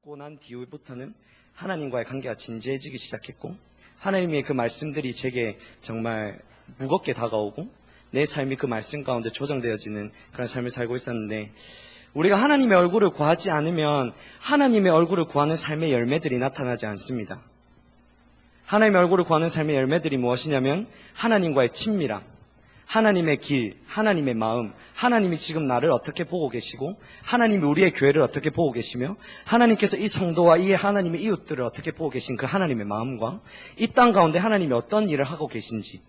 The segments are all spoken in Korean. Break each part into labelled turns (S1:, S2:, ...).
S1: 받고 난 뒤부터는 하나님과의 관계가 진지해지기 시작했고, 하나님의 그 말씀들이 제게 정말 무겁게 다가오고 내 삶이 그 말씀 가운데 조정되어지는 그런 삶을 살고 있었는데, 우리가 하나님의 얼굴을 구하지 않으면 하나님의 얼굴을 구하는 삶의 열매들이 나타나지 않습니다. 하나님의 얼굴을 구하는 삶의 열매들이 무엇이냐면 하나님과의 친밀함, 하나님의 길, 하나님의 마음, 하나님이 지금 나를 어떻게 보고 계시고 하나님이 우리의 교회를 어떻게 보고 계시며 하나님께서 이 성도와 이 하나님의 이웃들을 어떻게 보고 계신 그 하나님의 마음과 이 땅 가운데 하나님이 어떤 일을 하고 계신지,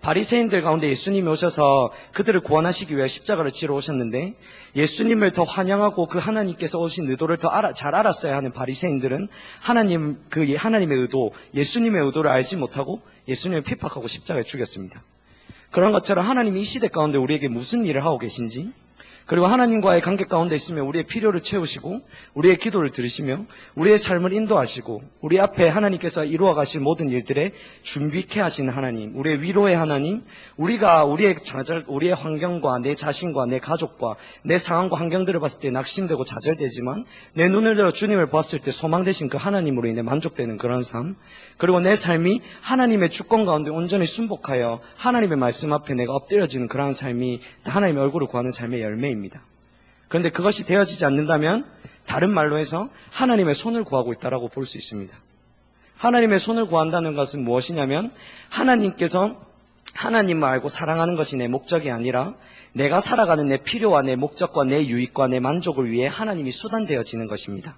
S1: 바리새인들 가운데 예수님이 오셔서 그들을 구원하시기 위해 십자가를 지러 오셨는데, 예수님을 더 환영하고 그 하나님께서 오신 의도를 더 잘 알았어야 하는 바리새인들은 하나님의 의도, 예수님의 의도를 알지 못하고 예수님을 핍박하고 십자가에 죽였습니다. 그런 것처럼 하나님이 이 시대 가운데 우리에게 무슨 일을 하고 계신지, 그리고 하나님과의 관계 가운데 있으면 우리의 필요를 채우시고 우리의 기도를 들으시며 우리의 삶을 인도하시고 우리 앞에 하나님께서 이루어 가실 모든 일들에 준비케 하시는 하나님, 우리의 위로의 하나님, 우리가 우리의 환경과 내 자신과 내 가족과 내 상황과 환경들을 봤을 때 낙심되고 좌절되지만 내 눈을 들어 주님을 보았을 때 소망되신 그 하나님으로 인해 만족되는 그런 삶, 그리고 내 삶이 하나님의 주권 가운데 온전히 순복하여 하나님의 말씀 앞에 내가 엎드려지는 그러한 삶이 하나님의 얼굴을 구하는 삶의 열매입니다. 그런데 그것이 되어지지 않는다면 다른 말로 해서 하나님의 손을 구하고 있다라고 볼 수 있습니다. 하나님의 손을 구한다는 것은 무엇이냐면 하나님께서 하나님을 알고 사랑하는 것이 내 목적이 아니라 내가 살아가는 내 필요와 내 목적과 내 유익과 내 만족을 위해 하나님이 수단되어지는 것입니다.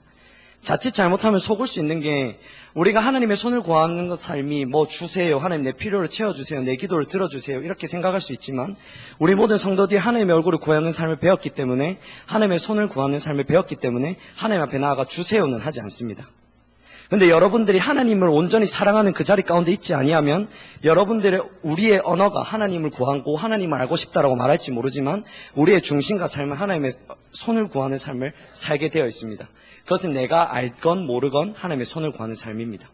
S1: 자칫 잘못하면 속을 수 있는 게, 우리가 하나님의 손을 구하는 것 삶이 뭐 주세요, 하나님 내 필요를 채워주세요, 내 기도를 들어주세요 이렇게 생각할 수 있지만, 우리 모든 성도들이 하나님의 얼굴을 구하는 삶을 배웠기 때문에, 하나님의 손을 구하는 삶을 배웠기 때문에 하나님 앞에 나아가 주세요는 하지 않습니다. 근데 여러분들이 하나님을 온전히 사랑하는 그 자리 가운데 있지 아니하면 여러분들의 우리의 언어가 하나님을 구하고 하나님을 알고 싶다라고 말할지 모르지만 우리의 중심과 삶은 하나님의 손을 구하는 삶을 살게 되어 있습니다. 그것은 내가 알건 모르건 하나님의 손을 구하는 삶입니다.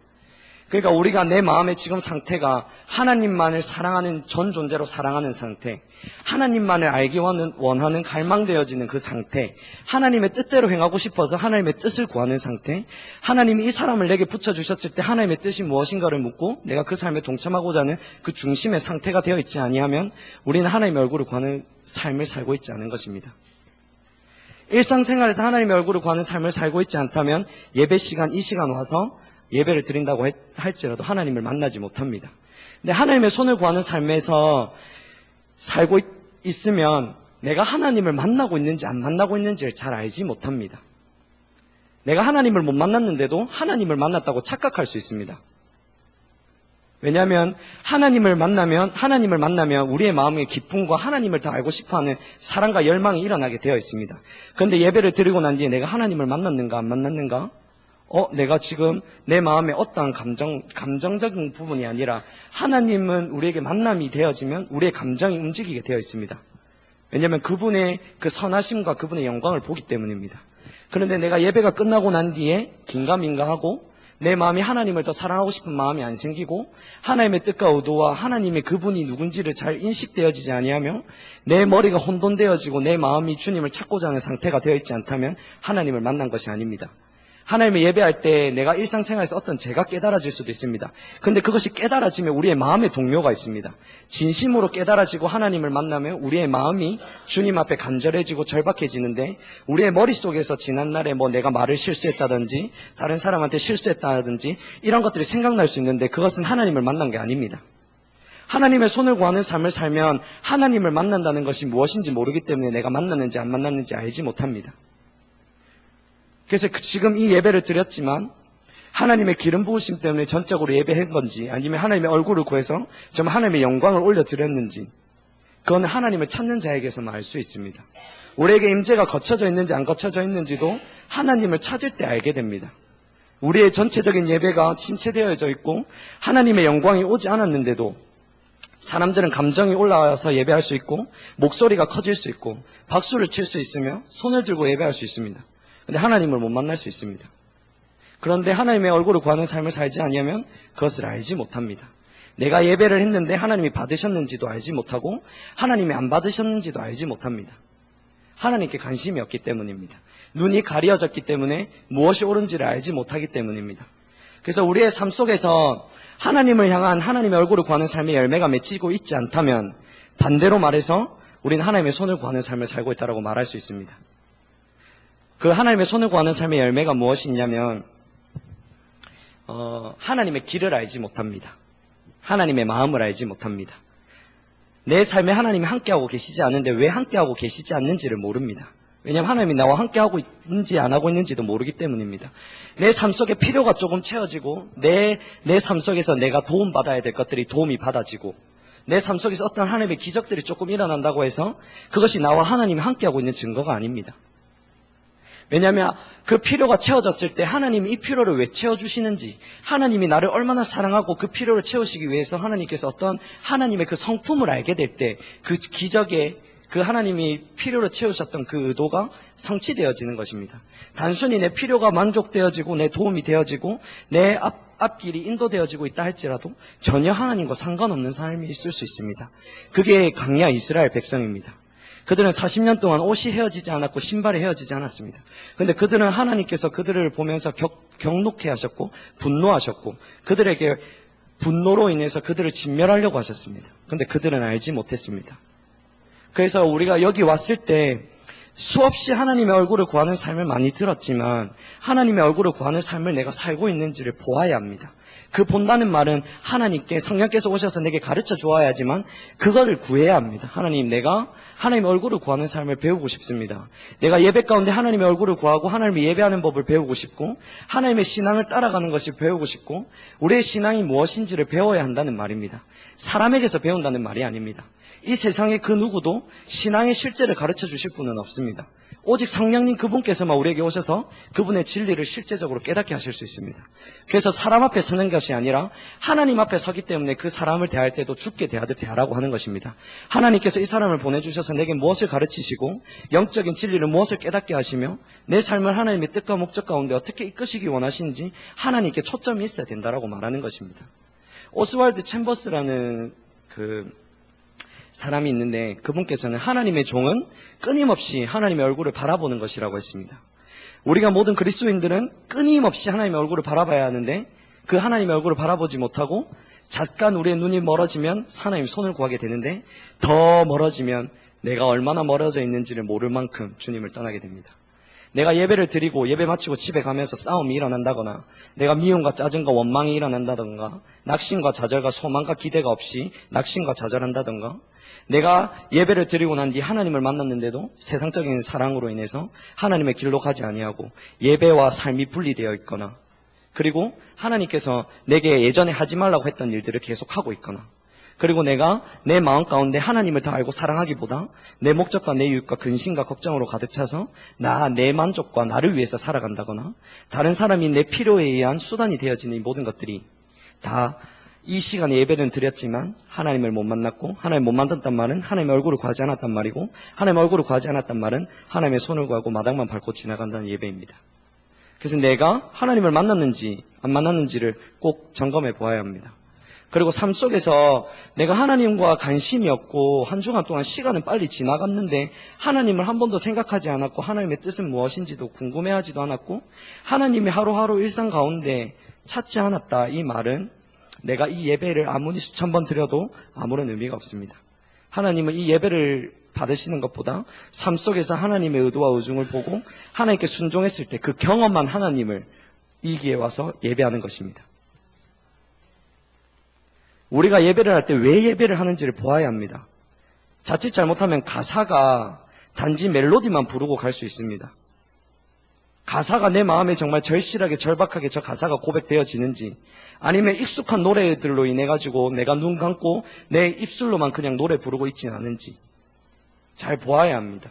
S1: 그러니까 우리가 내 마음의 지금 상태가 하나님만을 사랑하는 전 존재로 사랑하는 상태, 하나님만을 알기 원하는 갈망되어지는 그 상태, 하나님의 뜻대로 행하고 싶어서 하나님의 뜻을 구하는 상태, 하나님이 이 사람을 내게 붙여주셨을 때 하나님의 뜻이 무엇인가를 묻고 내가 그 삶에 동참하고자 하는 그 중심의 상태가 되어 있지 아니하면 우리는 하나님의 얼굴을 구하는 삶을 살고 있지 않은 것입니다. 일상생활에서 하나님의 얼굴을 구하는 삶을 살고 있지 않다면 예배 시간, 이 시간 와서 예배를 드린다고 할지라도 하나님을 만나지 못합니다. 근데 하나님의 손을 구하는 삶에서 살고 있으면 내가 하나님을 만나고 있는지 안 만나고 있는지를 잘 알지 못합니다. 내가 하나님을 못 만났는데도 하나님을 만났다고 착각할 수 있습니다. 왜냐하면 하나님을 만나면 우리의 마음의 기쁨과 하나님을 더 알고 싶어하는 사랑과 열망이 일어나게 되어 있습니다. 그런데 예배를 드리고 난 뒤에 내가 하나님을 만났는가 안 만났는가? 내가 지금 내 마음에 어떠한 감정적인 부분이 아니라 하나님은 우리에게 만남이 되어지면 우리의 감정이 움직이게 되어 있습니다. 왜냐하면 그분의 그 선하심과 그분의 영광을 보기 때문입니다. 그런데 내가 예배가 끝나고 난 뒤에 긴가민가하고 내 마음이 하나님을 더 사랑하고 싶은 마음이 안 생기고 하나님의 뜻과 의도와 하나님의 그분이 누군지를 잘 인식되어지지 아니하며 내 머리가 혼돈되어지고 내 마음이 주님을 찾고자 하는 상태가 되어 있지 않다면 하나님을 만난 것이 아닙니다. 하나님을 예배할 때 내가 일상생활에서 어떤 죄가 깨달아질 수도 있습니다. 근데 그것이 깨달아지면 우리의 마음에 동요가 있습니다. 진심으로 깨달아지고 하나님을 만나면 우리의 마음이 주님 앞에 간절해지고 절박해지는데, 우리의 머릿속에서 지난날에 내가 말을 실수했다든지 다른 사람한테 실수했다든지 이런 것들이 생각날 수 있는데 그것은 하나님을 만난 게 아닙니다. 하나님의 손을 구하는 삶을 살면 하나님을 만난다는 것이 무엇인지 모르기 때문에 내가 만났는지 안 만났는지 알지 못합니다. 그래서 지금 이 예배를 드렸지만 하나님의 기름 부으심 때문에 전적으로 예배한 건지 아니면 하나님의 얼굴을 구해서 정말 하나님의 영광을 올려드렸는지, 그건 하나님을 찾는 자에게서만 알 수 있습니다. 우리에게 임재가 거쳐져 있는지 안 거쳐져 있는지도 하나님을 찾을 때 알게 됩니다. 우리의 전체적인 예배가 침체되어져 있고 하나님의 영광이 오지 않았는데도 사람들은 감정이 올라와서 예배할 수 있고 목소리가 커질 수 있고 박수를 칠 수 있으며 손을 들고 예배할 수 있습니다. 근데 하나님을 못 만날 수 있습니다. 그런데 하나님의 얼굴을 구하는 삶을 살지 않으면 그것을 알지 못합니다. 내가 예배를 했는데 하나님이 받으셨는지도 알지 못하고 하나님이 안 받으셨는지도 알지 못합니다. 하나님께 관심이 없기 때문입니다. 눈이 가려졌기 때문에 무엇이 옳은지를 알지 못하기 때문입니다. 그래서 우리의 삶 속에서 하나님을 향한 하나님의 얼굴을 구하는 삶의 열매가 맺히고 있지 않다면 반대로 말해서 우리는 하나님의 손을 구하는 삶을 살고 있다고 말할 수 있습니다. 그 하나님의 손을 구하는 삶의 열매가 무엇이 있냐면 하나님의 길을 알지 못합니다. 하나님의 마음을 알지 못합니다. 내 삶에 하나님이 함께하고 계시지 않은데 왜 함께하고 계시지 않는지를 모릅니다. 왜냐하면 하나님이 나와 함께하고 있는지 안 하고 있는지도 모르기 때문입니다. 내 삶 속에 필요가 조금 채워지고 내 삶 속에서 내가 도움받아야 될 것들이 도움이 받아지고 내 삶 속에서 어떤 하나님의 기적들이 조금 일어난다고 해서 그것이 나와 하나님이 함께하고 있는 증거가 아닙니다. 왜냐하면 그 필요가 채워졌을 때 하나님이 이 필요를 왜 채워주시는지, 하나님이 나를 얼마나 사랑하고 그 필요를 채우시기 위해서 하나님께서 어떤 하나님의 그 성품을 알게 될 때 그 기적에 그 하나님이 필요를 채우셨던 그 의도가 성취되어지는 것입니다. 단순히 내 필요가 만족되어지고 내 도움이 되어지고 내 앞길이 인도되어지고 있다 할지라도 전혀 하나님과 상관없는 삶이 있을 수 있습니다. 그게 광야 이스라엘 백성입니다. 그들은 40년 동안 옷이 헤어지지 않았고 신발이 헤어지지 않았습니다. 그런데 그들은 하나님께서 그들을 보면서 격노케 하셨고 분노하셨고 그들에게 분노로 인해서 그들을 진멸하려고 하셨습니다. 그런데 그들은 알지 못했습니다. 그래서 우리가 여기 왔을 때 수없이 하나님의 얼굴을 구하는 삶을 많이 들었지만 하나님의 얼굴을 구하는 삶을 내가 살고 있는지를 보아야 합니다. 그 본다는 말은 하나님께 성령께서 오셔서 내게 가르쳐 주어야지만 그거를 구해야 합니다. 하나님, 내가 하나님의 얼굴을 구하는 삶을 배우고 싶습니다. 내가 예배 가운데 하나님의 얼굴을 구하고 하나님을 예배하는 법을 배우고 싶고 하나님의 신앙을 따라가는 것을 배우고 싶고 우리의 신앙이 무엇인지를 배워야 한다는 말입니다. 사람에게서 배운다는 말이 아닙니다. 이 세상에 그 누구도 신앙의 실제를 가르쳐 주실 분은 없습니다. 오직 성령님 그분께서만 우리에게 오셔서 그분의 진리를 실제적으로 깨닫게 하실 수 있습니다. 그래서 사람 앞에 서는 것이 아니라 하나님 앞에 서기 때문에 그 사람을 대할 때도 주께 대하듯 대하라고 하는 것입니다. 하나님께서 이 사람을 보내주셔서 내게 무엇을 가르치시고 영적인 진리를 무엇을 깨닫게 하시며 내 삶을 하나님의 뜻과 목적 가운데 어떻게 이끄시기 원하시는지 하나님께 초점이 있어야 된다라고 말하는 것입니다. 오스왈드 챔버스라는 사람이 있는데 그분께서는 하나님의 종은 끊임없이 하나님의 얼굴을 바라보는 것이라고 했습니다. 우리가 모든 그리스도인들은 끊임없이 하나님의 얼굴을 바라봐야 하는데 그 하나님의 얼굴을 바라보지 못하고 잠깐 우리의 눈이 멀어지면 하나님 손을 구하게 되는데 더 멀어지면 내가 얼마나 멀어져 있는지를 모를 만큼 주님을 떠나게 됩니다. 내가 예배를 드리고 예배 마치고 집에 가면서 싸움이 일어난다거나 내가 미움과 짜증과 원망이 일어난다던가 낙심과 좌절과 소망과 기대가 없이 낙심과 좌절한다던가 내가 예배를 드리고 난 뒤 하나님을 만났는데도 세상적인 사랑으로 인해서 하나님의 길로 가지 아니하고 예배와 삶이 분리되어 있거나 그리고 하나님께서 내게 예전에 하지 말라고 했던 일들을 계속하고 있거나 그리고 내가 내 마음 가운데 하나님을 더 알고 사랑하기보다 내 목적과 내 유익과 근심과 걱정으로 가득 차서 내 만족과 나를 위해서 살아간다거나 다른 사람이 내 필요에 의한 수단이 되어지는 이 모든 것들이 다 이 시간에 예배는 드렸지만 하나님을 못 만났고 하나님 못 만났단 말은 하나님의 얼굴을 구하지 않았단 말이고 하나님의 얼굴을 구하지 않았단 말은 하나님의 손을 구하고 마당만 밟고 지나간다는 예배입니다. 그래서 내가 하나님을 만났는지 안 만났는지를 꼭 점검해 보아야 합니다. 그리고 삶 속에서 내가 하나님과 관심이 없고 한 주간 동안 시간은 빨리 지나갔는데 하나님을 한 번도 생각하지 않았고 하나님의 뜻은 무엇인지도 궁금해하지도 않았고 하나님이 하루하루 일상 가운데 찾지 않았다. 이 말은 내가 이 예배를 아무리 수천 번 드려도 아무런 의미가 없습니다. 하나님은 이 예배를 받으시는 것보다 삶 속에서 하나님의 의도와 의중을 보고 하나님께 순종했을 때 그 경험한 하나님을 이 기회에 와서 예배하는 것입니다. 우리가 예배를 할 때 왜 예배를 하는지를 보아야 합니다. 자칫 잘못하면 가사가 단지 멜로디만 부르고 갈 수 있습니다. 가사가 내 마음에 정말 절실하게 절박하게 저 가사가 고백되어지는지 아니면 익숙한 노래들로 인해 가지고 내가 눈 감고 내 입술로만 그냥 노래 부르고 있지는 않은지 잘 보아야 합니다.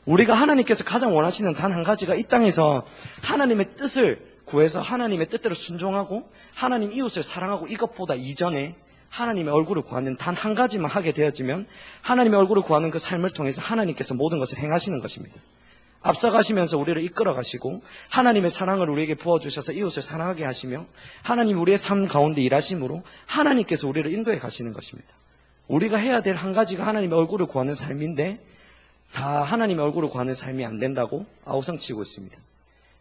S1: 우리가 하나님께서 가장 원하시는 단 한 가지가 이 땅에서 하나님의 뜻을 구해서 하나님의 뜻대로 순종하고 하나님 이웃을 사랑하고 이것보다 이전에 하나님의 얼굴을 구하는 단 한 가지만 하게 되어지면 하나님의 얼굴을 구하는 그 삶을 통해서 하나님께서 모든 것을 행하시는 것입니다. 앞서가시면서 우리를 이끌어 가시고 하나님의 사랑을 우리에게 부어주셔서 이웃을 사랑하게 하시며 하나님 우리의 삶 가운데 일하심으로 하나님께서 우리를 인도해 가시는 것입니다. 우리가 해야 될 한 가지가 하나님의 얼굴을 구하는 삶인데 다 하나님의 얼굴을 구하는 삶이 안 된다고 아우성치고 있습니다.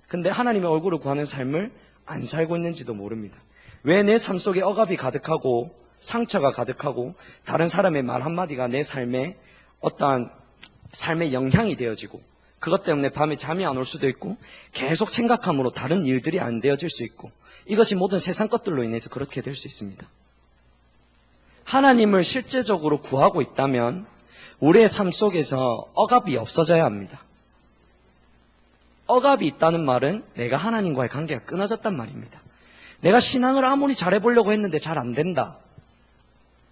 S1: 근데 하나님의 얼굴을 구하는 삶을 안 살고 있는지도 모릅니다. 왜 내 삶 속에 억압이 가득하고 상처가 가득하고 다른 사람의 말 한마디가 내 삶에 어떠한 삶의 영향이 되어지고 그것 때문에 밤에 잠이 안 올 수도 있고 계속 생각함으로 다른 일들이 안 되어질 수 있고 이것이 모든 세상 것들로 인해서 그렇게 될 수 있습니다. 하나님을 실제적으로 구하고 있다면 우리의 삶 속에서 억압이 없어져야 합니다. 억압이 있다는 말은 내가 하나님과의 관계가 끊어졌단 말입니다. 내가 신앙을 아무리 잘해보려고 했는데 잘 안 된다.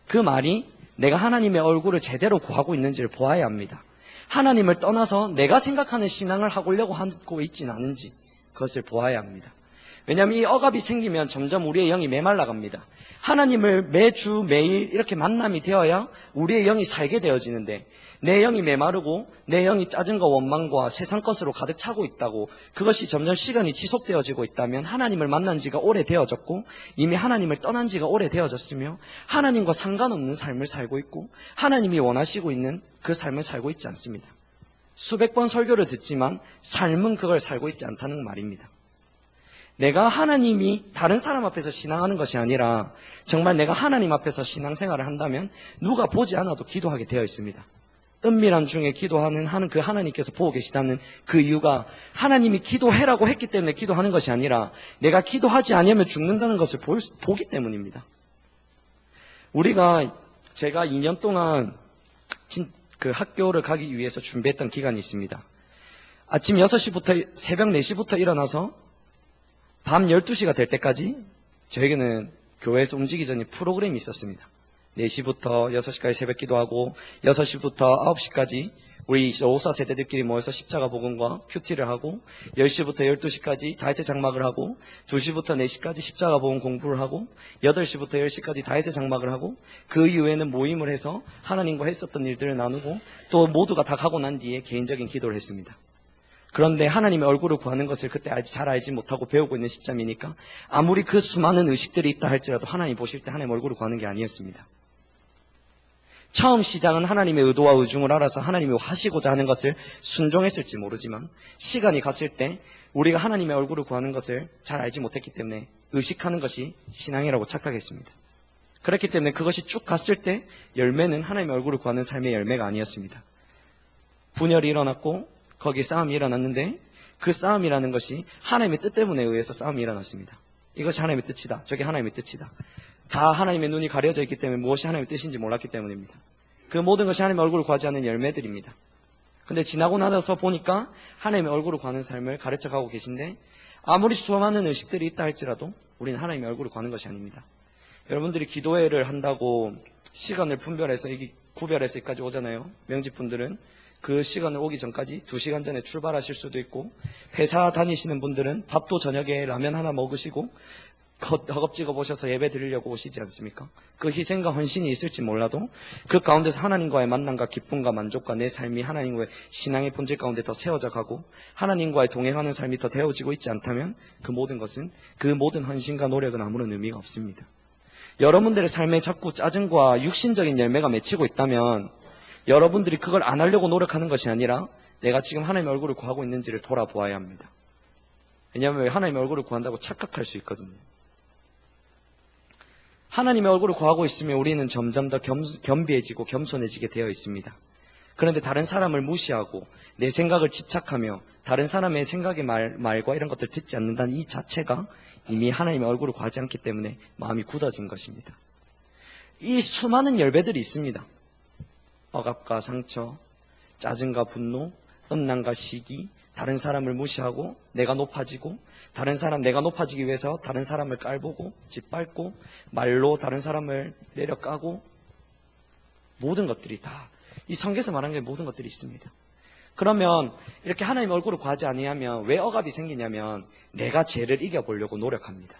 S1: 그 말이 내가 하나님의 얼굴을 제대로 구하고 있는지를 보아야 합니다. 하나님을 떠나서 내가 생각하는 신앙을 하려고 하고 있지는 않은지 그것을 보아야 합니다. 왜냐하면 이 억압이 생기면 점점 우리의 영이 메말라갑니다. 하나님을 매주 매일 이렇게 만남이 되어야 우리의 영이 살게 되어지는데 내 영이 메마르고 내 영이 짜증과 원망과 세상 것으로 가득 차고 있다고 그것이 점점 시간이 지속되어지고 있다면 하나님을 만난 지가 오래되어졌고 이미 하나님을 떠난 지가 오래되어졌으며 하나님과 상관없는 삶을 살고 있고 하나님이 원하시고 있는 그 삶을 살고 있지 않습니다. 수백 번 설교를 듣지만 삶은 그걸 살고 있지 않다는 말입니다. 내가 하나님이 다른 사람 앞에서 신앙하는 것이 아니라 정말 내가 하나님 앞에서 신앙생활을 한다면 누가 보지 않아도 기도하게 되어 있습니다. 은밀한 중에 기도하는 그 하나님께서 보고 계시다는 그 이유가 하나님이 기도해라고 했기 때문에 기도하는 것이 아니라 내가 기도하지 않으면 죽는다는 것을 보기 때문입니다. 제가 2년 동안 그 학교를 가기 위해서 준비했던 기간이 있습니다. 아침 6시부터 새벽 4시부터 일어나서 밤 12시가 될 때까지 저에게는 교회에서 움직이기 전에 프로그램이 있었습니다. 4시부터 6시까지 새벽 기도하고 6시부터 9시까지 우리 5사 세대들끼리 모여서 십자가 복음과 큐티를 하고 10시부터 12시까지 다윗의 장막을 하고 2시부터 4시까지 십자가 복음 공부를 하고 8시부터 10시까지 다윗의 장막을 하고 그 이후에는 모임을 해서 하나님과 했었던 일들을 나누고 또 모두가 다 가고 난 뒤에 개인적인 기도를 했습니다. 그런데 하나님의 얼굴을 구하는 것을 그때 잘 알지 못하고 배우고 있는 시점이니까 아무리 그 수많은 의식들이 있다 할지라도 하나님 보실 때 하나님의 얼굴을 구하는 게 아니었습니다. 처음 시작은 하나님의 의도와 의중을 알아서 하나님이 하시고자 하는 것을 순종했을지 모르지만 시간이 갔을 때 우리가 하나님의 얼굴을 구하는 것을 잘 알지 못했기 때문에 의식하는 것이 신앙이라고 착각했습니다. 그렇기 때문에 그것이 쭉 갔을 때 열매는 하나님의 얼굴을 구하는 삶의 열매가 아니었습니다. 분열이 일어났고 거기에 싸움이 일어났는데 그 싸움이라는 것이 하나님의 뜻 때문에 의해서 싸움이 일어났습니다. 이것이 하나님의 뜻이다. 저게 하나님의 뜻이다. 다 하나님의 눈이 가려져 있기 때문에 무엇이 하나님의 뜻인지 몰랐기 때문입니다. 그 모든 것이 하나님의 얼굴을 구하지 않는 열매들입니다. 근데 지나고 나서 보니까 하나님의 얼굴을 구하는 삶을 가르쳐가고 계신데 아무리 수많은 의식들이 있다 할지라도 우리는 하나님의 얼굴을 구하는 것이 아닙니다. 여러분들이 기도회를 한다고 시간을 분별해서 구별해서 여기까지 오잖아요. 명직분들은 그 시간을 오기 전까지 2시간 전에 출발하실 수도 있고 회사 다니시는 분들은 밥도 저녁에 라면 하나 먹으시고 허겁지겁 오셔서 예배 드리려고 오시지 않습니까? 그 희생과 헌신이 있을지 몰라도 그 가운데서 하나님과의 만남과 기쁨과 만족과 내 삶이 하나님과의 신앙의 본질 가운데 더 세워져 가고 하나님과의 동행하는 삶이 더 되어지고 있지 않다면 그 모든 헌신과 노력은 아무런 의미가 없습니다. 여러분들의 삶에 자꾸 짜증과 육신적인 열매가 맺히고 있다면 여러분들이 그걸 안 하려고 노력하는 것이 아니라 내가 지금 하나님의 얼굴을 구하고 있는지를 돌아보아야 합니다. 왜냐하면 하나님의 얼굴을 구한다고 착각할 수 있거든요. 하나님의 얼굴을 구하고 있으면 우리는 점점 더 겸비해지고 겸손해지게 되어 있습니다. 그런데 다른 사람을 무시하고 내 생각을 집착하며 다른 사람의 생각의 말과 이런 것들을 듣지 않는다는 이 자체가 이미 하나님의 얼굴을 구하지 않기 때문에 마음이 굳어진 것입니다. 이 수많은 열매들이 있습니다. 억압과 상처, 짜증과 분노, 음란과 시기, 다른 사람을 무시하고 내가 높아지고 내가 높아지기 위해서 다른 사람을 깔보고 짓밟고 말로 다른 사람을 내려까고 모든 것들이 다 이 성경에서 말하는 게 모든 것들이 있습니다. 그러면 이렇게 하나님의 얼굴을 구하지 아니하면 왜 억압이 생기냐면 내가 죄를 이겨보려고 노력합니다.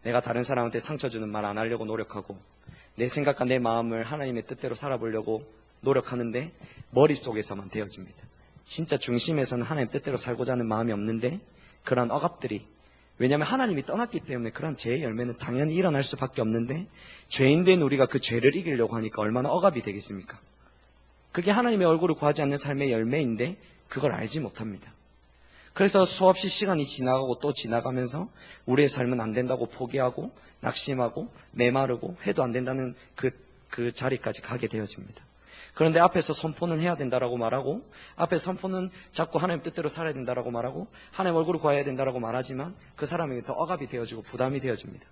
S1: 내가 다른 사람한테 상처 주는 말 안 하려고 노력하고 내 생각과 내 마음을 하나님의 뜻대로 살아보려고 노력하는데 머릿속에서만 되어집니다. 진짜 중심에서는 하나님 뜻대로 살고자 하는 마음이 없는데 그런 억압들이 왜냐하면 하나님이 떠났기 때문에 그런 죄의 열매는 당연히 일어날 수밖에 없는데 죄인된 우리가 그 죄를 이기려고 하니까 얼마나 억압이 되겠습니까? 그게 하나님의 얼굴을 구하지 않는 삶의 열매인데 그걸 알지 못합니다. 그래서 수없이 시간이 지나가고 또 지나가면서 우리의 삶은 안 된다고 포기하고 낙심하고 메마르고 해도 안 된다는 그 자리까지 가게 되어집니다. 그런데 앞에서 선포는 해야 된다라고 말하고, 앞에서 선포는 자꾸 하나님 뜻대로 살아야 된다라고 말하고, 하나님 얼굴을 구해야 된다라고 말하지만 그 사람에게 더 억압이 되어지고 부담이 되어집니다.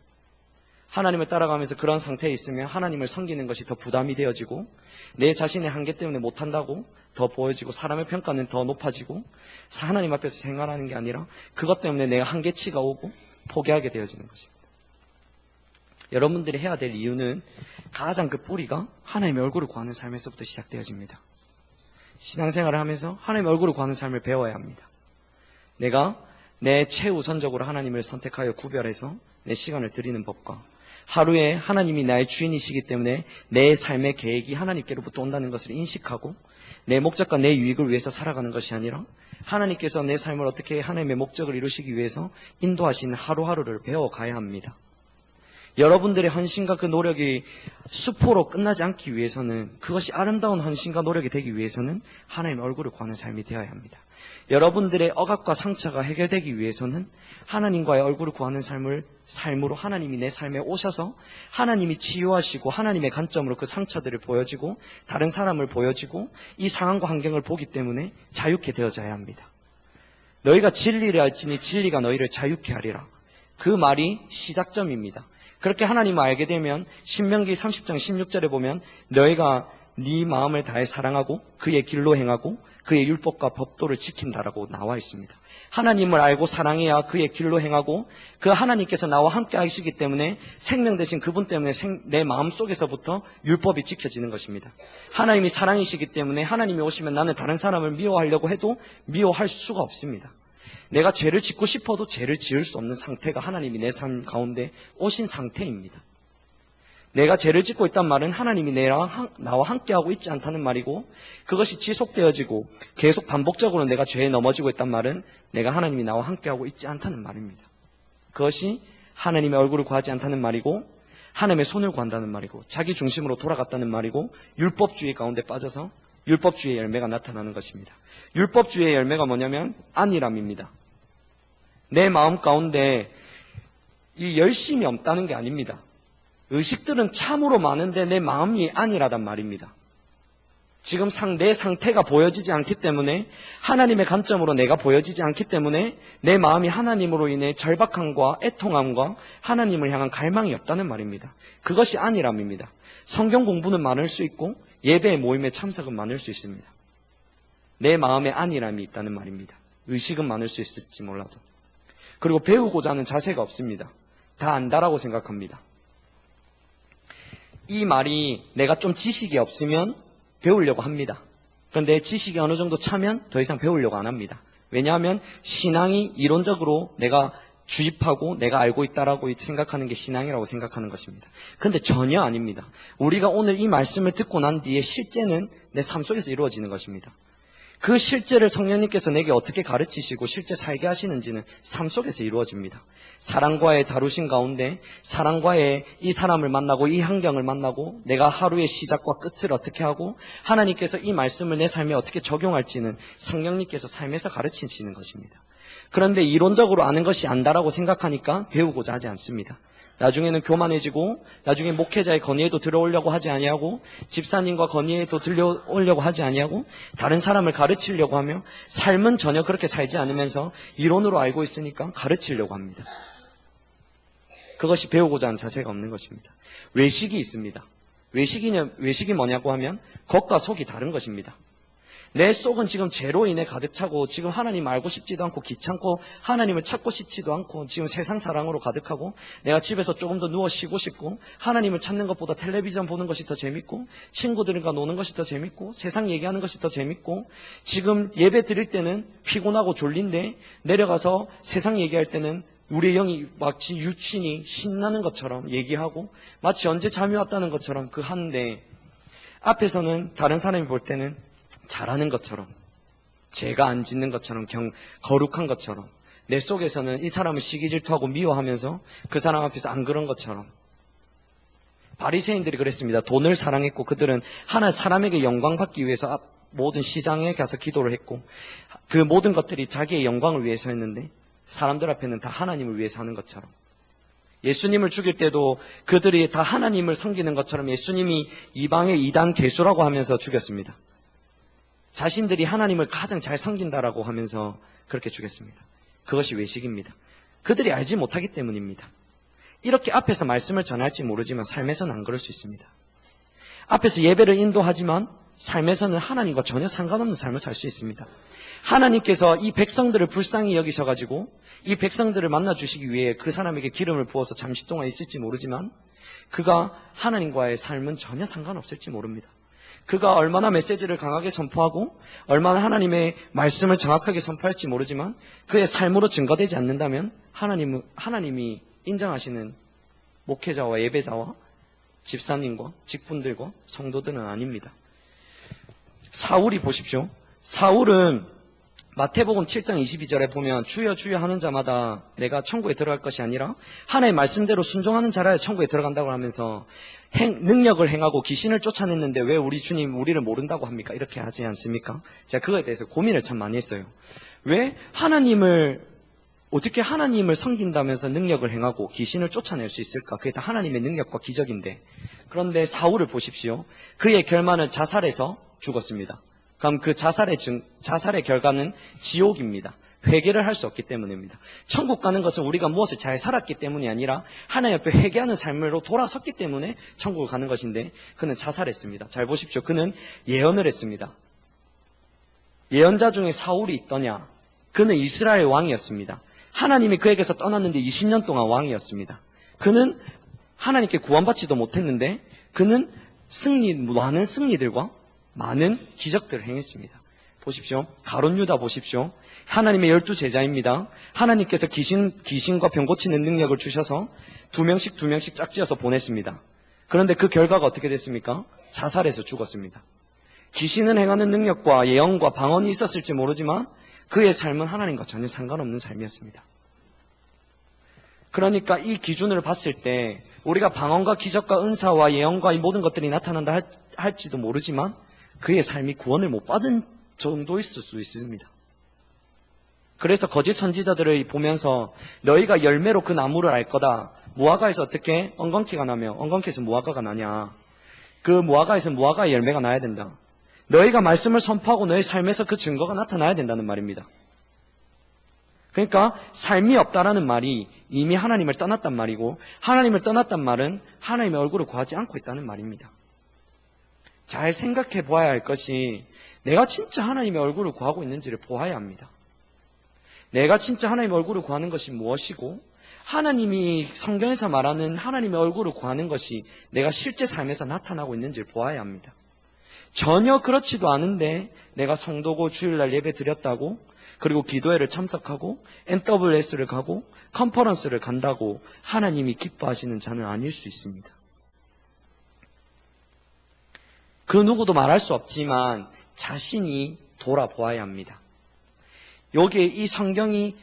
S1: 하나님을 따라가면서 그런 상태에 있으면 하나님을 섬기는 것이 더 부담이 되어지고, 내 자신의 한계 때문에 못한다고 더 보여지고, 사람의 평가는 더 높아지고, 하나님 앞에서 생활하는 게 아니라 그것 때문에 내가 한계치가 오고 포기하게 되어지는 것입니다. 여러분들이 해야 될 이유는 가장 그 뿌리가 하나님의 얼굴을 구하는 삶에서부터 시작되어집니다. 신앙생활을 하면서 하나님의 얼굴을 구하는 삶을 배워야 합니다. 내가 내 최우선적으로 하나님을 선택하여 구별해서 내 시간을 드리는 법과, 하루에 하나님이 나의 주인이시기 때문에 내 삶의 계획이 하나님께로부터 온다는 것을 인식하고 내 목적과 내 유익을 위해서 살아가는 것이 아니라 하나님께서 내 삶을 어떻게 하나님의 목적을 이루시기 위해서 인도하시는 하루하루를 배워가야 합니다. 여러분들의 헌신과 그 노력이 수포로 끝나지 않기 위해서는, 그것이 아름다운 헌신과 노력이 되기 위해서는 하나님의 얼굴을 구하는 삶이 되어야 합니다. 여러분들의 억압과 상처가 해결되기 위해서는 하나님과의 얼굴을 구하는 삶으로 하나님이 내 삶에 오셔서 하나님이 치유하시고 하나님의 관점으로 그 상처들을 보여지고 다른 사람을 보여지고 이 상황과 환경을 보기 때문에 자유케 되어져야 합니다. 너희가 진리를 알지니 진리가 너희를 자유케 하리라. 그 말이 시작점입니다. 그렇게 하나님을 알게 되면 신명기 30장 16절에 보면 너희가 네 마음을 다해 사랑하고 그의 길로 행하고 그의 율법과 법도를 지킨다라고 나와 있습니다. 하나님을 알고 사랑해야 그의 길로 행하고, 그 하나님께서 나와 함께 하시기 때문에 생명 되신 그분 때문에 내 마음속에서부터 율법이 지켜지는 것입니다. 하나님이 사랑이시기 때문에 하나님이 오시면 나는 다른 사람을 미워하려고 해도 미워할 수가 없습니다. 내가 죄를 짓고 싶어도 죄를 지을 수 없는 상태가 하나님이 내 삶 가운데 오신 상태입니다. 내가 죄를 짓고 있단 말은 하나님이 나와 함께하고 있지 않다는 말이고, 그것이 지속되어지고 계속 반복적으로 내가 죄에 넘어지고 있단 말은 내가 하나님이 나와 함께하고 있지 않다는 말입니다. 그것이 하나님의 얼굴을 구하지 않다는 말이고, 하나님의 손을 구한다는 말이고, 자기 중심으로 돌아갔다는 말이고, 율법주의 가운데 빠져서 율법주의의 열매가 나타나는 것입니다. 율법주의의 열매가 뭐냐면 안일함입니다. 내 마음 가운데 이 열심이 없다는 게 아닙니다. 의식들은 참으로 많은데 내 마음이 안일하단 말입니다. 지금 내 상태가 보여지지 않기 때문에, 하나님의 관점으로 내가 보여지지 않기 때문에 내 마음이 하나님으로 인해 절박함과 애통함과 하나님을 향한 갈망이 없다는 말입니다. 그것이 안일함입니다. 성경 공부는 많을 수 있고 예배의 모임에 참석은 많을 수 있습니다. 내 마음에 안일함이 있다는 말입니다. 의식은 많을 수 있을지 몰라도. 그리고 배우고자 하는 자세가 없습니다. 다 안다라고 생각합니다. 이 말이 내가 좀 지식이 없으면 배우려고 합니다. 그런데 지식이 어느 정도 차면 더 이상 배우려고 안 합니다. 왜냐하면 신앙이 이론적으로 내가 주입하고 내가 알고 있다라고 생각하는 게 신앙이라고 생각하는 것입니다. 그런데 전혀 아닙니다. 우리가 오늘 이 말씀을 듣고 난 뒤에 실제는 내 삶 속에서 이루어지는 것입니다. 그 실제를 성령님께서 내게 어떻게 가르치시고 실제 살게 하시는지는 삶 속에서 이루어집니다. 사랑과의 다루신 가운데, 사랑과의 이 사람을 만나고 이 환경을 만나고 내가 하루의 시작과 끝을 어떻게 하고 하나님께서 이 말씀을 내 삶에 어떻게 적용할지는 성령님께서 삶에서 가르치시는 것입니다. 그런데 이론적으로 아는 것이 안다라고 생각하니까 배우고자 하지 않습니다. 나중에는 교만해지고, 나중에 목회자의 건의에도 들어오려고 하지 아니하고, 집사님과 건의에도 들려오려고 하지 아니하고, 다른 사람을 가르치려고 하며, 삶은 전혀 그렇게 살지 않으면서 이론으로 알고 있으니까 가르치려고 합니다. 그것이 배우고자 하는 자세가 없는 것입니다. 외식이 있습니다. 외식이 뭐냐고 하면 겉과 속이 다른 것입니다. 내 속은 지금 죄로 인해 가득 차고, 지금 하나님 알고 싶지도 않고 귀찮고 하나님을 찾고 싶지도 않고 지금 세상 사랑으로 가득하고, 내가 집에서 조금 더 누워 쉬고 싶고, 하나님을 찾는 것보다 텔레비전 보는 것이 더 재밌고, 친구들과 노는 것이 더 재밌고, 세상 얘기하는 것이 더 재밌고, 지금 예배 드릴 때는 피곤하고 졸린데 내려가서 세상 얘기할 때는 우리의 영이 마치 유친이 신나는 것처럼 얘기하고 마치 언제 잠이 왔다는 것처럼 그 하는데, 앞에서는 다른 사람이 볼 때는 잘하는 것처럼, 죄가 안 짓는 것처럼, 거룩한 것처럼, 내 속에서는 이 사람을 시기 질투하고 미워하면서 그 사람 앞에서 안 그런 것처럼, 바리새인들이 그랬습니다. 돈을 사랑했고 그들은 하나 사람에게 영광 받기 위해서 모든 시장에 가서 기도를 했고 그 모든 것들이 자기의 영광을 위해서 했는데 사람들 앞에는 다 하나님을 위해서 하는 것처럼, 예수님을 죽일 때도 그들이 다 하나님을 섬기는 것처럼 예수님이 이방의 이단 괴수라고 하면서 죽였습니다. 자신들이 하나님을 가장 잘 섬긴다라고 하면서 그렇게 죽였습니다. 그것이 외식입니다. 그들이 알지 못하기 때문입니다. 이렇게 앞에서 말씀을 전할지 모르지만 삶에서는 안 그럴 수 있습니다. 앞에서 예배를 인도하지만 삶에서는 하나님과 전혀 상관없는 삶을 살 수 있습니다. 하나님께서 이 백성들을 불쌍히 여기셔가지고 이 백성들을 만나주시기 위해 그 사람에게 기름을 부어서 잠시 동안 있을지 모르지만 그가 하나님과의 삶은 전혀 상관없을지 모릅니다. 그가 얼마나 메시지를 강하게 선포하고 얼마나 하나님의 말씀을 정확하게 선포할지 모르지만 그의 삶으로 증거되지 않는다면 하나님이 인정하시는 목회자와 예배자와 집사님과 직분들과 성도들은 아닙니다. 사울이 보십시오. 사울은 마태복음 7장 22절에 보면 주여 주여 하는 자마다 내가 천국에 들어갈 것이 아니라 하나님의 말씀대로 순종하는 자라야 천국에 들어간다고 하면서 능력을 행하고 귀신을 쫓아냈는데 왜 우리 주님 우리를 모른다고 합니까? 이렇게 하지 않습니까? 제가 그거에 대해서 고민을 참 많이 했어요. 왜 어떻게 하나님을 섬긴다면서 능력을 행하고 귀신을 쫓아낼 수 있을까? 그게 다 하나님의 능력과 기적인데. 그런데 사울을 보십시오. 그의 결말은 자살해서 죽었습니다. 그럼 그 자살의 결과는 지옥입니다. 회개를 할 수 없기 때문입니다. 천국 가는 것은 우리가 무엇을 잘 살았기 때문이 아니라 하나님 앞에 회개하는 삶으로 돌아섰기 때문에 천국을 가는 것인데 그는 자살했습니다. 잘 보십시오. 그는 예언을 했습니다. 예언자 중에 사울이 있더냐? 그는 이스라엘 왕이었습니다. 하나님이 그에게서 떠났는데 20년 동안 왕이었습니다. 그는 하나님께 구원받지도 못했는데 그는 많은 승리들과 많은 기적들을 행했습니다. 보십시오. 가룟 유다 보십시오. 하나님의 12제자입니다. 하나님께서 귀신과 병 고치는 능력을 주셔서 두 명씩 짝지어서 보냈습니다. 그런데 그 결과가 어떻게 됐습니까? 자살해서 죽었습니다. 귀신을 행하는 능력과 예언과 방언이 있었을지 모르지만 그의 삶은 하나님과 전혀 상관없는 삶이었습니다. 그러니까 이 기준을 봤을 때 우리가 방언과 기적과 은사와 예언과 이 모든 것들이 나타난다 할지도 모르지만 그의 삶이 구원을 못 받은 정도였을 수 있습니다. 그래서 거짓 선지자들을 보면서 너희가 열매로 그 나무를 알 거다. 무화과에서 어떻게 엉겅퀴가 나며 엉겅퀴에서 무화과가 나냐. 그 무화과에서 무화과의 열매가 나야 된다. 너희가 말씀을 선포하고 너희 삶에서 그 증거가 나타나야 된다는 말입니다. 그러니까 삶이 없다라는 말이 이미 하나님을 떠났단 말이고 하나님을 떠났단 말은 하나님의 얼굴을 구하지 않고 있다는 말입니다. 잘 생각해 보아야 할 것이 내가 진짜 하나님의 얼굴을 구하고 있는지를 보아야 합니다. 내가 진짜 하나님의 얼굴을 구하는 것이 무엇이고 하나님이 성경에서 말하는 하나님의 얼굴을 구하는 것이 내가 실제 삶에서 나타나고 있는지를 보아야 합니다. 전혀 그렇지도 않은데 내가 성도고 주일날 예배 드렸다고 그리고 기도회를 참석하고 NWS를 가고 컨퍼런스를 간다고 하나님이 기뻐하시는 자는 아닐 수 있습니다. 그 누구도 말할 수 없지만 자신이 돌아보아야 합니다. 여기에 이 성경이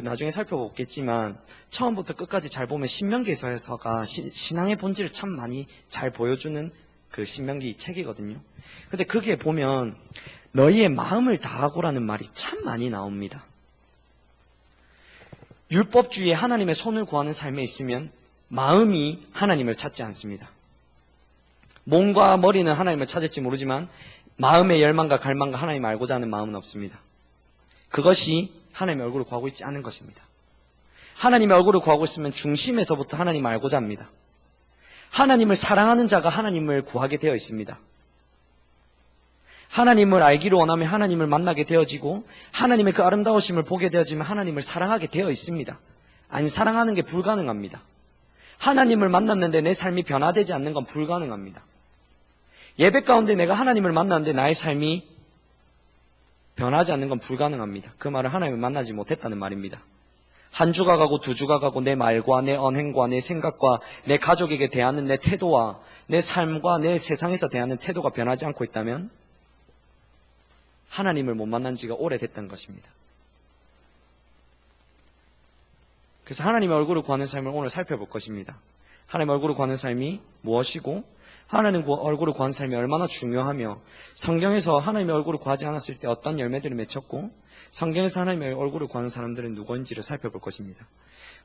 S1: 나중에 살펴보겠지만 처음부터 끝까지 잘 보면 신명기서가 신앙의 본질을 참 많이 잘 보여주는 그 신명기 책이거든요. 근데 그게 보면 너희의 마음을 다하고라는 말이 참 많이 나옵니다. 율법주의에 하나님의 손을 구하는 삶에 있으면 마음이 하나님을 찾지 않습니다. 몸과 머리는 하나님을 찾을지 모르지만 마음의 열망과 갈망과 하나님을 알고자 하는 마음은 없습니다. 그것이 하나님의 얼굴을 구하고 있지 않은 것입니다. 하나님의 얼굴을 구하고 있으면 중심에서부터 하나님을 알고자 합니다. 하나님을 사랑하는 자가 하나님을 구하게 되어 있습니다. 하나님을 알기를 원하면 하나님을 만나게 되어지고 하나님의 그 아름다우심을 보게 되어지면 하나님을 사랑하게 되어 있습니다. 안 사랑하는 게 불가능합니다. 하나님을 만났는데 내 삶이 변화되지 않는 건 불가능합니다. 예배 가운데 내가 하나님을 만났는데 나의 삶이 변하지 않는 건 불가능합니다. 그 말은 하나님을 만나지 못했다는 말입니다. 한 주가 가고 두 주가 가고 내 말과 내 언행과 내 생각과 내 가족에게 대하는 내 태도와 내 삶과 내 세상에서 대하는 태도가 변하지 않고 있다면 하나님을 못 만난 지가 오래됐다는 것입니다. 그래서 하나님의 얼굴을 구하는 삶을 오늘 살펴볼 것입니다. 하나님 얼굴을 구하는 삶이 무엇이고 하나님 얼굴을 구하는 삶이 얼마나 중요하며 성경에서 하나님의 얼굴을 구하지 않았을 때 어떤 열매들을 맺혔고 성경에서 하나님의 얼굴을 구하는 사람들은 누구인지를 살펴볼 것입니다.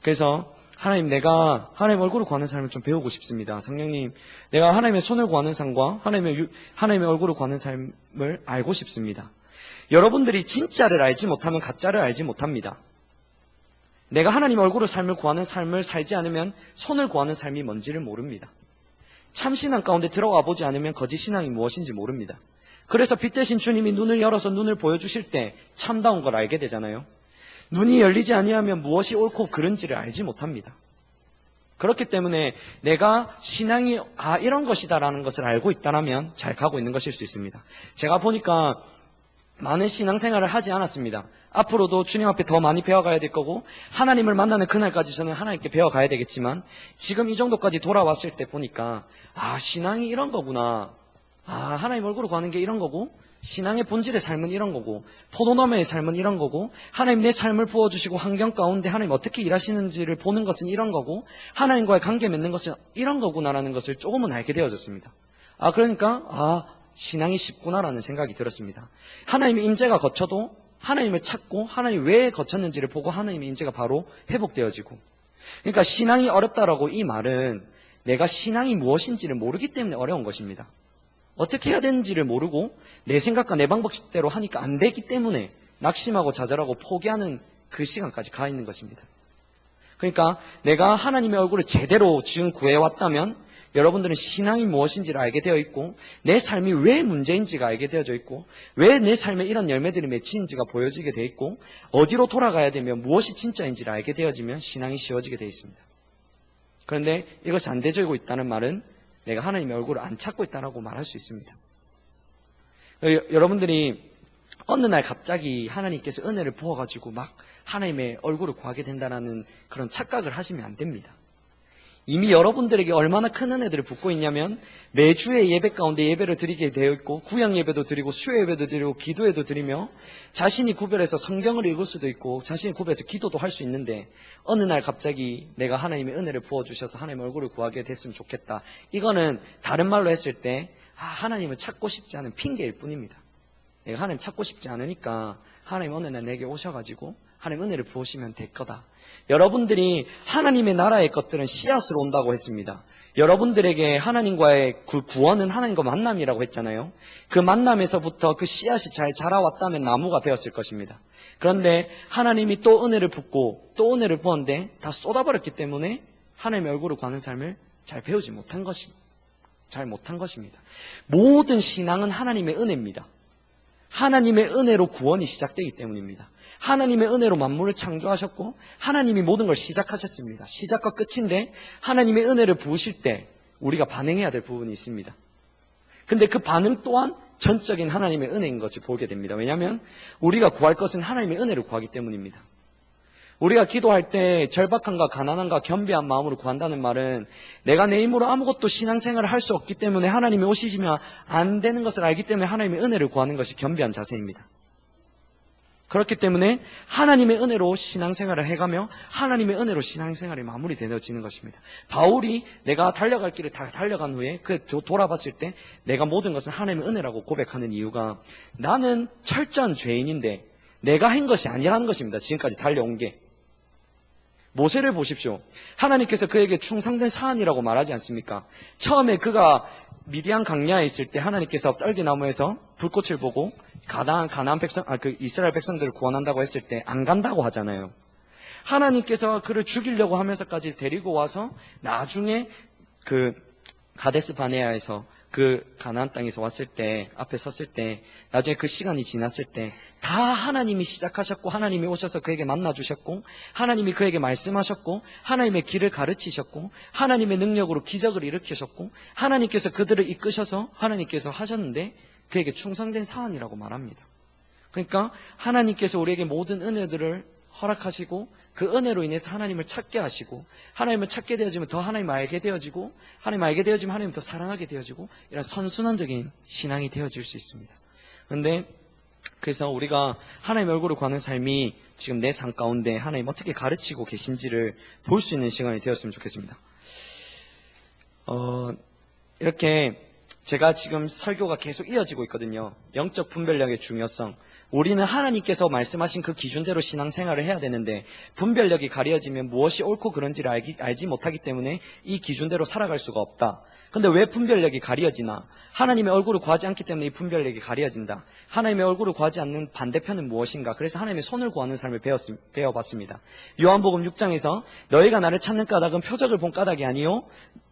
S1: 그래서 하나님, 내가 하나님 얼굴을 구하는 삶을 좀 배우고 싶습니다. 성령님, 내가 하나님의 손을 구하는 삶과 하나님의 얼굴을 구하는 삶을 알고 싶습니다. 여러분들이 진짜를 알지 못하면 가짜를 알지 못합니다. 내가 하나님 얼굴의 삶을 구하는 삶을 살지 않으면 손을 구하는 삶이 뭔지를 모릅니다. 참신앙 가운데 들어가 보지 않으면 거짓신앙이 무엇인지 모릅니다. 그래서 빛 대신 주님이 눈을 열어서 눈을 보여주실 때 참다운 걸 알게 되잖아요. 눈이 열리지 아니하면 무엇이 옳고 그른지를 알지 못합니다. 그렇기 때문에 내가 신앙이 이런 것이다라는 것을 알고 있다면 잘 가고 있는 것일 수 있습니다. 제가 보니까 많은 신앙생활을 하지 않았습니다. 앞으로도 주님 앞에 더 많이 배워가야 될 거고 하나님을 만나는 그날까지 저는 하나님께 배워가야 되겠지만 지금 이 정도까지 돌아왔을 때 보니까 신앙이 이런 거구나. 하나님 얼굴을 구하는 게 이런 거고 신앙의 본질의 삶은 이런 거고 포도나무의 삶은 이런 거고 하나님 내 삶을 부어주시고 환경 가운데 하나님 어떻게 일하시는지를 보는 것은 이런 거고 하나님과의 관계 맺는 것은 이런 거구나라는 것을 조금은 알게 되어졌습니다. 그러니까 신앙이 쉽구나라는 생각이 들었습니다. 하나님의 임재가 거쳐도 하나님을 찾고 하나님이 왜 거쳤는지를 보고 하나님의 임재가 바로 회복되어지고, 그러니까 신앙이 어렵다라고 이 말은 내가 신앙이 무엇인지를 모르기 때문에 어려운 것입니다. 어떻게 해야 되는지를 모르고 내 생각과 내 방법대로 하니까 안 되기 때문에 낙심하고 좌절하고 포기하는 그 시간까지 가 있는 것입니다. 그러니까 내가 하나님의 얼굴을 제대로 지금 구해왔다면 여러분들은 신앙이 무엇인지를 알게 되어 있고 내 삶이 왜 문제인지가 알게 되어져 있고 왜 내 삶에 이런 열매들이 맺히는지가 보여지게 되어 있고 어디로 돌아가야 되며 무엇이 진짜인지를 알게 되어지면 신앙이 쉬워지게 되어 있습니다. 그런데 이것이 안 되어지고 있다는 말은 내가 하나님의 얼굴을 안 찾고 있다라고 말할 수 있습니다. 여러분들이 어느 날 갑자기 하나님께서 은혜를 부어가지고 막 하나님의 얼굴을 구하게 된다는 그런 착각을 하시면 안 됩니다. 이미 여러분들에게 얼마나 큰 은혜들을 붓고 있냐면 매주의 예배 가운데 예배를 드리게 되어 있고 구약 예배도 드리고 수요 예배도 드리고 기도회도 드리며 자신이 구별해서 성경을 읽을 수도 있고 자신이 구별해서 기도도 할 수 있는데 어느 날 갑자기 내가 하나님의 은혜를 부어주셔서 하나님의 얼굴을 구하게 됐으면 좋겠다. 이거는 다른 말로 했을 때 하나님을 찾고 싶지 않은 핑계일 뿐입니다. 내가 하나님 찾고 싶지 않으니까 하나님 어느 날 내게 오셔가지고 하나님 은혜를 부으시면 될 거다. 여러분들이 하나님의 나라의 것들은 씨앗으로 온다고 했습니다. 여러분들에게 하나님과의 그 구원은 하나님과 만남이라고 했잖아요. 그 만남에서부터 그 씨앗이 잘 자라왔다면 나무가 되었을 것입니다. 그런데 하나님이 또 은혜를 붓고 또 은혜를 부었는데 다 쏟아버렸기 때문에 하나님의 얼굴을 구하는 삶을 잘 배우지 못한 것입니다. 모든 신앙은 하나님의 은혜입니다. 하나님의 은혜로 구원이 시작되기 때문입니다. 하나님의 은혜로 만물을 창조하셨고 하나님이 모든 걸 시작하셨습니다. 시작과 끝인데 하나님의 은혜를 부으실 때 우리가 반응해야 될 부분이 있습니다. 근데 그 반응 또한 전적인 하나님의 은혜인 것을 보게 됩니다. 왜냐하면 우리가 구할 것은 하나님의 은혜를 구하기 때문입니다. 우리가 기도할 때 절박함과 가난함과 겸비한 마음으로 구한다는 말은 내가 내 힘으로 아무것도 신앙생활을 할 수 없기 때문에 하나님이 오시지면 안 되는 것을 알기 때문에 하나님의 은혜를 구하는 것이 겸비한 자세입니다. 그렇기 때문에 하나님의 은혜로 신앙생활을 해가며 하나님의 은혜로 신앙생활이 마무리되어지는 것입니다. 바울이 내가 달려갈 길을 다 달려간 후에 돌아봤을 때 내가 모든 것은 하나님의 은혜라고 고백하는 이유가 나는 철저한 죄인인데 내가 한 것이 아니라는 것입니다. 지금까지 달려온 게. 모세를 보십시오. 하나님께서 그에게 충성된 사안이라고 말하지 않습니까? 처음에 그가 미디안 강야에 있을 때 하나님께서 떨기나무에서 불꽃을 보고 가나안 백성, 이스라엘 백성들을 구원한다고 했을 때 안 간다고 하잖아요. 하나님께서 그를 죽이려고 하면서까지 데리고 와서 나중에 그 가데스 바네아에서 그 가나안 땅에서 왔을 때 앞에 섰을 때 나중에 그 시간이 지났을 때 다 하나님이 시작하셨고 하나님이 오셔서 그에게 만나주셨고 하나님이 그에게 말씀하셨고 하나님의 길을 가르치셨고 하나님의 능력으로 기적을 일으키셨고 하나님께서 그들을 이끄셔서 하나님께서 하셨는데 그에게 충성된 사안이라고 말합니다. 그러니까 하나님께서 우리에게 모든 은혜들을 허락하시고 그 은혜로 인해서 하나님을 찾게 하시고 하나님을 찾게 되어지면 더 하나님을 알게 되어지고 하나님을 알게 되어지면 하나님을 더 사랑하게 되어지고 이런 선순환적인 신앙이 되어질 수 있습니다. 그런데 그래서 우리가 하나님의 얼굴을 구하는 삶이 지금 내 삶 가운데 하나님 어떻게 가르치고 계신지를 볼 수 있는 시간이 되었으면 좋겠습니다. 이렇게 제가 지금 설교가 계속 이어지고 있거든요. 영적 분별력의 중요성. 우리는 하나님께서 말씀하신 그 기준대로 신앙생활을 해야 되는데 분별력이 가려지면 무엇이 옳고 그른지를 알지 못하기 때문에 이 기준대로 살아갈 수가 없다. 근데 왜 분별력이 가려지나? 하나님의 얼굴을 구하지 않기 때문에 이 분별력이 가려진다. 하나님의 얼굴을 구하지 않는 반대편은 무엇인가? 그래서 하나님의 손을 구하는 삶을 배워봤습니다. 요한복음 6장에서 너희가 나를 찾는 까닭은 표적을 본 까닭이 아니요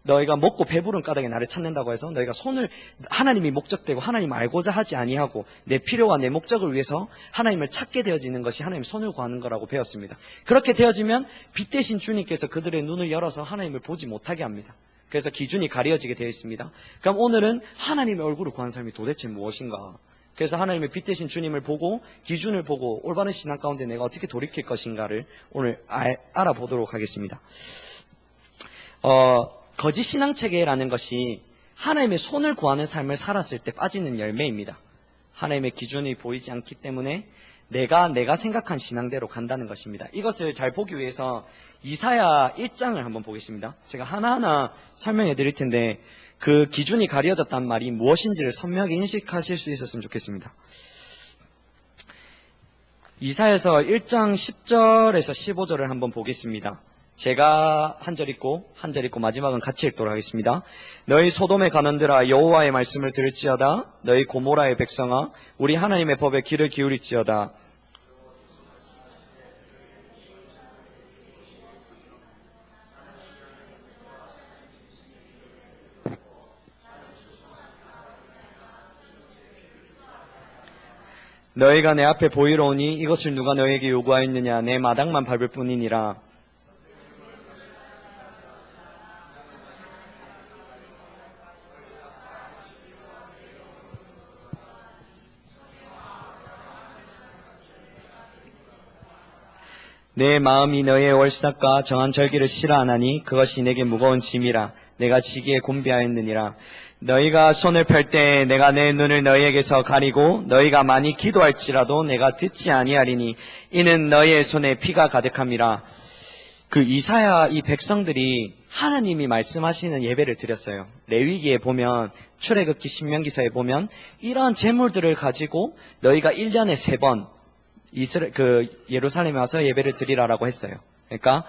S1: 너희가 먹고 배부른 까닭에 나를 찾는다고 해서 너희가 손을 하나님이 목적되고 하나님 알고자 하지 아니하고 내 필요와 내 목적을 위해서 하나님을 찾게 되어지는 것이 하나님 손을 구하는 거라고 배웠습니다. 그렇게 되어지면 빛 대신 주님께서 그들의 눈을 열어서 하나님을 보지 못하게 합니다. 그래서 기준이 가려지게 되어 있습니다. 그럼 오늘은 하나님의 얼굴을 구하는 삶이 도대체 무엇인가? 그래서 하나님의 빛 대신 주님을 보고 기준을 보고 올바른 신앙 가운데 내가 어떻게 돌이킬 것인가를 오늘 알아보도록 하겠습니다. 거짓 신앙체계라는 것이 하나님의 손을 구하는 삶을 살았을 때 빠지는 열매입니다. 하나님의 기준이 보이지 않기 때문에 내가 생각한 신앙대로 간다는 것입니다. 이것을 잘 보기 위해서 이사야 1장을 한번 보겠습니다. 제가 하나하나 설명해 드릴 텐데 그 기준이 가려졌단 말이 무엇인지를 선명하게 인식하실 수 있었으면 좋겠습니다. 이사야서 1장 10절에서 15절을 한번 보겠습니다. 제가 한 절 읽고 한 절 읽고 마지막은 같이 읽도록 하겠습니다. 너희 소돔의 간원들아 여호와의 말씀을 들을지어다. 너희 고모라의 백성아 우리 하나님의 법에 귀를 기울일지어다. 너희가 내 앞에 보이러 오니 이것을 누가 너희에게 요구하였느냐. 내 마당만 밟을 뿐이니라. 내 마음이 너희의 월삭과 정한 절기를 싫어하나니 그것이 내게 무거운 짐이라. 내가 지기에 곤비하였느니라. 너희가 손을 펼 때 내가 내 눈을 너희에게서 가리고 너희가 많이 기도할지라도 내가 듣지 아니하리니 이는 너희의 손에 피가 가득함이라. 그 이사야 이 백성들이 하나님이 말씀하시는 예배를 드렸어요. 레위기에 보면 출애굽기 신명기서에 보면 이러한 제물들을 가지고 너희가 1년에 3번 예루살렘에 와서 예배를 드리라라고 했어요. 그러니까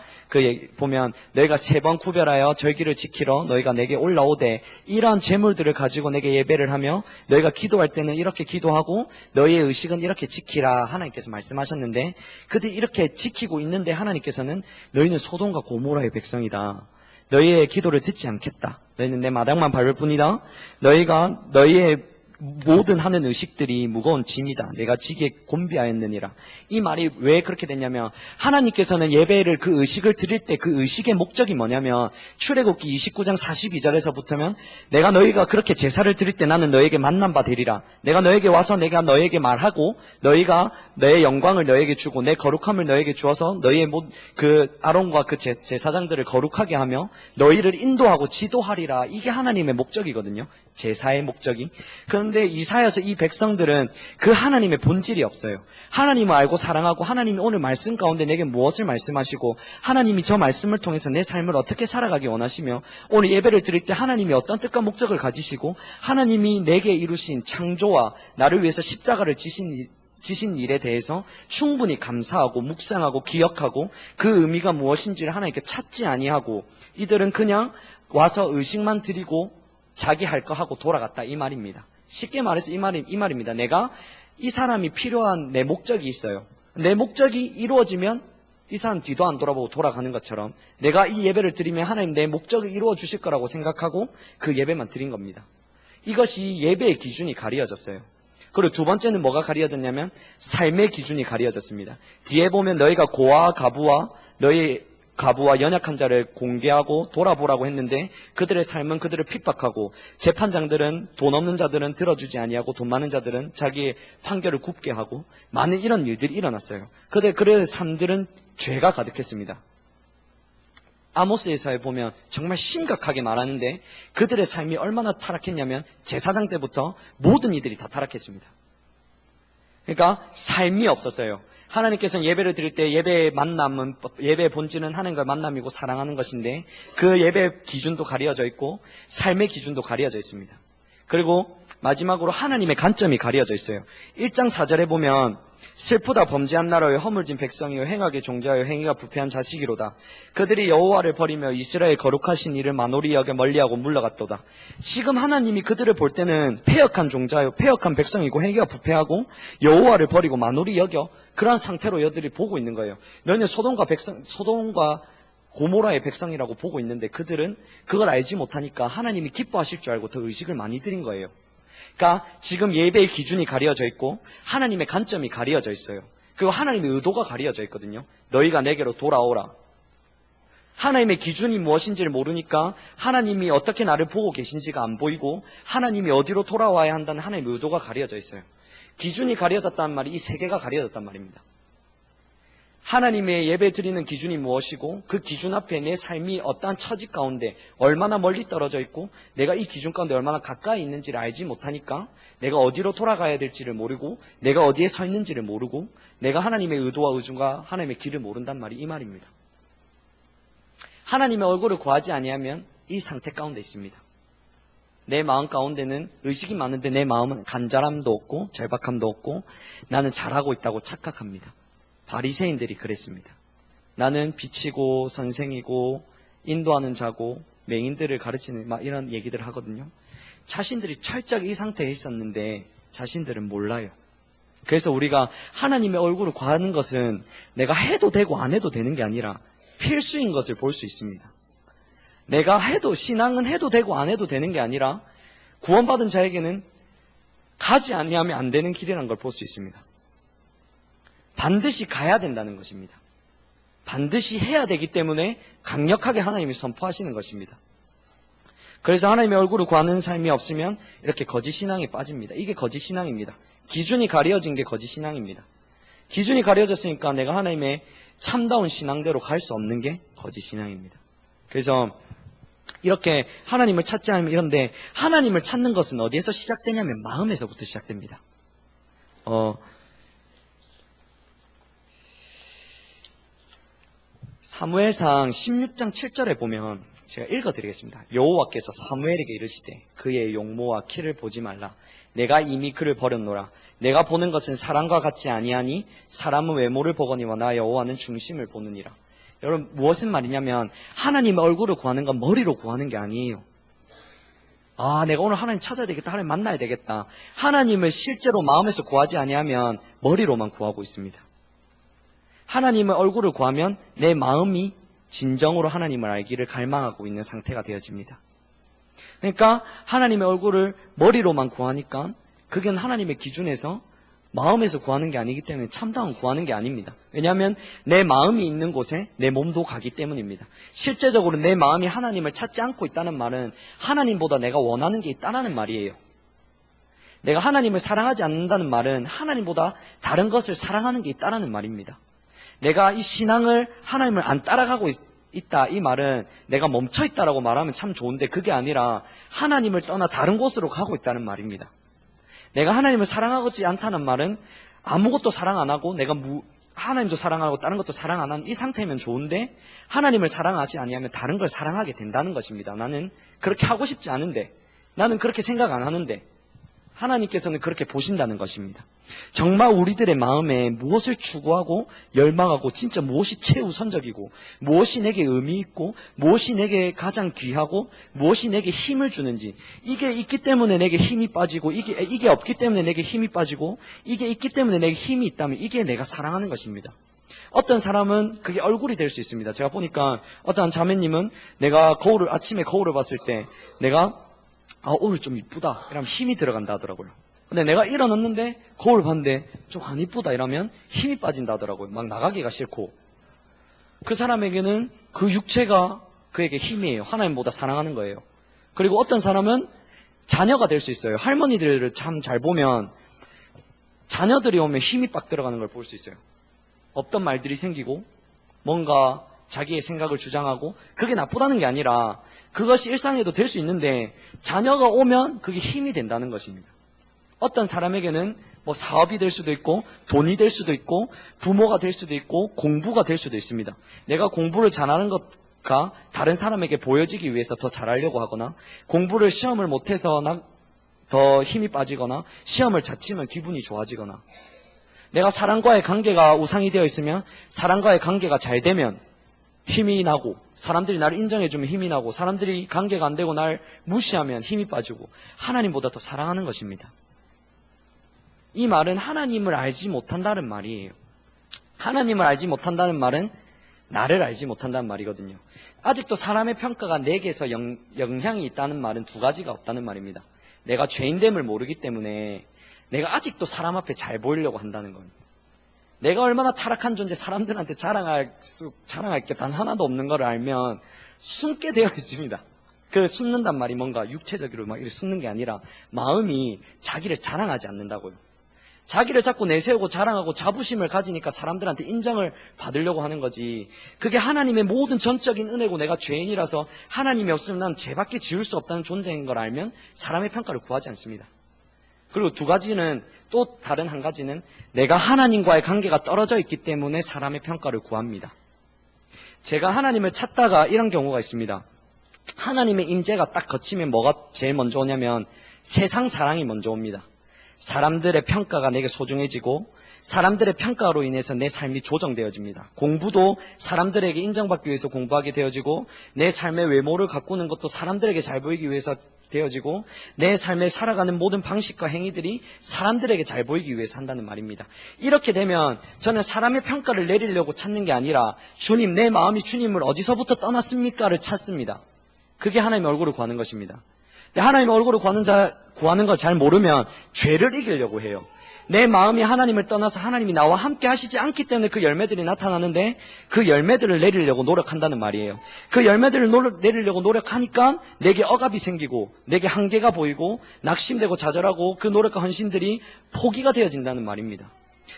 S1: 보면 너희가 3번 구별하여 절기를 지키러 너희가 내게 올라오되 이러한 제물들을 가지고 내게 예배를 하며 너희가 기도할 때는 이렇게 기도하고 너희의 의식은 이렇게 지키라 하나님께서 말씀하셨는데 그들이 이렇게 지키고 있는데 하나님께서는 너희는 소돔과 고모라의 백성이다. 너희의 기도를 듣지 않겠다. 너희는 내 마당만 밟을 뿐이다. 너희가 너희의 모든 하는 의식들이 무거운 짐이다. 내가 지기에 곤비하였느니라. 이 말이 왜 그렇게 됐냐면 하나님께서는 예배를 그 의식을 드릴 때 그 의식의 목적이 뭐냐면 출애굽기 29장 42절에서부터면 내가 너희가 그렇게 제사를 드릴 때 나는 너에게 만난 바 되리라. 내가 너에게 와서 내가 너에게 말하고 너희가 내 영광을 너에게 주고 내 거룩함을 너에게 주어서 너희의 그 아론과 그 제사장들을 거룩하게 하며 너희를 인도하고 지도하리라. 이게 하나님의 목적이거든요. 제사의 목적이. 그런데 이사야서 이 백성들은 그 하나님의 본질이 없어요. 하나님을 알고 사랑하고 하나님이 오늘 말씀 가운데 내게 무엇을 말씀하시고 하나님이 저 말씀을 통해서 내 삶을 어떻게 살아가기 원하시며 오늘 예배를 드릴 때 하나님이 어떤 뜻과 목적을 가지시고 하나님이 내게 이루신 창조와 나를 위해서 십자가를 지신 일에 대해서 충분히 감사하고 묵상하고 기억하고 그 의미가 무엇인지를 하나님께 찾지 아니하고 이들은 그냥 와서 의식만 드리고 자기 할 거 하고 돌아갔다 이 말입니다. 쉽게 말해서 이 말입니다. 내가 이 사람이 필요한 내 목적이 있어요. 내 목적이 이루어지면 이 사람 뒤도 안 돌아보고 돌아가는 것처럼 내가 이 예배를 드리면 하나님 내 목적을 이루어 주실 거라고 생각하고 그 예배만 드린 겁니다. 이것이 예배의 기준이 가려졌어요. 그리고 두 번째는 뭐가 가려졌냐면 삶의 기준이 가려졌습니다. 뒤에 보면 너희가 고아와 가부와 연약한 자를 공개하고 돌아보라고 했는데 그들의 삶은 그들을 핍박하고 재판장들은 돈 없는 자들은 들어주지 아니하고 돈 많은 자들은 자기의 판결을 굽게 하고 많은 이런 일들이 일어났어요. 그들의 삶들은 죄가 가득했습니다. 아모스에서에 보면 정말 심각하게 말하는데 그들의 삶이 얼마나 타락했냐면 제사장 때부터 모든 이들이 다 타락했습니다. 그러니까 삶이 없었어요. 하나님께서는 예배를 드릴 때 예배의 만남은, 예배의 본질은 하나님과 만남이고 사랑하는 것인데 그 예배 기준도 가려져 있고 삶의 기준도 가려져 있습니다. 그리고 마지막으로 하나님의 관점이 가려져 있어요. 1장 4절에 보면 슬프다 범죄한 나라여 허물진 백성이여 행하게 종자여 행위가 부패한 자식이로다. 그들이 여호와를 버리며 이스라엘 거룩하신 이를 만홀히 여겨 멀리하고 물러갔도다. 지금 하나님이 그들을 볼 때는 패역한 종자요 패역한 백성이고 행위가 부패하고 여호와를 버리고 만홀히 여겨 그러한 상태로 여들이 보고 있는 거예요. 너희는 소돔과 고모라의 백성이라고 보고 있는데 그들은 그걸 알지 못하니까 하나님이 기뻐하실 줄 알고 더 의식을 많이 드린 거예요. 그러니까 지금 예배의 기준이 가려져 있고 하나님의 관점이 가려져 있어요. 그리고 하나님의 의도가 가려져 있거든요. 너희가 내게로 돌아오라. 하나님의 기준이 무엇인지를 모르니까 하나님이 어떻게 나를 보고 계신지가 안 보이고 하나님이 어디로 돌아와야 한다는 하나님의 의도가 가려져 있어요. 기준이 가려졌다는 말이 이 세 개가 가려졌단 말입니다. 하나님의 예배 드리는 기준이 무엇이고 그 기준 앞에 내 삶이 어떠한 처지 가운데 얼마나 멀리 떨어져 있고 내가 이 기준 가운데 얼마나 가까이 있는지를 알지 못하니까 내가 어디로 돌아가야 될지를 모르고 내가 어디에 서 있는지를 모르고 내가 하나님의 의도와 의중과 하나님의 길을 모른단 말이 이 말입니다. 하나님의 얼굴을 구하지 아니하면 이 상태 가운데 있습니다. 내 마음 가운데는 의식이 많은데 내 마음은 간절함도 없고 절박함도 없고 나는 잘하고 있다고 착각합니다. 바리새인들이 그랬습니다. 나는 빛이고 선생이고 인도하는 자고 맹인들을 가르치는 막 이런 얘기들을 하거든요. 자신들이 철저히 이 상태에 있었는데 자신들은 몰라요. 그래서 우리가 하나님의 얼굴을 구하는 것은 내가 해도 되고 안 해도 되는 게 아니라 필수인 것을 볼 수 있습니다. 내가 신앙은 해도 되고 안 해도 되는 게 아니라 구원받은 자에게는 가지 아니하면 안 되는 길이라는 걸 볼 수 있습니다. 반드시 가야 된다는 것입니다. 반드시 해야 되기 때문에 강력하게 하나님이 선포하시는 것입니다. 그래서 하나님의 얼굴을 구하는 삶이 없으면 이렇게 거짓 신앙에 빠집니다. 이게 거짓 신앙입니다. 기준이 가려진 게 거짓 신앙입니다. 기준이 가려졌으니까 내가 하나님의 참다운 신앙대로 갈 수 없는 게 거짓 신앙입니다. 그래서 이렇게 하나님을 찾지 않으면 이런데 하나님을 찾는 것은 어디에서 시작되냐면 마음에서부터 시작됩니다. 사무엘상 16장 7절에 보면 제가 읽어드리겠습니다. 여호와께서 사무엘에게 이르시되 그의 용모와 키를 보지 말라. 내가 이미 그를 버렸노라. 내가 보는 것은 사람과 같지 아니하니 사람은 외모를 보거니와 나 여호와는 중심을 보느니라. 여러분 무엇은 말이냐면 하나님의 얼굴을 구하는 건 머리로 구하는 게 아니에요. 내가 오늘 하나님 찾아야 되겠다. 하나님 만나야 되겠다. 하나님을 실제로 마음에서 구하지 아니하면 머리로만 구하고 있습니다. 하나님의 얼굴을 구하면 내 마음이 진정으로 하나님을 알기를 갈망하고 있는 상태가 되어집니다. 그러니까 하나님의 얼굴을 머리로만 구하니까 그건 하나님의 기준에서 마음에서 구하는 게 아니기 때문에 참다운 구하는 게 아닙니다. 왜냐하면 내 마음이 있는 곳에 내 몸도 가기 때문입니다. 실제적으로 내 마음이 하나님을 찾지 않고 있다는 말은 하나님보다 내가 원하는 게 있다는 말이에요. 내가 하나님을 사랑하지 않는다는 말은 하나님보다 다른 것을 사랑하는 게 있다는 말입니다. 내가 이 신앙을 하나님을 안 따라가고 있다 이 말은 내가 멈춰있다라고 말하면 참 좋은데 그게 아니라 하나님을 떠나 다른 곳으로 가고 있다는 말입니다. 내가 하나님을 사랑하지 않다는 말은 아무것도 사랑 안 하고 내가 하나님도 사랑하고 다른 것도 사랑 안 하는 이 상태면 좋은데 하나님을 사랑하지 아니하면 다른 걸 사랑하게 된다는 것입니다. 나는 그렇게 하고 싶지 않은데 나는 그렇게 생각 안 하는데 하나님께서는 그렇게 보신다는 것입니다. 정말 우리들의 마음에 무엇을 추구하고 열망하고 진짜 무엇이 최우선적이고 무엇이 내게 의미 있고 무엇이 내게 가장 귀하고 무엇이 내게 힘을 주는지 이게 있기 때문에 내게 힘이 빠지고 이게 없기 때문에 내게 힘이 빠지고 이게 있기 때문에 내게 힘이 있다면 이게 내가 사랑하는 것입니다. 어떤 사람은 그게 얼굴이 될 수 있습니다. 제가 보니까 어떤 자매님은 내가 아침에 거울을 봤을 때 내가 오늘 좀 이쁘다 이러면 힘이 들어간다 하더라고요. 근데 내가 일어났는데 거울 봤는데 좀 안 이쁘다 이러면 힘이 빠진다 하더라고요. 막 나가기가 싫고. 그 사람에게는 그 육체가 그에게 힘이에요. 하나님보다 사랑하는 거예요. 그리고 어떤 사람은 자녀가 될 수 있어요. 할머니들을 참 잘 보면 자녀들이 오면 힘이 빡 들어가는 걸 볼 수 있어요. 없던 말들이 생기고 뭔가 자기의 생각을 주장하고 그게 나쁘다는 게 아니라 그것이 일상에도 될 수 있는데 자녀가 오면 그게 힘이 된다는 것입니다. 어떤 사람에게는 뭐 사업이 될 수도 있고, 돈이 될 수도 있고, 부모가 될 수도 있고, 공부가 될 수도 있습니다. 내가 공부를 잘하는 것가 다른 사람에게 보여지기 위해서 더 잘하려고 하거나, 공부를 시험을 못해서 더 힘이 빠지거나, 시험을 잘 치면 기분이 좋아지거나, 내가 사람과의 관계가 우상이 되어 있으면 사람과의 관계가 잘 되면 힘이 나고, 사람들이 나를 인정해주면 힘이 나고, 사람들이 관계가 안 되고 날 무시하면 힘이 빠지고, 하나님보다 더 사랑하는 것입니다. 이 말은 하나님을 알지 못한다는 말이에요. 하나님을 알지 못한다는 말은 나를 알지 못한다는 말이거든요. 아직도 사람의 평가가 내게서 영향이 있다는 말은 두 가지가 없다는 말입니다. 내가 죄인됨을 모르기 때문에 내가 아직도 사람 앞에 잘 보이려고 한다는 겁니다. 내가 얼마나 타락한 존재, 사람들한테 자랑할 게 단 하나도 없는 걸 알면 숨게 되어 있습니다. 그 숨는단 말이 뭔가 육체적으로 막 이렇게 숨는 게 아니라 마음이 자기를 자랑하지 않는다고요. 자기를 자꾸 내세우고 자랑하고 자부심을 가지니까 사람들한테 인정을 받으려고 하는 거지. 그게 하나님의 모든 전적인 은혜고 내가 죄인이라서 하나님이 없으면 난 죄밖에 지을 수 없다는 존재인 걸 알면 사람의 평가를 구하지 않습니다. 그리고 두 가지는, 또 다른 한 가지는 내가 하나님과의 관계가 떨어져 있기 때문에 사람의 평가를 구합니다. 제가 하나님을 찾다가 이런 경우가 있습니다. 하나님의 임재가 딱 거치면 뭐가 제일 먼저 오냐면 세상 사랑이 먼저 옵니다. 사람들의 평가가 내게 소중해지고 사람들의 평가로 인해서 내 삶이 조정되어집니다. 공부도 사람들에게 인정받기 위해서 공부하게 되어지고, 내 삶의 외모를 가꾸는 것도 사람들에게 잘 보이기 위해서 되어지고, 내 삶에 살아가는 모든 방식과 행위들이 사람들에게 잘 보이기 위해서 한다는 말입니다. 이렇게 되면 저는 사람의 평가를 내리려고 찾는 게 아니라 주님, 내 마음이 주님을 어디서부터 떠났습니까를 찾습니다. 그게 하나님의 얼굴을 구하는 것입니다. 하나님의 얼굴을 구하는 걸 잘 모르면 죄를 이기려고 해요. 내 마음이 하나님을 떠나서 하나님이 나와 함께 하시지 않기 때문에 그 열매들이 나타나는데, 그 열매들을 내리려고 노력한다는 말이에요. 그 열매들을 내리려고 노력하니까 내게 억압이 생기고 내게 한계가 보이고 낙심되고 좌절하고 그 노력과 헌신들이 포기가 되어진다는 말입니다.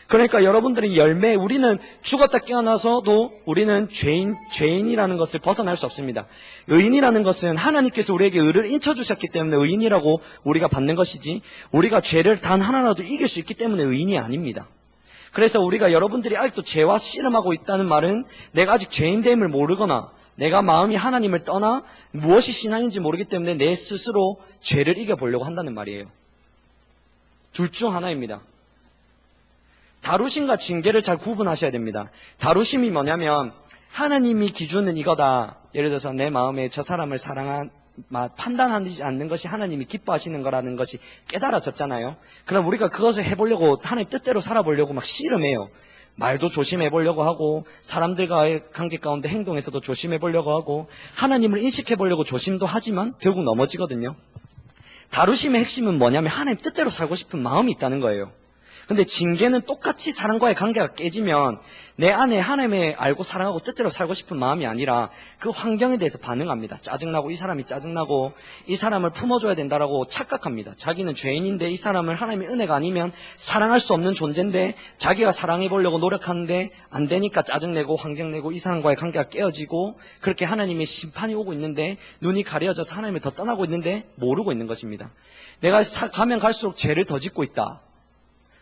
S1: 그러니까 여러분들이 열매, 우리는 죽었다 깨어나서도 우리는 죄인이라는 것을 벗어날 수 없습니다. 의인이라는 것은 하나님께서 우리에게 의를 인쳐주셨기 때문에 의인이라고 우리가 받는 것이지, 우리가 죄를 단 하나라도 이길 수 있기 때문에 의인이 아닙니다. 그래서 우리가, 여러분들이 아직도 죄와 씨름하고 있다는 말은 내가 아직 죄인됨을 모르거나 내가 마음이 하나님을 떠나 무엇이 신앙인지 모르기 때문에 내 스스로 죄를 이겨보려고 한다는 말이에요. 둘 중 하나입니다. 다루심과 징계를 잘 구분하셔야 됩니다. 다루심이 뭐냐면 하나님이 기준은 이거다. 예를 들어서 내 마음에 저 사람을 판단하지 않는 것이 하나님이 기뻐하시는 거라는 것이 깨달아졌잖아요. 그럼 우리가 그것을 해보려고, 하나님 뜻대로 살아보려고 막 씨름해요. 말도 조심해보려고 하고, 사람들과의 관계 가운데 행동에서도 조심해보려고 하고, 하나님을 인식해보려고 조심도 하지만 결국 넘어지거든요. 다루심의 핵심은 뭐냐면 하나님 뜻대로 살고 싶은 마음이 있다는 거예요. 근데 징계는 똑같이 사람과의 관계가 깨지면 내 안에 하나님의 알고 사랑하고 뜻대로 살고 싶은 마음이 아니라 그 환경에 대해서 반응합니다. 짜증나고, 이 사람이 짜증나고, 이 사람을 품어줘야 된다라고 착각합니다. 자기는 죄인인데 이 사람을 하나님의 은혜가 아니면 사랑할 수 없는 존재인데 자기가 사랑해보려고 노력하는데 안 되니까 짜증내고 환경내고 이 사람과의 관계가 깨어지고, 그렇게 하나님의 심판이 오고 있는데 눈이 가려져서 하나님을 더 떠나고 있는데 모르고 있는 것입니다. 내가 가면 갈수록 죄를 더 짓고 있다.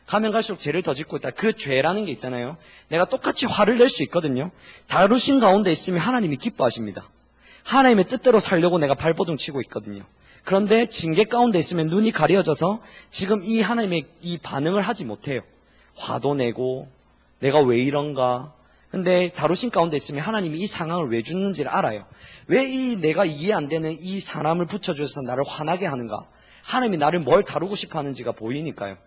S1: 가면 갈수록 죄를 더 짓고 있다. 그 죄라는 게 있잖아요. 내가 똑같이 화를 낼 수 있거든요. 다루심 가운데 있으면 하나님이 기뻐하십니다. 하나님의 뜻대로 살려고 내가 발버둥 치고 있거든요. 그런데 징계 가운데 있으면 눈이 가려져서 지금 이 하나님의 이 반응을 하지 못해요. 화도 내고 내가 왜 이런가. 근데 다루심 가운데 있으면 하나님이 이 상황을 왜 주는지를 알아요. 왜 내가 이해 안 되는 이 사람을 붙여주셔서 나를 화나게 하는가. 하나님이 나를 뭘 다루고 싶어 하는지가 보이니까요.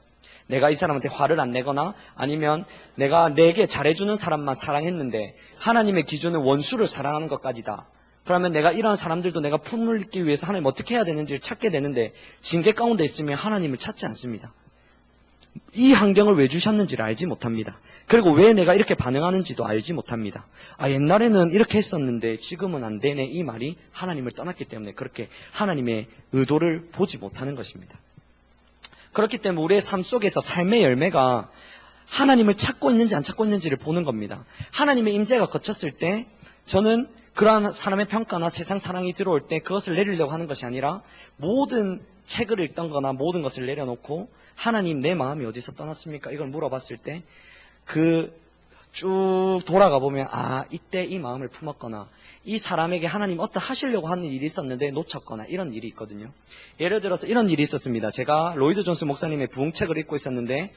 S1: 내가 이 사람한테 화를 안 내거나 아니면 내가 내게 잘해주는 사람만 사랑했는데 하나님의 기준은 원수를 사랑하는 것까지다. 그러면 내가 이러한 사람들도 내가 품을기 위해서 하나님 어떻게 해야 되는지를 찾게 되는데, 징계 가운데 있으면 하나님을 찾지 않습니다. 이 환경을 왜 주셨는지를 알지 못합니다. 그리고 왜 내가 이렇게 반응하는지도 알지 못합니다. 옛날에는 이렇게 했었는데 지금은 안 되네. 이 말이 하나님을 떠났기 때문에 그렇게 하나님의 의도를 보지 못하는 것입니다. 그렇기 때문에 우리의 삶 속에서 삶의 열매가 하나님을 찾고 있는지 안 찾고 있는지를 보는 겁니다. 하나님의 임재가 거쳤을 때 저는 그러한 사람의 평가나 세상 사랑이 들어올 때 그것을 내리려고 하는 것이 아니라 모든 책을 읽던 거나 모든 것을 내려놓고 하나님 내 마음이 어디서 떠났습니까? 이걸 물어봤을 때 쭉 돌아가 보면 이때 이 마음을 품었거나 이 사람에게 하나님 어떤 하시려고 하는 일이 있었는데 놓쳤거나 이런 일이 있거든요. 예를 들어서 이런 일이 있었습니다. 제가 로이드 존스 목사님의 부흥책을 읽고 있었는데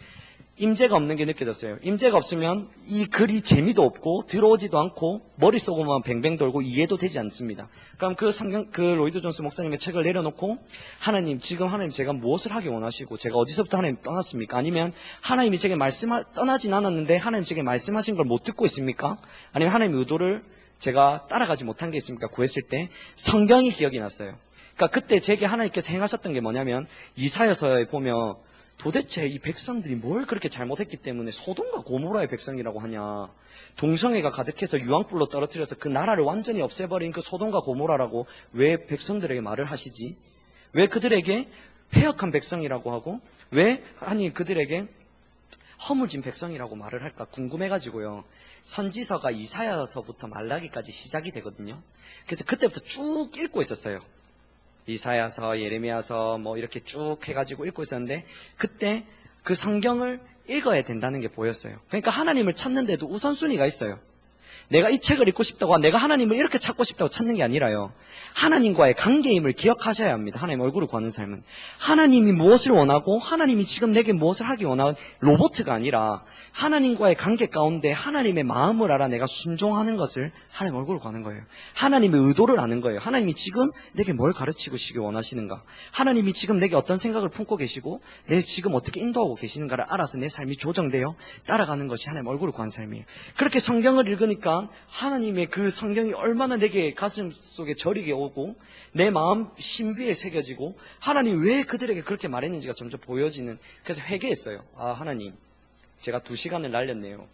S1: 임재가 없는 게 느껴졌어요. 임재가 없으면 이 글이 재미도 없고 들어오지도 않고 머릿속으로만 뱅뱅 돌고 이해도 되지 않습니다. 그럼 그 로이드 존스 목사님의 책을 내려놓고 하나님, 지금 하나님 제가 무엇을 하기 원하시고 제가 어디서부터 하나님 떠났습니까? 아니면 하나님이 제게 떠나진 않았는데 하나님 제게 말씀하신 걸 못 듣고 있습니까? 아니면 하나님의 의도를 제가 따라가지 못한 게 있습니까? 구했을 때 성경이 기억이 났어요. 그러니까 그때 제게 하나님께서 행하셨던 게 뭐냐면 이사야서에 보면 도대체 이 백성들이 뭘 그렇게 잘못했기 때문에 소돔과 고모라의 백성이라고 하냐. 동성애가 가득해서 유황불로 떨어뜨려서 그 나라를 완전히 없애버린 그 소돔과 고모라라고 왜 백성들에게 말을 하시지? 왜 그들에게 패역한 백성이라고 하고 왜 그들에게 허물진 백성이라고 말을 할까 궁금해가지고요. 선지서가 이사야서부터 말라기까지 시작이 되거든요. 그래서 그때부터 쭉 읽고 있었어요. 이사야서, 예레미야서 뭐 이렇게 쭉 해가지고 읽고 있었는데 그때 그 성경을 읽어야 된다는 게 보였어요. 그러니까 하나님을 찾는데도 우선순위가 있어요. 내가 이 책을 읽고 싶다고, 내가 하나님을 이렇게 찾고 싶다고 찾는 게 아니라요. 하나님과의 관계임을 기억하셔야 합니다. 하나님 얼굴을 구하는 삶은. 하나님이 무엇을 원하고 하나님이 지금 내게 무엇을 하기 원하는 로봇가 아니라 하나님과의 관계 가운데 하나님의 마음을 알아 내가 순종하는 것을 하나님 얼굴을 구하는 거예요. 하나님의 의도를 아는 거예요. 하나님이 지금 내게 뭘 가르치고 시기 원하시는가. 하나님이 지금 내게 어떤 생각을 품고 계시고 내 지금 어떻게 인도하고 계시는가를 알아서 내 삶이 조정되어 따라가는 것이 하나님 얼굴을 구하는 삶이에요. 그렇게 성경을 읽으니까 하나님의 그 성경이 얼마나 내게 가슴 속에 저리게 오고 내 마음 신비에 새겨지고 하나님 왜 그들에게 그렇게 말했는지가 점점 보여지는. 그래서 회개했어요. 하나님 제가 2시간을 날렸네요.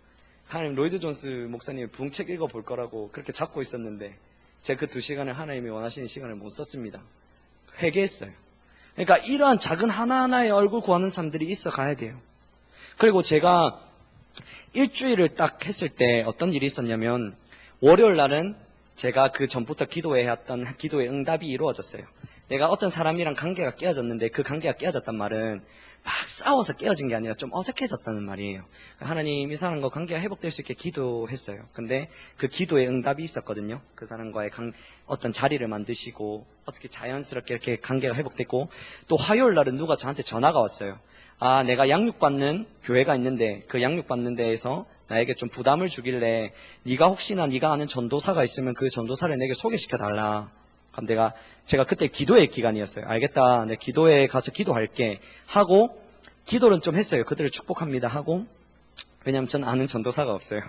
S1: 하나님 로이드 존스 목사님의 부흥책 읽어볼 거라고 그렇게 잡고 있었는데 제가 그 2시간을 하나님이 원하시는 시간을 못 썼습니다. 회개했어요. 그러니까 이러한 작은 하나하나의 얼굴 구하는 사람들이 있어 가야 돼요. 그리고 제가 일주일을 딱 했을 때 어떤 일이 있었냐면 월요일 날은 제가 그 전부터 기도해왔던 기도의 응답이 이루어졌어요. 내가 어떤 사람이랑 관계가 깨어졌는데 그 관계가 깨어졌단 말은 막 싸워서 깨어진 게 아니라 좀 어색해졌다는 말이에요. 하나님 이 사람과 관계가 회복될 수 있게 기도했어요. 근데 그 기도의 응답이 있었거든요. 그 사람과의 어떤 자리를 만드시고 어떻게 자연스럽게 이렇게 관계가 회복됐고 또 화요일 날은 누가 저한테 전화가 왔어요. 내가 양육받는 교회가 있는데 그 양육받는 데에서 나에게 좀 부담을 주길래 네가 혹시나 네가 아는 전도사가 있으면 그 전도사를 내게 소개시켜달라. 그럼 제가 그때 기도의 기간이었어요. 알겠다. 내 기도에 가서 기도할게 하고 기도는 좀 했어요. 그들을 축복합니다 하고. 왜냐면 전 아는 전도사가 없어요.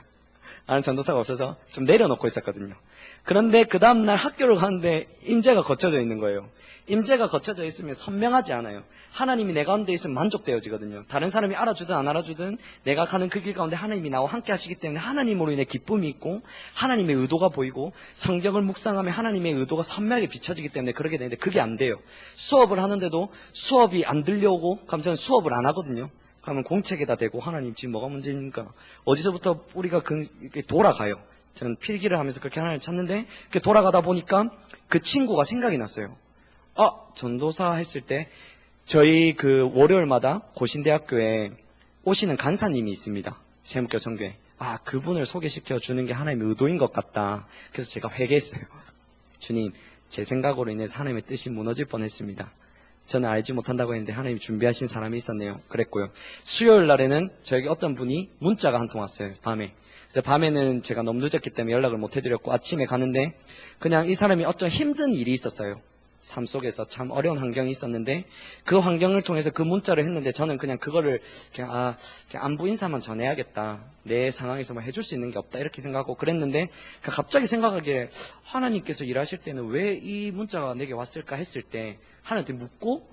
S1: 아는 전도사가 없어서 좀 내려놓고 있었거든요. 그런데 그 다음날 학교를 가는데 임재가 거쳐져 있는 거예요. 임재가 거쳐져 있으면 선명하지 않아요. 하나님이 내 가운데 있으면 만족되어지거든요. 다른 사람이 알아주든 안 알아주든 내가 가는 그 길 가운데 하나님이 나와 함께 하시기 때문에 하나님으로 인해 기쁨이 있고 하나님의 의도가 보이고 성경을 묵상하면 하나님의 의도가 선명하게 비춰지기 때문에 그러게 되는데 그게 안 돼요. 수업을 하는데도 수업이 안 들려오고 그럼 저는 수업을 안 하거든요. 그러면 공책에다 대고 하나님 지금 뭐가 문제입니까? 어디서부터 우리가 돌아가요. 저는 필기를 하면서 그렇게 하나님을 찾는데 돌아가다 보니까 그 친구가 생각이 났어요. 전도사 했을 때 저희 그 월요일마다 고신대학교에 오시는 간사님이 있습니다. 세무교 선교회. 그분을 소개시켜 주는 게 하나님의 의도인 것 같다. 그래서 제가 회개했어요. 주님, 제 생각으로 인해서 하나님의 뜻이 무너질 뻔했습니다. 저는 알지 못한다고 했는데 하나님이 준비하신 사람이 있었네요. 그랬고요. 수요일 날에는 저에게 어떤 분이 문자가 한 통 왔어요. 밤에. 그래서 밤에는 제가 너무 늦었기 때문에 연락을 못 해드렸고 아침에 가는데 그냥 이 사람이 어떤 힘든 일이 있었어요. 삶 속에서 참 어려운 환경이 있었는데 그 환경을 통해서 그 문자를 했는데 저는 그냥 그거를 그냥 안부 인사만 전해야겠다. 내 상황에서 뭐 해줄 수 있는 게 없다 이렇게 생각하고 그랬는데 갑자기 생각하기에 하나님께서 일하실 때는 왜 이 문자가 내게 왔을까 했을 때 하나님한테 묻고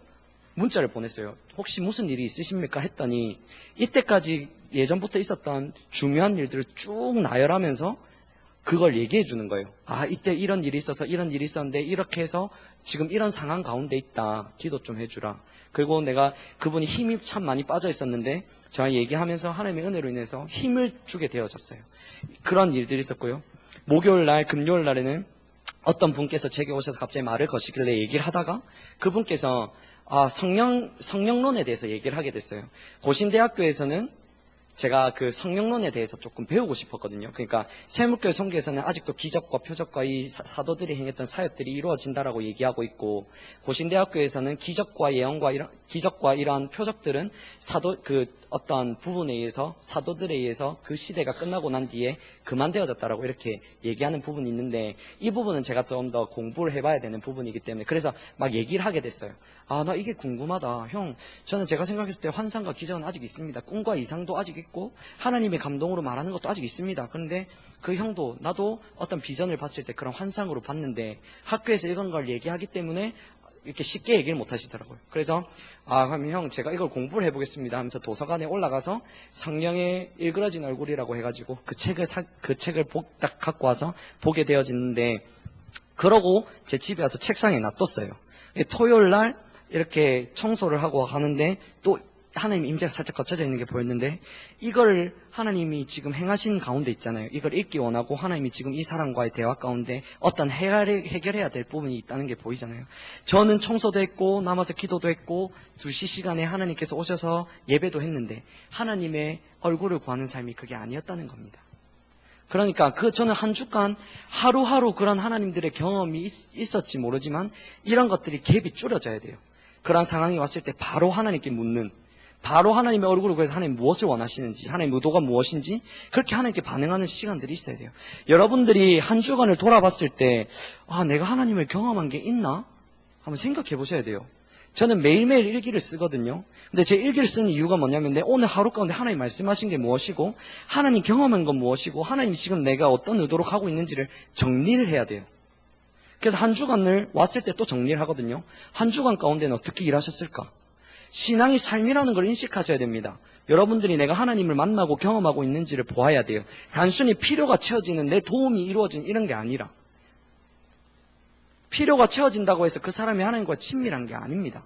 S1: 문자를 보냈어요. 혹시 무슨 일이 있으십니까? 했더니 이때까지 예전부터 있었던 중요한 일들을 쭉 나열하면서 그걸 얘기해 주는 거예요. 이때 이런 일이 있어서 이런 일이 있었는데 이렇게 해서 지금 이런 상황 가운데 있다. 기도 좀 해주라. 그리고 내가 그분이 힘이 참 많이 빠져 있었는데 저와 얘기하면서 하나님의 은혜로 인해서 힘을 주게 되어졌어요. 그런 일들이 있었고요. 목요일 날, 금요일 날에는 어떤 분께서 제게 오셔서 갑자기 말을 거시길래 얘기를 하다가 그분께서 성령론에 대해서 얘기를 하게 됐어요. 고신대학교에서는 제가 그 성령론에 대해서 조금 배우고 싶었거든요. 그러니까 세무교회 선교에서는 아직도 기적과 표적과 이 사도들이 행했던 사역들이 이루어진다라고 얘기하고 있고, 고신대학교에서는 기적과 예언과 이러한 표적들은 어떤 부분에 의해서 사도들에 의해서 그 시대가 끝나고 난 뒤에 그만되어졌다라고 이렇게 얘기하는 부분이 있는데, 이 부분은 제가 좀 더 공부를 해봐야 되는 부분이기 때문에 그래서 막 얘기를 하게 됐어요. 나 이게 궁금하다. 형, 저는 제가 생각했을 때 환상과 기적은 아직 있습니다. 꿈과 이상도 아직 있고 하나님의 감동으로 말하는 것도 아직 있습니다. 그런데 그 형도 나도 어떤 비전을 봤을 때 그런 환상으로 봤는데 학교에서 이런 걸 얘기하기 때문에 이렇게 쉽게 얘기를 못 하시더라고요. 그래서 그럼 형, 제가 이걸 공부를 해보겠습니다 하면서 도서관에 올라가서 성령의 일그러진 얼굴이라고 해가지고 그 책을 딱 갖고 와서 보게 되어지는데, 그러고 제 집에 와서 책상에 놔뒀어요. 토요일 날 이렇게 청소를 하고 가는데 또 하나님 임재가 살짝 거쳐져 있는 게 보였는데, 이걸 하나님이 지금 행하신 가운데 있잖아요. 이걸 읽기 원하고 하나님이 지금 이 사람과의 대화 가운데 어떤 해결해야 될 부분이 있다는 게 보이잖아요. 저는 청소도 했고 남아서 기도도 했고 2시 시간에 하나님께서 오셔서 예배도 했는데 하나님의 얼굴을 구하는 삶이 그게 아니었다는 겁니다. 그러니까 저는 한 주간 하루하루 그런 하나님들의 경험이 있었지 모르지만 이런 것들이 갭이 줄여져야 돼요. 그런 상황이 왔을 때 바로 하나님께 묻는, 바로 하나님의 얼굴을 구해서 하나님 무엇을 원하시는지, 하나님 의도가 무엇인지 그렇게 하나님께 반응하는 시간들이 있어야 돼요. 여러분들이 한 주간을 돌아봤을 때 내가 하나님을 경험한 게 있나? 한번 생각해 보셔야 돼요. 저는 매일매일 일기를 쓰거든요. 근데 제 일기를 쓰는 이유가 뭐냐면 오늘 하루 가운데 하나님 말씀하신 게 무엇이고 하나님 경험한 건 무엇이고 하나님이 지금 내가 어떤 의도로 가고 있는지를 정리를 해야 돼요. 그래서 한 주간을 왔을 때 또 정리를 하거든요. 한 주간 가운데는 어떻게 일하셨을까? 신앙이 삶이라는 걸 인식하셔야 됩니다. 여러분들이 내가 하나님을 만나고 경험하고 있는지를 보아야 돼요. 단순히 필요가 채워지는 내 도움이 이루어진 이런 게 아니라, 필요가 채워진다고 해서 그 사람이 하나님과 친밀한 게 아닙니다.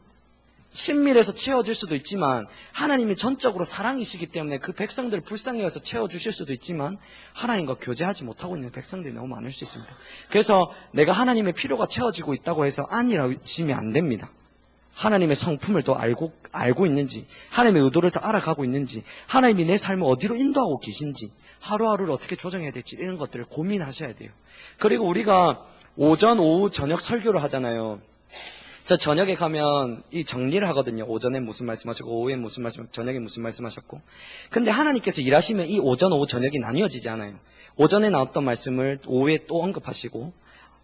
S1: 친밀해서 채워질 수도 있지만 하나님이 전적으로 사랑이시기 때문에 그 백성들을 불쌍히 여겨서 채워주실 수도 있지만 하나님과 교제하지 못하고 있는 백성들이 너무 많을 수 있습니다. 그래서 내가 하나님의 필요가 채워지고 있다고 해서 아니라고 치면 안 됩니다. 하나님의 성품을 더 알고 있는지, 하나님의 의도를 더 알아가고 있는지, 하나님이 내 삶을 어디로 인도하고 계신지, 하루하루를 어떻게 조정해야 될지 이런 것들을 고민하셔야 돼요. 그리고 우리가 오전, 오후, 저녁 설교를 하잖아요. 저 저녁에 가면 이 정리를 하거든요. 오전에 무슨 말씀하시고 오후에 무슨 말씀, 저녁에 무슨 말씀하셨고. 근데 하나님께서 일하시면 이 오전, 오후, 저녁이 나뉘어지지 않아요. 오전에 나왔던 말씀을 오후에 또 언급하시고,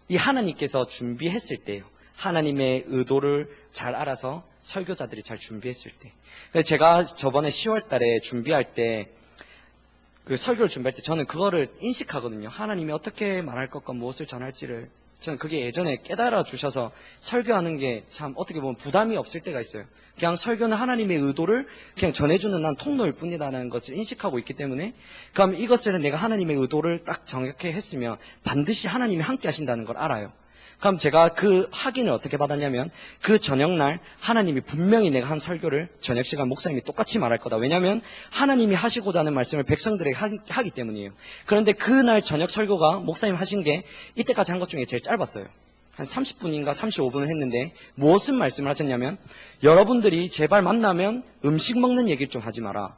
S1: 이 하나님께서 준비했을 때요. 하나님의 의도를 잘 알아서 설교자들이 잘 준비했을 때. 제가 저번에 10월 달에 준비할 때, 그 설교를 준비할 때 저는 그거를 인식하거든요. 하나님이 어떻게 말할 것과 무엇을 전할지를 저는 그게 예전에 깨달아 주셔서 설교하는 게 참 어떻게 보면 부담이 없을 때가 있어요. 그냥 설교는 하나님의 의도를 그냥 전해주는 난 통로일 뿐이다라는 것을 인식하고 있기 때문에, 그럼 이것을 내가 하나님의 의도를 딱 정확히 했으면 반드시 하나님이 함께 하신다는 걸 알아요. 그럼 제가 그 확인을 어떻게 받았냐면, 그 저녁날 하나님이 분명히 내가 한 설교를 저녁 시간 목사님이 똑같이 말할 거다. 왜냐하면 하나님이 하시고자 하는 말씀을 백성들에게 하기 때문이에요. 그런데 그날 저녁 설교가 목사님 하신 게 이때까지 한 것 중에 제일 짧았어요. 한 30분인가 35분을 했는데 무슨 말씀을 하셨냐면, 여러분들이 제발 만나면 음식 먹는 얘기를 좀 하지 마라.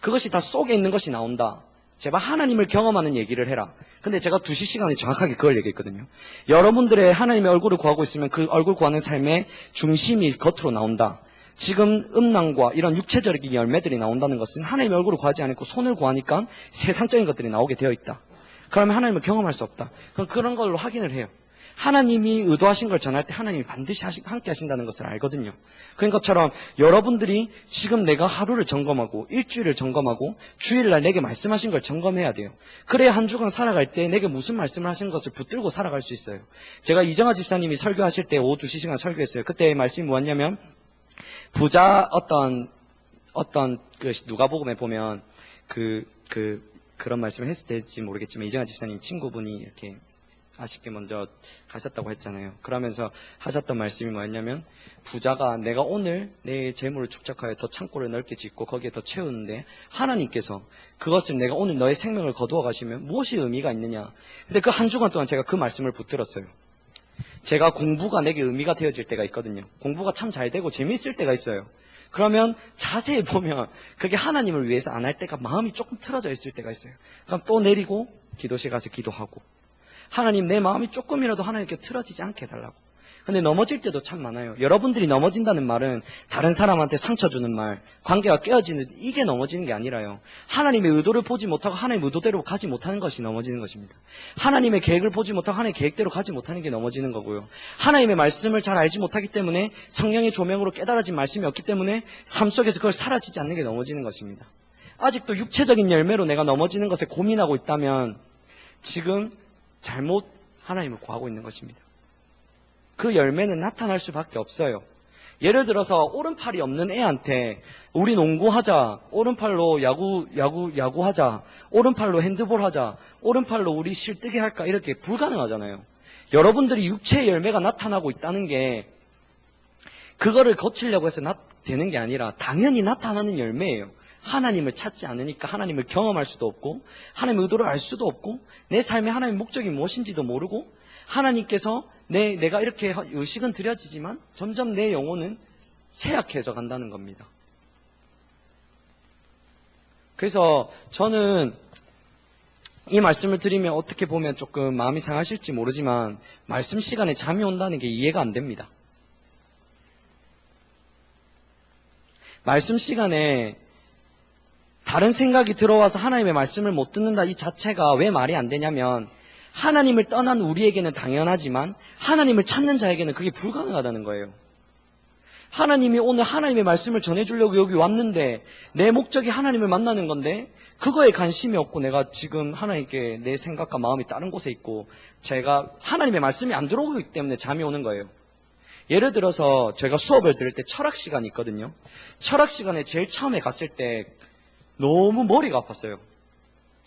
S1: 그것이 다 속에 있는 것이 나온다. 제발 하나님을 경험하는 얘기를 해라. 근데 제가 2시 시간에 정확하게 그걸 얘기했거든요. 여러분들의 하나님의 얼굴을 구하고 있으면 그 얼굴 구하는 삶의 중심이 겉으로 나온다. 지금 음란과 이런 육체적인 열매들이 나온다는 것은 하나님의 얼굴을 구하지 않고 손을 구하니까 세상적인 것들이 나오게 되어 있다. 그러면 하나님을 경험할 수 없다. 그럼 그런 걸로 확인을 해요. 하나님이 의도하신 걸 전할 때 하나님이 반드시 함께 하신다는 것을 알거든요. 그런 것처럼 여러분들이 지금 내가 하루를 점검하고 일주일을 점검하고 주일날 내게 말씀하신 걸 점검해야 돼요. 그래야 한 주간 살아갈 때 내게 무슨 말씀을 하신 것을 붙들고 살아갈 수 있어요. 제가 이정아 집사님이 설교하실 때 오후 2시간 설교했어요. 그때 말씀이 뭐였냐면, 부자 그 누가복음에 보면 그런 말씀을 했을 때일지 모르겠지만 이정아 집사님 친구분이 이렇게 아쉽게 먼저 가셨다고 했잖아요. 그러면서 하셨던 말씀이 뭐였냐면, 부자가 내가 오늘 내 재물을 축적하여 더 창고를 넓게 짓고 거기에 더 채우는데 하나님께서 그것을 내가 오늘 너의 생명을 거두어 가시면 무엇이 의미가 있느냐. 근데 그 한 주간 동안 제가 그 말씀을 붙들었어요. 제가 공부가 내게 의미가 되어질 때가 있거든요. 공부가 참 잘 되고 재미있을 때가 있어요. 그러면 자세히 보면 그게 하나님을 위해서 안 할 때가 마음이 조금 틀어져 있을 때가 있어요. 그럼 또 내리고 기도실 가서 기도하고, 하나님 내 마음이 조금이라도 하나님께 틀어지지 않게 해달라고. 근데 넘어질 때도 참 많아요. 여러분들이 넘어진다는 말은 다른 사람한테 상처 주는 말, 관계가 깨어지는, 이게 넘어지는 게 아니라요. 하나님의 의도를 보지 못하고 하나님의 의도대로 가지 못하는 것이 넘어지는 것입니다. 하나님의 계획을 보지 못하고 하나님의 계획대로 가지 못하는 게 넘어지는 거고요. 하나님의 말씀을 잘 알지 못하기 때문에, 성령의 조명으로 깨달아진 말씀이 없기 때문에 삶 속에서 그걸 사라지지 않는 게 넘어지는 것입니다. 아직도 육체적인 열매로 내가 넘어지는 것에 고민하고 있다면 지금 잘못 하나님을 구하고 있는 것입니다. 그 열매는 나타날 수밖에 없어요. 예를 들어서 오른팔이 없는 애한테 우리 농구하자, 오른팔로 야구하자, 오른팔로 핸드볼 하자, 오른팔로 우리 실뜨기 할까, 이렇게 불가능하잖아요. 여러분들이 육체의 열매가 나타나고 있다는 게 그거를 거치려고 해서 되는 게 아니라 당연히 나타나는 열매예요. 하나님을 찾지 않으니까 하나님을 경험할 수도 없고, 하나님의 의도를 알 수도 없고, 내 삶의 하나님의 목적이 무엇인지도 모르고, 하나님께서 내가 이렇게 의식은 드려지지만 점점 내 영혼은 쇠약해져 간다는 겁니다. 그래서 저는 이 말씀을 드리면 어떻게 보면 조금 마음이 상하실지 모르지만, 말씀 시간에 잠이 온다는 게 이해가 안 됩니다. 말씀 시간에 다른 생각이 들어와서 하나님의 말씀을 못 듣는다, 이 자체가 왜 말이 안 되냐면, 하나님을 떠난 우리에게는 당연하지만 하나님을 찾는 자에게는 그게 불가능하다는 거예요. 하나님이 오늘 하나님의 말씀을 전해주려고 여기 왔는데, 내 목적이 하나님을 만나는 건데 그거에 관심이 없고 내가 지금 하나님께 내 생각과 마음이 다른 곳에 있고, 제가 하나님의 말씀이 안 들어오기 때문에 잠이 오는 거예요. 예를 들어서 제가 수업을 들을 때 철학 시간이 있거든요. 철학 시간에 제일 처음에 갔을 때 너무 머리가 아팠어요.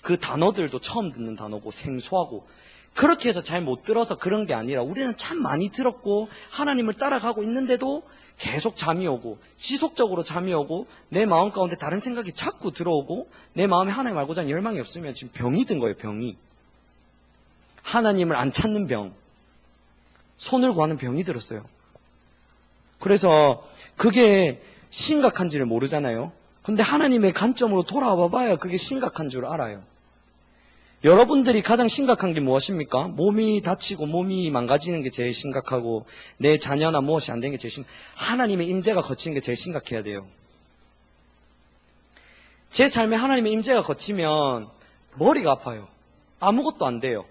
S1: 그 단어들도 처음 듣는 단어고 생소하고, 그렇게 해서 잘 못 들어서 그런 게 아니라 우리는 참 많이 들었고 하나님을 따라가고 있는데도 계속 잠이 오고, 지속적으로 잠이 오고, 내 마음 가운데 다른 생각이 자꾸 들어오고, 내 마음에 하나님 알고자 하는 열망이 없으면 지금 병이 든 거예요. 병이. 하나님을 안 찾는 병, 손을 구하는 병이 들었어요. 그래서 그게 심각한지를 모르잖아요. 근데 하나님의 관점으로 돌아와 봐야 그게 심각한 줄 알아요. 여러분들이 가장 심각한 게 무엇입니까? 몸이 다치고 몸이 망가지는 게 제일 심각하고, 내 자녀나 무엇이 안 되는 게 제일 하나님의 임재가 거치는 게 제일 심각해야 돼요. 제 삶에 하나님의 임재가 거치면 머리가 아파요. 아무것도 안 돼요.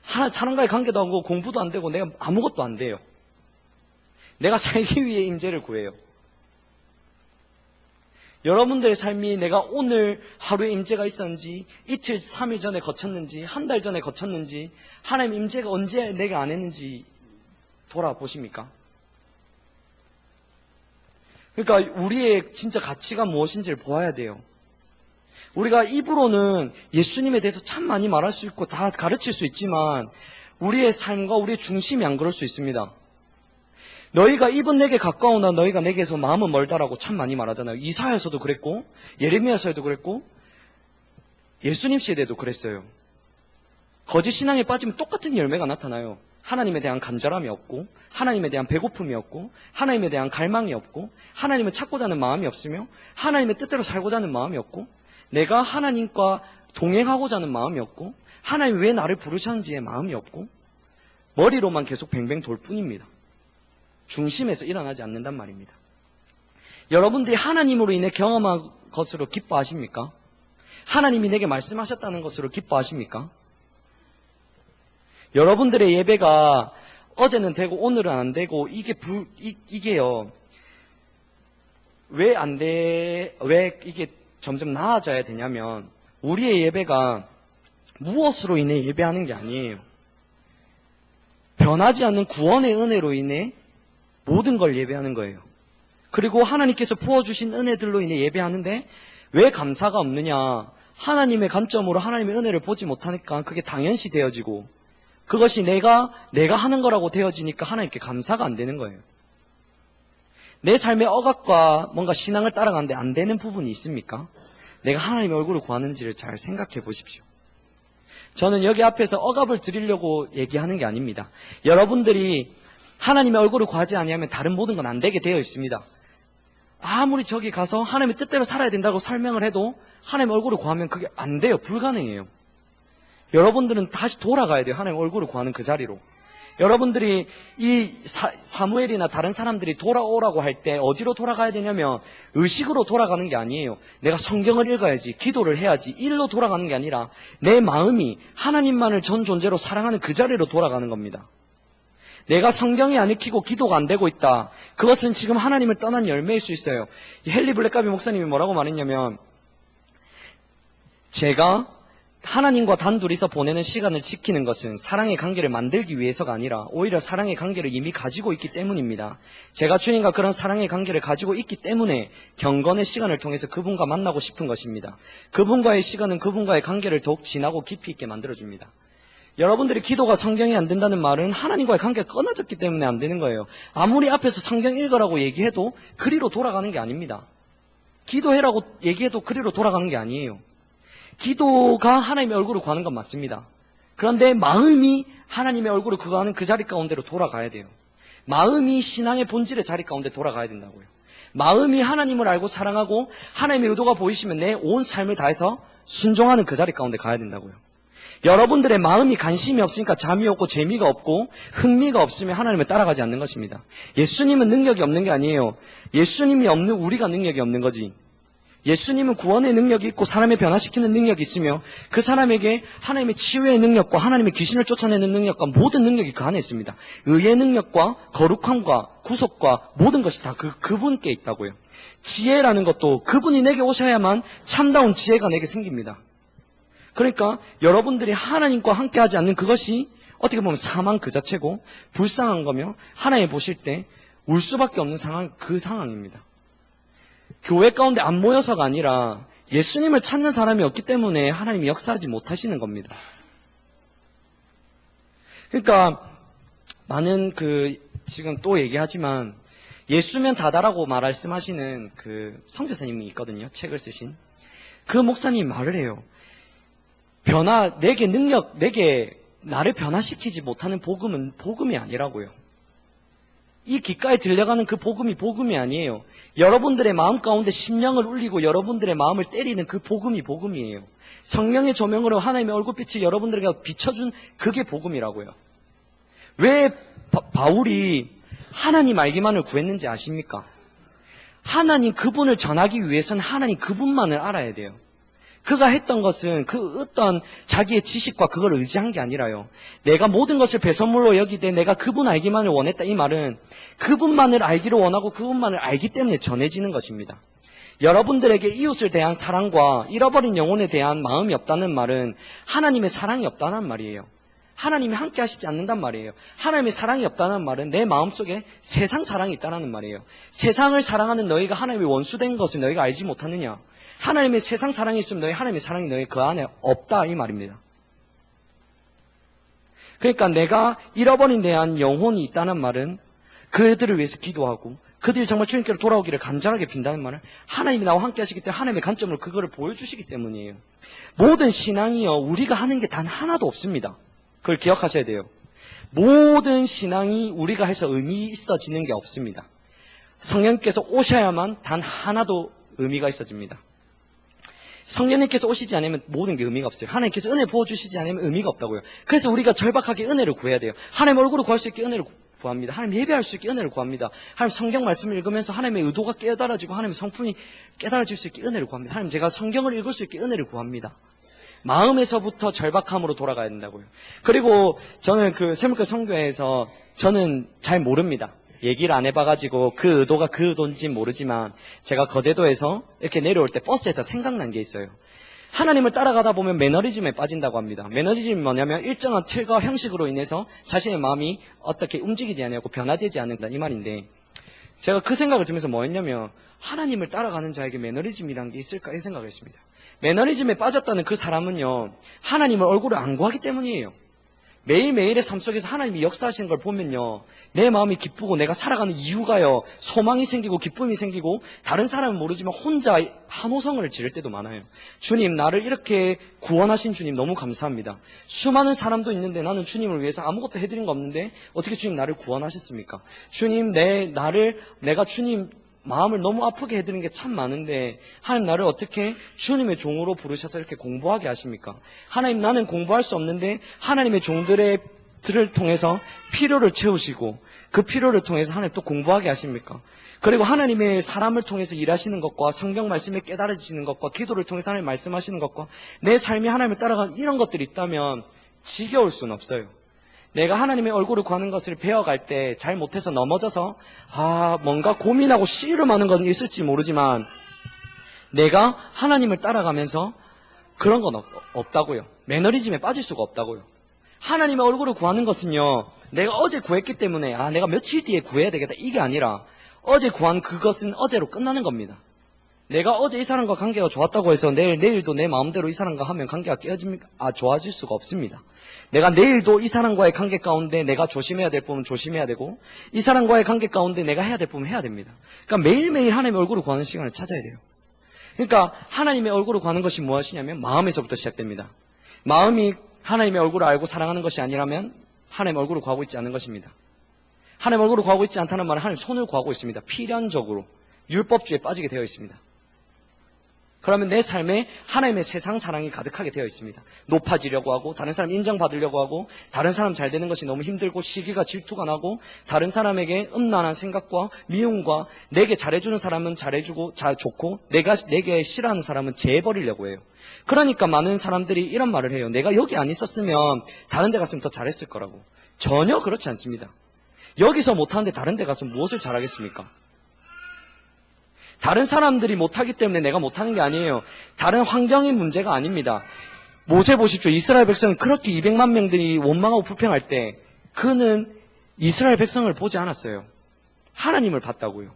S1: 사람과의 관계도 안 되고 공부도 안 되고 내가 아무것도 안 돼요. 내가 살기 위해 임재를 구해요. 여러분들의 삶이 내가 오늘 하루에 임재가 있었는지, 이틀, 3일 전에 거쳤는지, 한 달 전에 거쳤는지, 하나님 임재가 언제 내가 안 했는지 돌아보십니까? 그러니까 우리의 진짜 가치가 무엇인지를 보아야 돼요. 우리가 입으로는 예수님에 대해서 참 많이 말할 수 있고 다 가르칠 수 있지만 우리의 삶과 우리의 중심이 안 그럴 수 있습니다. 너희가 입은 내게 가까우나 너희가 내게서 마음은 멀다라고 참 많이 말하잖아요. 이사야서도 그랬고 예레미야서에도 그랬고 예수님 시대에도 그랬어요. 거짓 신앙에 빠지면 똑같은 열매가 나타나요. 하나님에 대한 간절함이 없고, 하나님에 대한 배고픔이 없고, 하나님에 대한 갈망이 없고, 하나님을 찾고자 하는 마음이 없으며, 하나님의 뜻대로 살고자 하는 마음이 없고, 내가 하나님과 동행하고자 하는 마음이 없고, 하나님이 왜 나를 부르셨는지의 마음이 없고, 머리로만 계속 뱅뱅 돌 뿐입니다. 중심에서 일어나지 않는단 말입니다. 여러분들이 하나님으로 인해 경험한 것으로 기뻐하십니까? 하나님이 내게 말씀하셨다는 것으로 기뻐하십니까? 여러분들의 예배가 어제는 되고 오늘은 안 되고 이게요. 왜 이게 점점 나아져야 되냐면 우리의 예배가 무엇으로 인해 예배하는 게 아니에요. 변하지 않는 구원의 은혜로 인해 모든 걸 예배하는 거예요. 그리고 하나님께서 부어주신 은혜들로 인해 예배하는데 왜 감사가 없느냐? 하나님의 관점으로 하나님의 은혜를 보지 못하니까 그게 당연시 되어지고 그것이 내가 하는 거라고 되어지니까 하나님께 감사가 안 되는 거예요. 내 삶의 억압과 뭔가 신앙을 따라가는데 안 되는 부분이 있습니까? 내가 하나님의 얼굴을 구하는지를 잘 생각해 보십시오. 저는 여기 앞에서 억압을 드리려고 얘기하는 게 아닙니다. 여러분들이 하나님의 얼굴을 구하지 아니하면 다른 모든 건 안 되게 되어 있습니다. 아무리 저기 가서 하나님의 뜻대로 살아야 된다고 설명을 해도 하나님의 얼굴을 구하면 그게 안 돼요. 불가능해요. 여러분들은 다시 돌아가야 돼요. 하나님의 얼굴을 구하는 그 자리로. 여러분들이 이 사무엘이나 다른 사람들이 돌아오라고 할 때 어디로 돌아가야 되냐면 의식으로 돌아가는 게 아니에요. 내가 성경을 읽어야지, 기도를 해야지, 일로 돌아가는 게 아니라 내 마음이 하나님만을 전 존재로 사랑하는 그 자리로 돌아가는 겁니다. 내가 성경이 안 읽히고 기도가 안 되고 있다. 그것은 지금 하나님을 떠난 열매일 수 있어요. 헨리 블랙가비 목사님이 뭐라고 말했냐면, 제가 하나님과 단둘이서 보내는 시간을 지키는 것은 사랑의 관계를 만들기 위해서가 아니라 오히려 사랑의 관계를 이미 가지고 있기 때문입니다. 제가 주님과 그런 사랑의 관계를 가지고 있기 때문에 경건의 시간을 통해서 그분과 만나고 싶은 것입니다. 그분과의 시간은 그분과의 관계를 더욱 진하고 깊이 있게 만들어줍니다. 여러분들이 기도가 성경이 안 된다는 말은 하나님과의 관계가 끊어졌기 때문에 안 되는 거예요. 아무리 앞에서 성경 읽으라고 얘기해도 그리로 돌아가는 게 아닙니다. 기도해라고 얘기해도 그리로 돌아가는 게 아니에요. 기도가 하나님의 얼굴을 구하는 건 맞습니다. 그런데 마음이 하나님의 얼굴을 구하는 그 자리 가운데로 돌아가야 돼요. 마음이 신앙의 본질의 자리 가운데 돌아가야 된다고요. 마음이 하나님을 알고 사랑하고 하나님의 의도가 보이시면 내 온 삶을 다해서 순종하는 그 자리 가운데 가야 된다고요. 여러분들의 마음이 관심이 없으니까 잠이 없고 재미가 없고 흥미가 없으면 하나님을 따라가지 않는 것입니다. 예수님은 능력이 없는 게 아니에요. 예수님이 없는 우리가 능력이 없는 거지. 예수님은 구원의 능력이 있고 사람을 변화시키는 능력이 있으며 그 사람에게 하나님의 치유의 능력과 하나님의 귀신을 쫓아내는 능력과 모든 능력이 그 안에 있습니다. 의의 능력과 거룩함과 구속과 모든 것이 다 그분께 있다고요. 지혜라는 것도 그분이 내게 오셔야만 참다운 지혜가 내게 생깁니다. 그러니까 여러분들이 하나님과 함께하지 않는 그것이 어떻게 보면 사망 그 자체고 불쌍한 거며 하나님 보실 때 울 수밖에 없는 상황, 그 상황입니다. 교회 가운데 안 모여서가 아니라 예수님을 찾는 사람이 없기 때문에 하나님이 역사하지 못하시는 겁니다. 그러니까 많은 지금 또 얘기하지만 예수면 다다라고 말씀하시는 그 선교사님이 있거든요. 책을 쓰신. 그 목사님이 말을 해요. 내게 나를 변화시키지 못하는 복음은 복음이 아니라고요. 이 귓가에 들려가는 그 복음이 아니에요. 여러분들의 마음 가운데 심령을 울리고 여러분들의 마음을 때리는 그 복음이에요. 성령의 조명으로 하나님의 얼굴빛이 여러분들에게 비춰준 그게 복음이라고요. 왜 바울이 하나님 알기만을 구했는지 아십니까? 하나님 그분을 전하기 위해서는 하나님 그분만을 알아야 돼요. 그가 했던 것은 그 어떤 자기의 지식과 그걸 의지한 게 아니라요. 내가 모든 것을 배선물로 여기되 내가 그분 알기만을 원했다. 이 말은 그분만을 알기를 원하고 그분만을 알기 때문에 전해지는 것입니다. 여러분들에게 이웃을 대한 사랑과 잃어버린 영혼에 대한 마음이 없다는 말은 하나님의 사랑이 없다는 말이에요. 하나님이 함께 하시지 않는단 말이에요. 하나님의 사랑이 없다는 말은 내 마음속에 세상 사랑이 있다는 말이에요. 세상을 사랑하는 너희가 하나님의 원수된 것을 너희가 알지 못하느냐. 하나님의 세상 사랑이 있으면 너희 하나님의 사랑이 너희 그 안에 없다 이 말입니다. 그러니까 내가 잃어버린 대한 영혼이 있다는 말은 그들을 위해서 기도하고 그들이 정말 주님께로 돌아오기를 간절하게 빈다는 말은 하나님이 나와 함께 하시기 때문에 하나님의 관점으로 그거를 보여주시기 때문이에요. 모든 신앙이요 우리가 하는 게 단 하나도 없습니다. 그걸 기억하셔야 돼요. 모든 신앙이 우리가 해서 의미 있어지는 게 없습니다. 성령께서 오셔야만 단 하나도 의미가 있어집니다. 성령님께서 오시지 않으면 모든 게 의미가 없어요. 하나님께서 은혜 부어주시지 않으면 의미가 없다고요. 그래서 우리가 절박하게 은혜를 구해야 돼요. 하나님 얼굴을 구할 수 있게 은혜를 구합니다. 하나님 예배할 수 있게 은혜를 구합니다. 하나님 성경 말씀을 읽으면서 하나님의 의도가 깨달아지고 하나님의 성품이 깨달아질 수 있게 은혜를 구합니다. 하나님 제가 성경을 읽을 수 있게 은혜를 구합니다. 마음에서부터 절박함으로 돌아가야 된다고요. 그리고 저는 그 세물교 선교회에서 저는 잘 모릅니다. 얘기를 안 해봐가지고 그 의도가 그 의도인지 모르지만 제가 거제도에서 이렇게 내려올 때 버스에서 생각난 게 있어요. 하나님을 따라가다 보면 매너리즘에 빠진다고 합니다. 매너리즘이 뭐냐면 일정한 틀과 형식으로 인해서 자신의 마음이 어떻게 움직이지 않냐고 변화되지 않는다 이 말인데 제가 그 생각을 들면서 뭐 했냐면 하나님을 따라가는 자에게 매너리즘이란 게 있을까 이 생각을 했습니다. 매너리즘에 빠졌다는 그 사람은요 하나님을 얼굴을 안 구하기 때문이에요. 매일매일의 삶 속에서 하나님이 역사하시는 걸 보면요, 내 마음이 기쁘고 내가 살아가는 이유가요, 소망이 생기고 기쁨이 생기고 다른 사람은 모르지만 혼자 한호성을 지를 때도 많아요. 주님, 나를 이렇게 구원하신 주님 너무 감사합니다. 수많은 사람도 있는데 나는 주님을 위해서 아무것도 해드린 거 없는데 어떻게 주님 나를 구원하셨습니까? 주님, 내가 주님 마음을 너무 아프게 해드린 게 참 많은데 하나님 나를 어떻게 주님의 종으로 부르셔서 이렇게 공부하게 하십니까? 하나님, 나는 공부할 수 없는데 하나님의 종들을 통해서 필요를 채우시고 그 필요를 통해서 하나님 또 공부하게 하십니까? 그리고 하나님의 사람을 통해서 일하시는 것과 성경 말씀에 깨달아지는 것과 기도를 통해서 하나님 말씀하시는 것과 내 삶이 하나님을 따라가는 이런 것들이 있다면 지겨울 수는 없어요. 내가 하나님의 얼굴을 구하는 것을 배워갈 때 잘 못해서 넘어져서 뭔가 고민하고 씨름하는 건 있을지 모르지만 내가 하나님을 따라가면서 그런 건 없다고요. 매너리즘에 빠질 수가 없다고요. 하나님의 얼굴을 구하는 것은요, 내가 어제 구했기 때문에 내가 며칠 뒤에 구해야 되겠다 이게 아니라 어제 구한 그것은 어제로 끝나는 겁니다. 내가 어제 이 사람과 관계가 좋았다고 해서 내일도 내 마음대로 이 사람과 하면 관계가 좋아질 수가 없습니다. 내가 내일도 이 사람과의 관계 가운데 내가 조심해야 될 부분은 조심해야 되고 이 사람과의 관계 가운데 내가 해야 될 부분은 해야 됩니다. 그러니까 매일매일 하나님의 얼굴을 구하는 시간을 찾아야 돼요. 그러니까 하나님의 얼굴을 구하는 것이 무엇이냐면 마음에서부터 시작됩니다. 마음이 하나님의 얼굴을 알고 사랑하는 것이 아니라면 하나님의 얼굴을 구하고 있지 않은 것입니다. 하나님의 얼굴을 구하고 있지 않다는 말은 하나님 손을 구하고 있습니다. 필연적으로 율법주의에 빠지게 되어 있습니다. 그러면 내 삶에 하나님의 세상 사랑이 가득하게 되어 있습니다. 높아지려고 하고 다른 사람 인정받으려고 하고 다른 사람 잘 되는 것이 너무 힘들고 시기가 질투가 나고 다른 사람에게 음란한 생각과 미움과 내게 잘해주는 사람은 잘해주고 좋고 내게 싫어하는 사람은 제해버리려고 해요. 그러니까 많은 사람들이 이런 말을 해요. 내가 여기 안 있었으면 다른 데 갔으면 더 잘했을 거라고. 전혀 그렇지 않습니다. 여기서 못하는데 다른 데 가서 무엇을 잘하겠습니까? 다른 사람들이 못하기 때문에 내가 못하는 게 아니에요. 다른 환경의 문제가 아닙니다. 모세 보십시오. 이스라엘 백성은 그렇게 200만 명들이 원망하고 불평할 때 그는 이스라엘 백성을 보지 않았어요. 하나님을 봤다고요.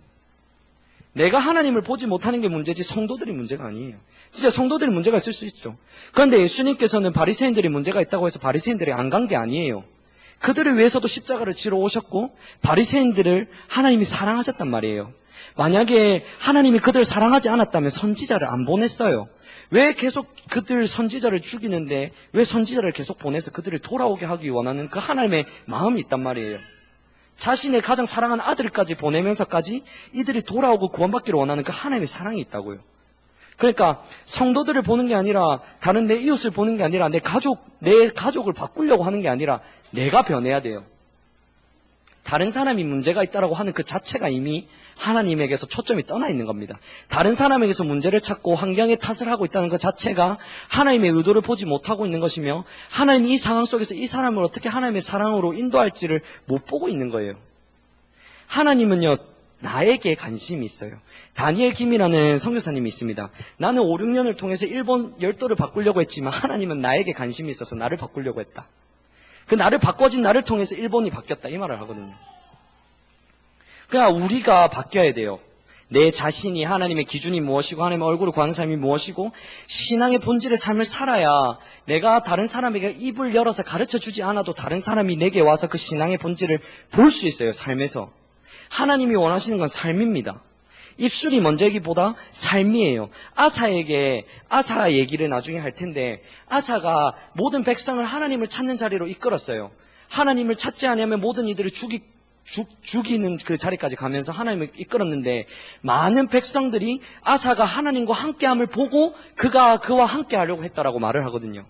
S1: 내가 하나님을 보지 못하는 게 문제지 성도들이 문제가 아니에요. 진짜 성도들이 문제가 있을 수 있죠. 그런데 예수님께서는 바리새인들이 문제가 있다고 해서 바리새인들이 안 간 게 아니에요. 그들을 위해서도 십자가를 지러 오셨고 바리새인들을 하나님이 사랑하셨단 말이에요. 만약에 하나님이 그들을 사랑하지 않았다면 선지자를 안 보냈어요. 왜 계속 그들 선지자를 죽이는데 왜 선지자를 계속 보내서 그들을 돌아오게 하기 원하는 그 하나님의 마음이 있단 말이에요. 자신의 가장 사랑하는 아들까지 보내면서까지 이들이 돌아오고 구원받기를 원하는 그 하나님의 사랑이 있다고요. 그러니까 성도들을 보는 게 아니라 다른 내 이웃을 보는 게 아니라 내 가족을 바꾸려고 하는 게 아니라 내가 변해야 돼요. 다른 사람이 문제가 있다라고 하는 그 자체가 이미 하나님에게서 초점이 떠나 있는 겁니다. 다른 사람에게서 문제를 찾고 환경에 탓을 하고 있다는 것 자체가 하나님의 의도를 보지 못하고 있는 것이며 하나님이 이 상황 속에서 이 사람을 어떻게 하나님의 사랑으로 인도할지를 못 보고 있는 거예요. 하나님은요, 나에게 관심이 있어요. 다니엘 김이라는 선교사님이 있습니다. 나는 5, 6년을 통해서 일본 열도를 바꾸려고 했지만 하나님은 나에게 관심이 있어서 나를 바꾸려고 했다. 그 나를 바꿔진 나를 통해서 일본이 바뀌었다 이 말을 하거든요. 그러니까 우리가 바뀌어야 돼요. 내 자신이 하나님의 기준이 무엇이고 하나님의 얼굴을 구하는 삶이 무엇이고 신앙의 본질의 삶을 살아야 내가 다른 사람에게 입을 열어서 가르쳐주지 않아도 다른 사람이 내게 와서 그 신앙의 본질을 볼 수 있어요. 삶에서. 하나님이 원하시는 건 삶입니다. 입술이 먼저이기보다 삶이에요. 아사 얘기를 나중에 할 텐데 아사가 모든 백성을 하나님을 찾는 자리로 이끌었어요. 하나님을 찾지 않으면 모든 이들을 죽이는 그 자리까지 가면서 하나님을 이끌었는데 많은 백성들이 아사가 하나님과 함께함을 보고 그와 함께하려고 했다라고 말을 하거든요.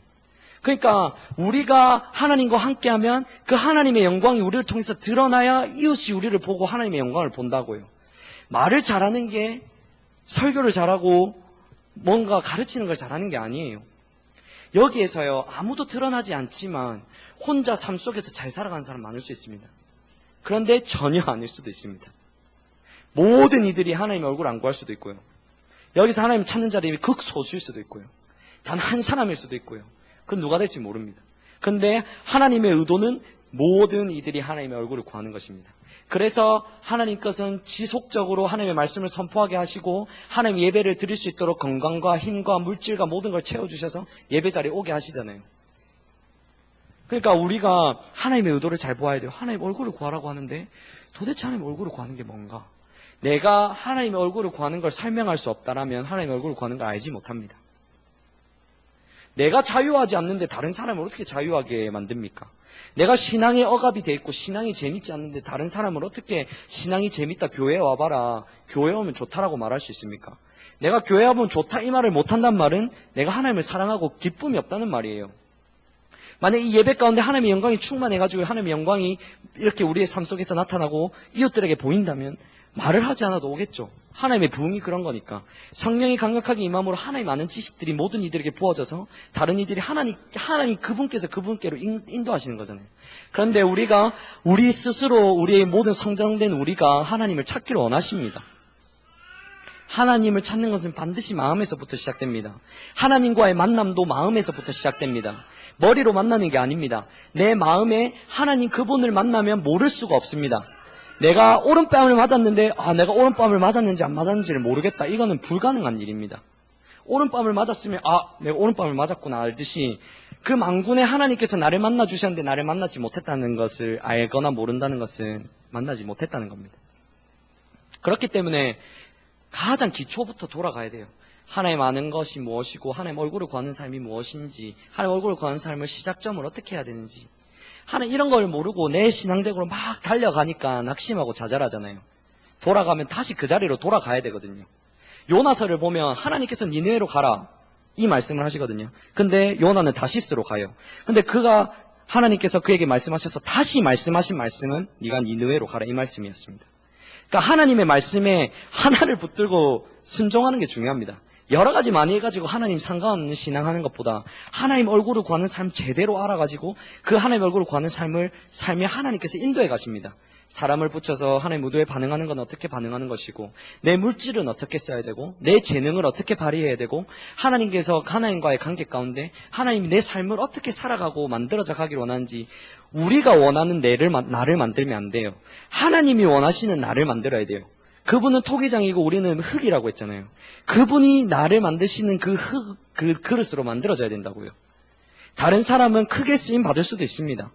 S1: 그러니까 우리가 하나님과 함께하면 그 하나님의 영광이 우리를 통해서 드러나야 이웃이 우리를 보고 하나님의 영광을 본다고요. 말을 잘하는 게 설교를 잘하고 뭔가 가르치는 걸 잘하는 게 아니에요. 여기에서요, 아무도 드러나지 않지만 혼자 삶 속에서 잘 살아가는 사람 많을 수 있습니다. 그런데 전혀 아닐 수도 있습니다. 모든 이들이 하나님의 얼굴 안 구할 수도 있고요. 여기서 하나님 찾는 자리가 극소수일 수도 있고요. 단 한 사람일 수도 있고요. 그건 누가 될지 모릅니다. 그런데 하나님의 의도는 모든 이들이 하나님의 얼굴을 구하는 것입니다. 그래서 하나님 것은 지속적으로 하나님의 말씀을 선포하게 하시고 하나님 예배를 드릴 수 있도록 건강과 힘과 물질과 모든 걸 채워주셔서 예배 자리에 오게 하시잖아요. 그러니까 우리가 하나님의 의도를 잘 보아야 돼요. 하나님 얼굴을 구하라고 하는데 도대체 하나님 얼굴을 구하는 게 뭔가? 내가 하나님의 얼굴을 구하는 걸 설명할 수 없다라면 하나님의 얼굴을 구하는 걸 알지 못합니다. 내가 자유하지 않는데 다른 사람을 어떻게 자유하게 만듭니까? 내가 신앙에 억압이 돼 있고 신앙이 재밌지 않는데 다른 사람을 어떻게 신앙이 재밌다 교회에 와봐라, 교회 오면 좋다라고 말할 수 있습니까? 내가 교회 와보면 좋다 이 말을 못한단 말은 내가 하나님을 사랑하고 기쁨이 없다는 말이에요. 만약 이 예배 가운데 하나님의 영광이 충만해가지고 하나님의 영광이 이렇게 우리의 삶 속에서 나타나고 이웃들에게 보인다면 말을 하지 않아도 오겠죠. 하나님의 부흥이 그런 거니까. 성령이 강력하게 임함으로 하나님 아는 지식들이 모든 이들에게 부어져서 다른 이들이 하나님 그분께서 그분께로 인도하시는 거잖아요. 그런데 우리가 우리 스스로 우리의 모든 성장된 우리가 하나님을 찾기를 원하십니다. 하나님을 찾는 것은 반드시 마음에서부터 시작됩니다. 하나님과의 만남도 마음에서부터 시작됩니다. 머리로 만나는 게 아닙니다. 내 마음에 하나님 그분을 만나면 모를 수가 없습니다. 내가 오른뺨을 맞았는데 내가 오른뺨을 맞았는지 안 맞았는지를 모르겠다. 이거는 불가능한 일입니다. 오른뺨을 맞았으면 내가 오른뺨을 맞았구나 알듯이 그 만군에 하나님께서 나를 만나 주셨는데 나를 만나지 못했다는 것을 알거나 모른다는 것은 만나지 못했다는 겁니다. 그렇기 때문에 가장 기초부터 돌아가야 돼요. 하나님 아는 것이 무엇이고 하나님 얼굴을 구하는 삶이 무엇인지, 하나님 얼굴을 구하는 삶을 시작점을 어떻게 해야 되는지, 하나님 이런 걸 모르고 내 신앙적으로 막 달려가니까 낙심하고 좌절하잖아요. 돌아가면 다시 그 자리로 돌아가야 되거든요. 요나서를 보면 하나님께서 니느웨로 가라 이 말씀을 하시거든요. 근데 요나는 다시스로 가요. 근데 하나님께서 그에게 말씀하셔서 다시 말씀하신 말씀은 네가 니느웨로 가라 이 말씀이었습니다. 그러니까 하나님의 말씀에 하나를 붙들고 순종하는 게 중요합니다. 여러 가지 많이 해가지고 하나님 상관없는 신앙하는 것보다 하나님 얼굴을 구하는 삶 제대로 알아가지고 그 하나님 얼굴을 구하는 삶에 하나님께서 인도해 가십니다. 사람을 붙여서 하나님 의도에 반응하는 건 어떻게 반응하는 것이고, 내 물질은 어떻게 써야 되고, 내 재능을 어떻게 발휘해야 되고, 하나님께서 하나님과의 관계 가운데 하나님이 내 삶을 어떻게 살아가고 만들어져 가길 원하는지 우리가 원하는 나를 만들면 안 돼요. 하나님이 원하시는 나를 만들어야 돼요. 그분은 토기장이고 우리는 흙이라고 했잖아요. 그분이 나를 만드시는 그 그릇으로 만들어져야 된다고요. 다른 사람은 크게 쓰임 받을 수도 있습니다.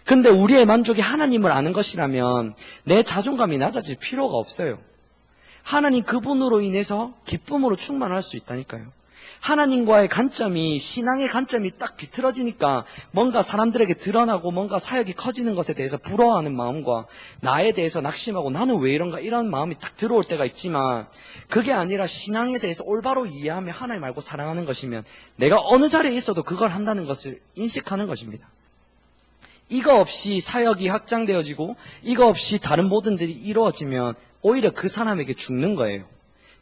S1: 근데 우리의 만족이 하나님을 아는 것이라면 내 자존감이 낮아질 필요가 없어요. 하나님 그분으로 인해서 기쁨으로 충만할 수 있다니까요. 하나님과의 관점이, 신앙의 관점이 딱 비틀어지니까 뭔가 사람들에게 드러나고 뭔가 사역이 커지는 것에 대해서 부러워하는 마음과 나에 대해서 낙심하고 나는 왜 이런가 이런 마음이 딱 들어올 때가 있지만, 그게 아니라 신앙에 대해서 올바로 이해하며 하나님 알고 사랑하는 것이면 내가 어느 자리에 있어도 그걸 한다는 것을 인식하는 것입니다. 이거 없이 사역이 확장되어지고 이거 없이 다른 모든 일이 이루어지면 오히려 그 사람에게 죽는 거예요.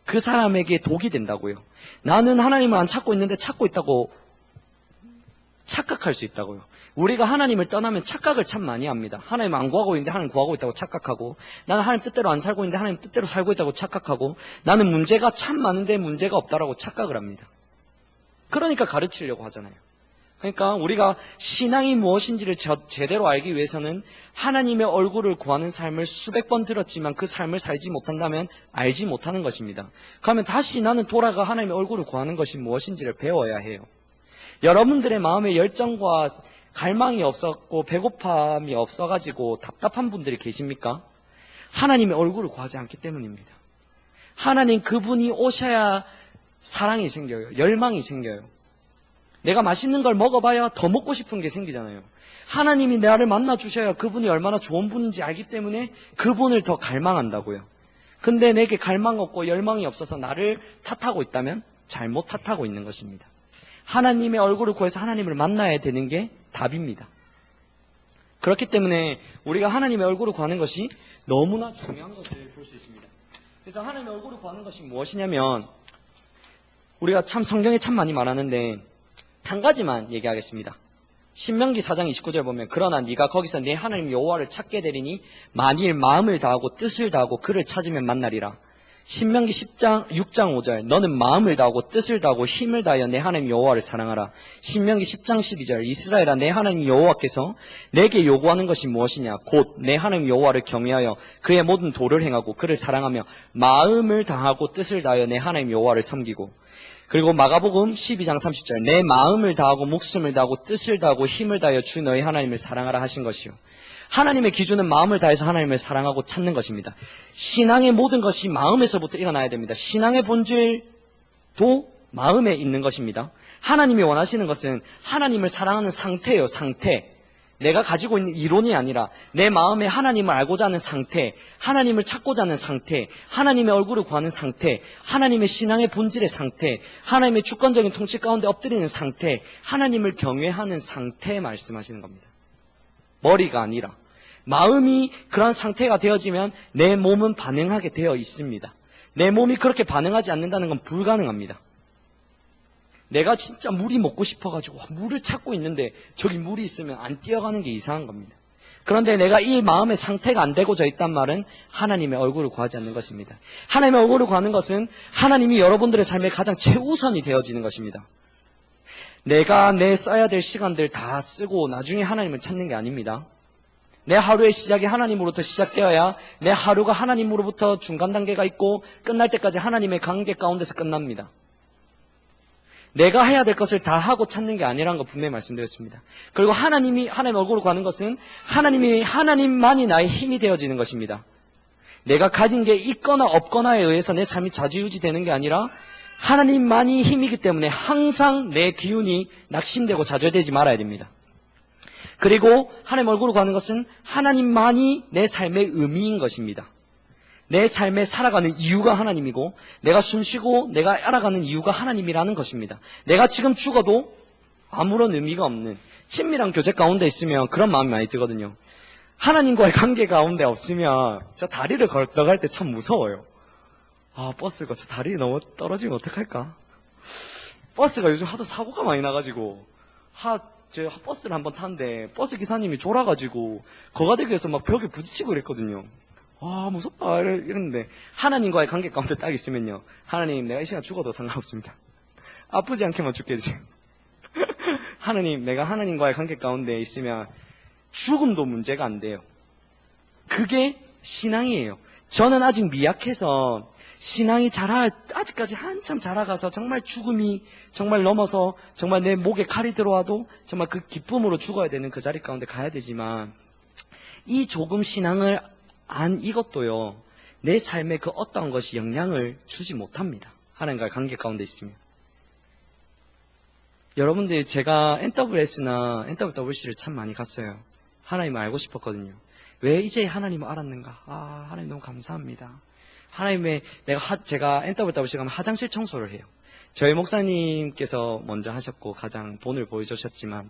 S1: 그 사람에게 독이 된다고요. 나는 하나님을 안 찾고 있는데 찾고 있다고 착각할 수 있다고요. 우리가 하나님을 떠나면 착각을 참 많이 합니다. 하나님 안 구하고 있는데 하나님 구하고 있다고 착각하고, 나는 하나님 뜻대로 안 살고 있는데 하나님 뜻대로 살고 있다고 착각하고, 나는 문제가 참 많은데 문제가 없다라고 착각을 합니다. 그러니까 가르치려고 하잖아요. 그러니까 우리가 신앙이 무엇인지를 제대로 알기 위해서는 하나님의 얼굴을 구하는 삶을 수백 번 들었지만 그 삶을 살지 못한다면 알지 못하는 것입니다. 그러면 다시 나는 돌아가 하나님의 얼굴을 구하는 것이 무엇인지를 배워야 해요. 여러분들의 마음에 열정과 갈망이 없었고 배고픔이 없어가지고 답답한 분들이 계십니까? 하나님의 얼굴을 구하지 않기 때문입니다. 하나님 그분이 오셔야 사랑이 생겨요. 열망이 생겨요. 내가 맛있는 걸 먹어봐야 더 먹고 싶은 게 생기잖아요. 하나님이 나를 만나주셔야 그분이 얼마나 좋은 분인지 알기 때문에 그분을 더 갈망한다고요. 근데 내게 갈망 없고 열망이 없어서 나를 탓하고 있다면 잘못 탓하고 있는 것입니다. 하나님의 얼굴을 구해서 하나님을 만나야 되는 게 답입니다. 그렇기 때문에 우리가 하나님의 얼굴을 구하는 것이 너무나 중요한 것을 볼 수 있습니다. 그래서 하나님의 얼굴을 구하는 것이 무엇이냐면, 우리가 참 성경에 참 많이 말하는데 한 가지만 얘기하겠습니다. 신명기 4장 29절 보면, 그러나 네가 거기서 내 하나님 여호와를 찾게 되리니 만일 마음을 다하고 뜻을 다하고 그를 찾으면 만나리라. 신명기 6장 5절, 너는 마음을 다하고 뜻을 다하고 힘을 다하여 내 하나님 여호와를 사랑하라. 신명기 10장 12절, 이스라엘아 내 하나님 여호와께서 내게 요구하는 것이 무엇이냐, 곧 내 하나님 여호와를 경외하여 그의 모든 도를 행하고 그를 사랑하며 마음을 다하고 뜻을 다하여 내 하나님 여호와를 섬기고. 그리고 마가복음 12장 30절 내 마음을 다하고 목숨을 다하고 뜻을 다하고 힘을 다하여 주 너희 하나님을 사랑하라 하신 것이요. 하나님의 기준은 마음을 다해서 하나님을 사랑하고 찾는 것입니다. 신앙의 모든 것이 마음에서부터 일어나야 됩니다. 신앙의 본질도 마음에 있는 것입니다. 하나님이 원하시는 것은 하나님을 사랑하는 상태예요. 상태. 내가 가지고 있는 이론이 아니라 내 마음에 하나님을 알고자 하는 상태, 하나님을 찾고자 하는 상태, 하나님의 얼굴을 구하는 상태, 하나님의 신앙의 본질의 상태, 하나님의 주권적인 통치 가운데 엎드리는 상태, 하나님을 경외하는 상태 말씀하시는 겁니다. 머리가 아니라 마음이 그런 상태가 되어지면 내 몸은 반응하게 되어 있습니다. 내 몸이 그렇게 반응하지 않는다는 건 불가능합니다. 내가 진짜 물이 먹고 싶어가지고 물을 찾고 있는데 저기 물이 있으면 안 뛰어가는 게 이상한 겁니다. 그런데 내가 이 마음의 상태가 안 되고자 있단 말은 하나님의 얼굴을 구하지 않는 것입니다. 하나님의 얼굴을 구하는 것은 하나님이 여러분들의 삶에 가장 최우선이 되어지는 것입니다. 내가 내 써야 될 시간들 다 쓰고 나중에 하나님을 찾는 게 아닙니다. 내 하루의 시작이 하나님으로부터 시작되어야 내 하루가 하나님으로부터 중간 단계가 있고 끝날 때까지 하나님의 관계 가운데서 끝납니다. 내가 해야 될 것을 다 하고 찾는 게 아니라는 거 분명히 말씀드렸습니다. 그리고 하나님의 얼굴을 구하는 것은 하나님만이 나의 힘이 되어지는 것입니다. 내가 가진 게 있거나 없거나에 의해서 내 삶이 좌지우지되는 게 아니라 하나님만이 힘이기 때문에 항상 내 기운이 낙심되고 좌절되지 말아야 됩니다. 그리고 하나님 얼굴을 구하는 것은 하나님만이 내 삶의 의미인 것입니다. 내 삶에 살아가는 이유가 하나님이고 내가 숨쉬고 내가 알아가는 이유가 하나님이라는 것입니다. 내가 지금 죽어도 아무런 의미가 없는 친밀한 교제 가운데 있으면 그런 마음이 많이 들거든요. 하나님과의 관계 가운데 없으면 저 다리를 걸어갈 때 참 무서워요. 버스가 저 다리 너무 떨어지면 어떡할까? 버스가 요즘 하도 사고가 많이 나가지고 제가 버스를 한번 탔는데 버스 기사님이 졸아가지고 거가대교에서 막 벽에 부딪히고 그랬거든요. 무섭다 이랬는데 하나님과의 관계 가운데 딱 있으면요, 하나님 내가 이 시간 죽어도 상관없습니다. 아프지 않게만 죽게 해주세요. 하나님, 내가 하나님과의 관계 가운데 있으면 죽음도 문제가 안 돼요. 그게 신앙이에요. 저는 아직 미약해서 신앙이 아직까지 한참 자라가서 정말 죽음이 정말 넘어서 정말 내 목에 칼이 들어와도 정말 그 기쁨으로 죽어야 되는 그 자리 가운데 가야 되지만 이 조금 신앙을 이것도요, 내 삶에 그 어떠한 것이 영향을 주지 못합니다. 하나님과의 관계 가운데 있으면. 여러분들, 제가 NWS나 NWWC를 참 많이 갔어요. 하나님을 알고 싶었거든요. 왜 이제 하나님을 알았는가? 하나님 너무 감사합니다. 제가 NWWC 가면 화장실 청소를 해요. 저희 목사님께서 먼저 하셨고 가장 본을 보여주셨지만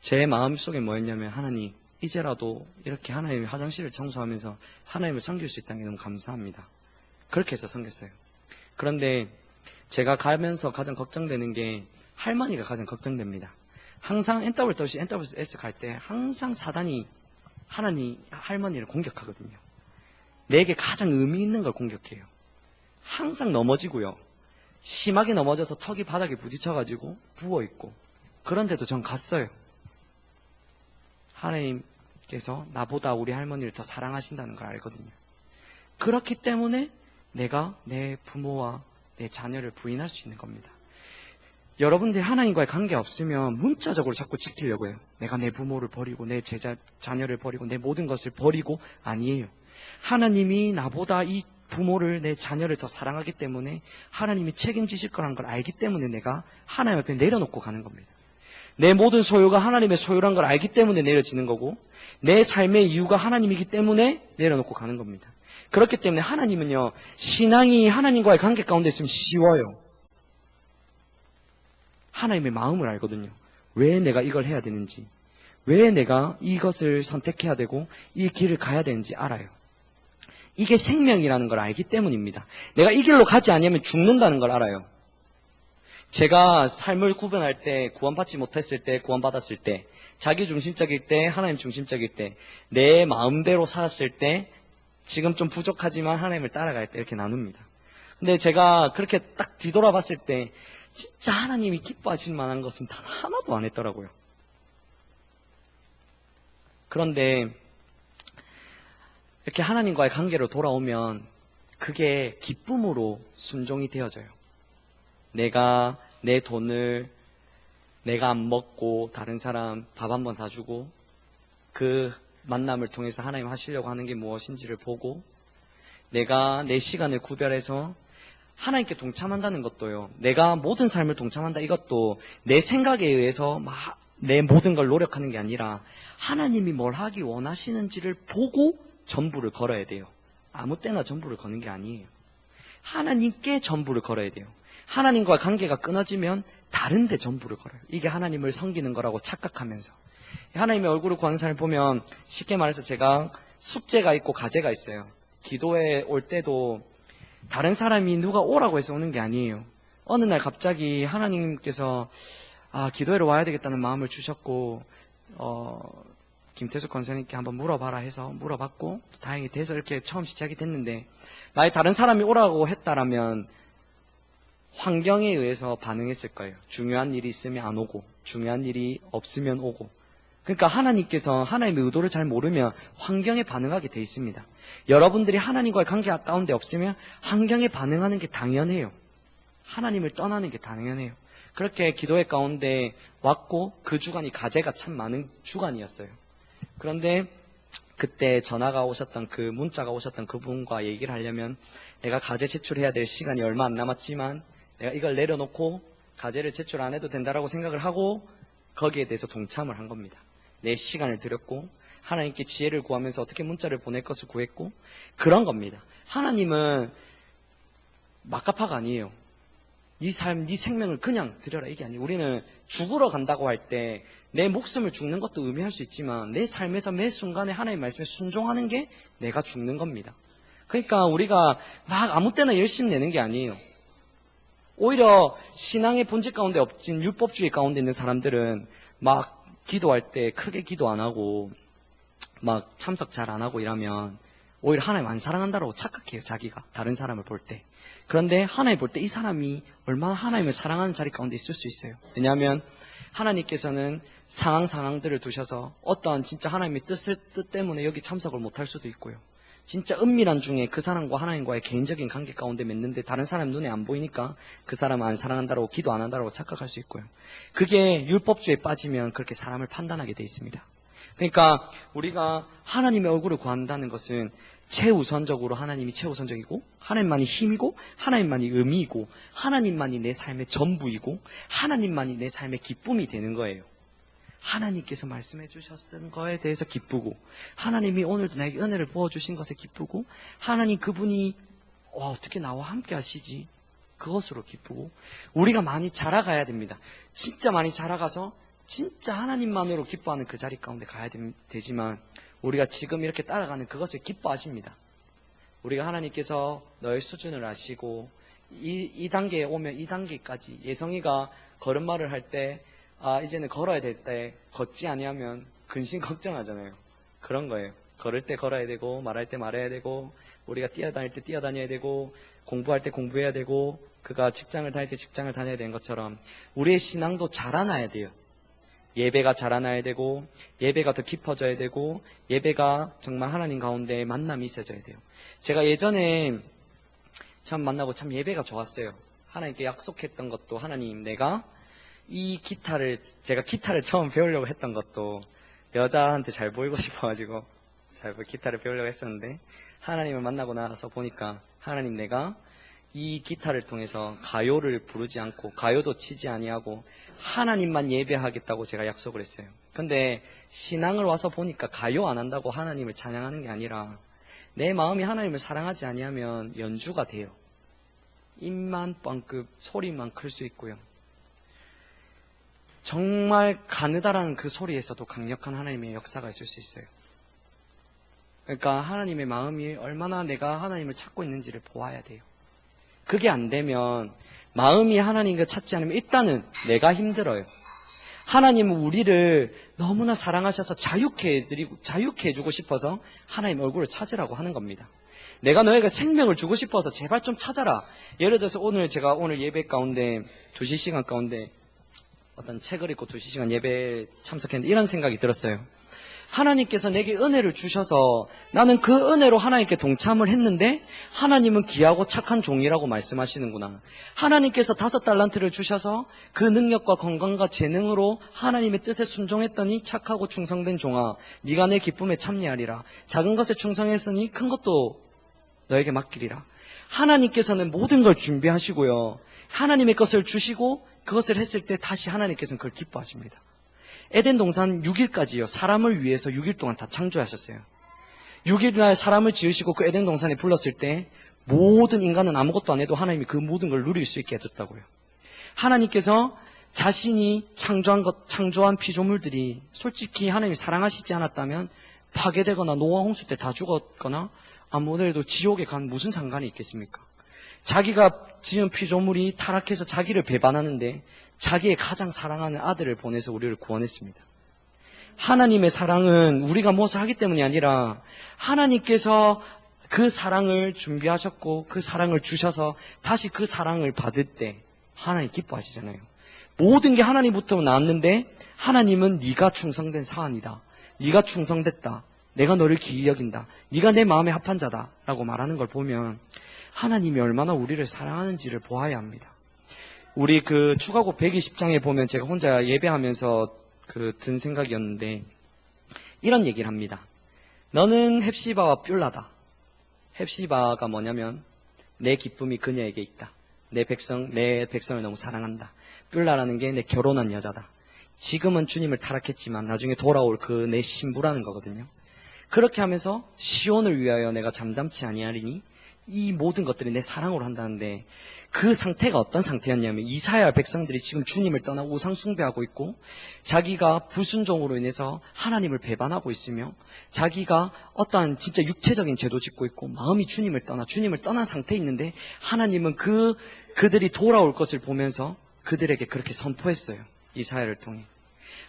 S1: 제 마음속에 뭐였냐면, 하나님, 이제라도 이렇게 하나님의 화장실을 청소하면서 하나님을 섬길 수 있다는 게 너무 감사합니다. 그렇게 해서 섬겼어요. 그런데 제가 가면서 가장 걱정되는 게 할머니가 가장 걱정됩니다. 항상 NWS 갈 때 항상 사단이 할머니를 공격하거든요. 내게 가장 의미 있는 걸 공격해요. 항상 넘어지고요. 심하게 넘어져서 턱이 바닥에 부딪혀가지고 부어있고. 그런데도 전 갔어요. 하나님께서 나보다 우리 할머니를 더 사랑하신다는 걸 알거든요. 그렇기 때문에 내가 내 부모와 내 자녀를 부인할 수 있는 겁니다. 여러분들이 하나님과의 관계 없으면 문자적으로 자꾸 지키려고 해요. 내가 내 부모를 버리고 내 자녀를 버리고 내 모든 것을 버리고. 아니에요. 하나님이 나보다 이 부모를, 내 자녀를 더 사랑하기 때문에 하나님이 책임지실 거라는 걸 알기 때문에 내가 하나님 앞에 내려놓고 가는 겁니다. 내 모든 소유가 하나님의 소유란 걸 알기 때문에 내려지는 거고, 내 삶의 이유가 하나님이기 때문에 내려놓고 가는 겁니다. 그렇기 때문에 하나님은요, 신앙이 하나님과의 관계 가운데 있으면 쉬워요. 하나님의 마음을 알거든요. 왜 내가 이걸 해야 되는지, 왜 내가 이것을 선택해야 되고 이 길을 가야 되는지 알아요. 이게 생명이라는 걸 알기 때문입니다. 내가 이 길로 가지 않으면 죽는다는 걸 알아요. 제가 삶을 구분할 때, 구원받지 못했을 때, 구원받았을 때, 자기 중심적일 때, 하나님 중심적일 때, 내 마음대로 살았을 때, 지금 좀 부족하지만 하나님을 따라갈 때 이렇게 나눕니다. 근데 제가 그렇게 딱 뒤돌아봤을 때 진짜 하나님이 기뻐하실 만한 것은 단 하나도 안 했더라고요. 그런데 이렇게 하나님과의 관계로 돌아오면 그게 기쁨으로 순종이 되어져요. 내가 내 돈을 내가 안 먹고 다른 사람 밥 한 번 사주고 그 만남을 통해서 하나님 하시려고 하는 게 무엇인지를 보고 내가 내 시간을 구별해서 하나님께 동참한다는 것도요. 내가 모든 삶을 동참한다 이것도 내 생각에 의해서 막 내 모든 걸 노력하는 게 아니라 하나님이 뭘 하기 원하시는지를 보고 전부를 걸어야 돼요. 아무 때나 전부를 거는 게 아니에요. 하나님께 전부를 걸어야 돼요. 하나님과 관계가 끊어지면 다른 데 전부를 걸어요. 이게 하나님을 섬기는 거라고 착각하면서. 하나님의 얼굴을 구하는 사람을 보면 쉽게 말해서 제가 숙제가 있고 과제가 있어요. 기도에 올 때도 다른 사람이 누가 오라고 해서 오는 게 아니에요. 어느 날 갑자기 하나님께서 기도회로 와야 되겠다는 마음을 주셨고 김태숙 권사님께 한번 물어봐라 해서 물어봤고 다행히 돼서 이렇게 처음 시작이 됐는데 만약에 다른 사람이 오라고 했다라면 환경에 의해서 반응했을 거예요. 중요한 일이 있으면 안 오고 중요한 일이 없으면 오고. 그러니까 하나님께서 하나님의 의도를 잘 모르면 환경에 반응하게 돼 있습니다. 여러분들이 하나님과의 관계가 가운데 없으면 환경에 반응하는 게 당연해요. 하나님을 떠나는 게 당연해요. 그렇게 기도회 가운데 왔고 그 주간이 과제가 참 많은 주간이었어요. 그런데 그때 전화가 오셨던 그 문자가 오셨던 그분과 얘기를 하려면 내가 과제 제출해야 될 시간이 얼마 안 남았지만 내가 이걸 내려놓고 과제를 제출 안 해도 된다라고 생각을 하고 거기에 대해서 동참을 한 겁니다. 내 시간을 들였고 하나님께 지혜를 구하면서 어떻게 문자를 보낼 것을 구했고 그런 겁니다. 하나님은 막가파가 아니에요. 네 삶, 네 생명을 그냥 드려라 이게 아니에요. 우리는 죽으러 간다고 할 때 내 목숨을 죽는 것도 의미할 수 있지만 내 삶에서 매 순간에 하나님의 말씀에 순종하는 게 내가 죽는 겁니다. 그러니까 우리가 막 아무 때나 열심히 내는 게 아니에요. 오히려 신앙의 본질 가운데 없진 율법주의 가운데 있는 사람들은 막 기도할 때 크게 기도 안 하고 막 참석 잘 안 하고 이러면 오히려 하나님 안 사랑한다라고 착각해요. 자기가 다른 사람을 볼 때. 그런데 하나님 볼 때 이 사람이 얼마나 하나님을 사랑하는 자리 가운데 있을 수 있어요. 왜냐하면 하나님께서는 상황들을 두셔서 어떠한 진짜 하나님의 뜻 때문에 여기 참석을 못할 수도 있고요. 진짜 은밀한 중에 그 사람과 하나님과의 개인적인 관계 가운데 맺는데 다른 사람 눈에 안 보이니까 그 사람을 안 사랑한다라고 기도 안 한다라고 착각할 수 있고요. 그게 율법주의에 빠지면 그렇게 사람을 판단하게 돼 있습니다. 그러니까 우리가 하나님의 얼굴을 구한다는 것은 최우선적으로 하나님이 최우선적이고 하나님만이 힘이고 하나님만이 의미이고 하나님만이 내 삶의 전부이고 하나님만이 내 삶의 기쁨이 되는 거예요. 하나님께서 말씀해 주셨은 거에 대해서 기쁘고 하나님이 오늘도 나에게 은혜를 부어주신 것에 기쁘고 하나님 그분이 어떻게 나와 함께 하시지 그것으로 기쁘고 우리가 많이 자라가야 됩니다. 진짜 많이 자라가서 진짜 하나님만으로 기뻐하는 그 자리 가운데 가야 되지만 우리가 지금 이렇게 따라가는 그것을 기뻐하십니다. 우리가 하나님께서 너의 수준을 아시고 이 단계에 오면 이 단계까지 예성이가 걸음마를 할 때 이제는 걸어야 될 때 걷지 아니하면 근심 걱정하잖아요. 그런 거예요. 걸을 때 걸어야 되고 말할 때 말해야 되고 우리가 뛰어다닐 때 뛰어다녀야 되고 공부할 때 공부해야 되고 그가 직장을 다닐 때 직장을 다녀야 되는 것처럼 우리의 신앙도 자라나야 돼요. 예배가 자라나야 되고 예배가 더 깊어져야 되고 예배가 정말 하나님 가운데 만남이 있어져야 돼요. 제가 예전에 참 만나고 참 예배가 좋았어요. 하나님께 약속했던 것도 하나님 내가 제가 기타를 처음 배우려고 했던 것도 여자한테 잘 보이고 싶어가지고 기타를 배우려고 했었는데 하나님을 만나고 나서 보니까 하나님 내가 이 기타를 통해서 가요를 부르지 않고 가요도 치지 아니하고 하나님만 예배하겠다고 제가 약속을 했어요. 근데 신앙을 와서 보니까 가요 안 한다고 하나님을 찬양하는 게 아니라 내 마음이 하나님을 사랑하지 아니하면 연주가 돼요. 입만 뻥끗 소리만 클 수 있고요. 정말 가느다라는 그 소리에서도 강력한 하나님의 역사가 있을 수 있어요. 그러니까 하나님의 마음이 얼마나 내가 하나님을 찾고 있는지를 보아야 돼요. 그게 안 되면 마음이 하나님을 찾지 않으면 일단은 내가 힘들어요. 하나님은 우리를 너무나 사랑하셔서 자유케 해주고 싶어서 하나님 얼굴을 찾으라고 하는 겁니다. 내가 너에게 생명을 주고 싶어서 제발 좀 찾아라. 예를 들어서 제가 오늘 예배 가운데 2시 시간 가운데 어떤 책을 읽고 2시간 예배에 참석했는데 이런 생각이 들었어요. 하나님께서 내게 은혜를 주셔서 나는 그 은혜로 하나님께 동참을 했는데 하나님은 귀하고 착한 종이라고 말씀하시는구나. 하나님께서 5달란트를 주셔서 그 능력과 건강과 재능으로 하나님의 뜻에 순종했더니 착하고 충성된 종아, 네가 내 기쁨에 참여하리라. 작은 것에 충성했으니 큰 것도 너에게 맡기리라. 하나님께서는 모든 걸 준비하시고요, 하나님의 것을 주시고 그것을 했을 때 다시 하나님께서는 그걸 기뻐하십니다. 에덴 동산 6일까지요. 사람을 위해서 6일 동안 다 창조하셨어요. 6일날 사람을 지으시고 그 에덴 동산에 불렀을 때 모든 인간은 아무것도 안 해도 하나님이 그 모든 걸 누릴 수 있게 해줬다고요. 하나님께서 자신이 창조한 피조물들이 솔직히 하나님이 사랑하시지 않았다면 파괴되거나 노아 홍수 때 다 죽었거나 아무래도 지옥에 간 무슨 상관이 있겠습니까? 자기가 지은 피조물이 타락해서 자기를 배반하는데 자기의 가장 사랑하는 아들을 보내서 우리를 구원했습니다. 하나님의 사랑은 우리가 무엇을 하기 때문이 아니라 하나님께서 그 사랑을 준비하셨고 그 사랑을 주셔서 다시 그 사랑을 받을 때 하나님 기뻐하시잖아요. 모든 게 하나님부터 나왔는데 하나님은 네가 충성된 사안이다. 네가 충성됐다. 내가 너를 기이 여긴다. 네가 내 마음에 합한 자다. 라고 말하는 걸 보면 하나님이 얼마나 우리를 사랑하는지를 보아야 합니다. 우리 그 추가곡 120장에 보면 제가 혼자 예배하면서 든 생각이었는데 이런 얘기를 합니다. 너는 헵시바와 뷸라다. 헵시바가 뭐냐면 내 기쁨이 그녀에게 있다. 내 백성을 너무 사랑한다. 뷸라라는 게 내 결혼한 여자다. 지금은 주님을 타락했지만 나중에 돌아올 그 내 신부라는 거거든요. 그렇게 하면서 시온을 위하여 내가 잠잠치 아니하리니 이 모든 것들이 내 사랑으로 한다는데 그 상태가 어떤 상태였냐면 이스라엘 백성들이 지금 주님을 떠나 우상 숭배하고 있고 자기가 불순종으로 인해서 하나님을 배반하고 있으며 자기가 어떠한 진짜 육체적인 죄도 짓고 있고 마음이 주님을 떠난 상태에 있는데 하나님은 그들이 돌아올 것을 보면서 그들에게 그렇게 선포했어요. 이사야를 통해.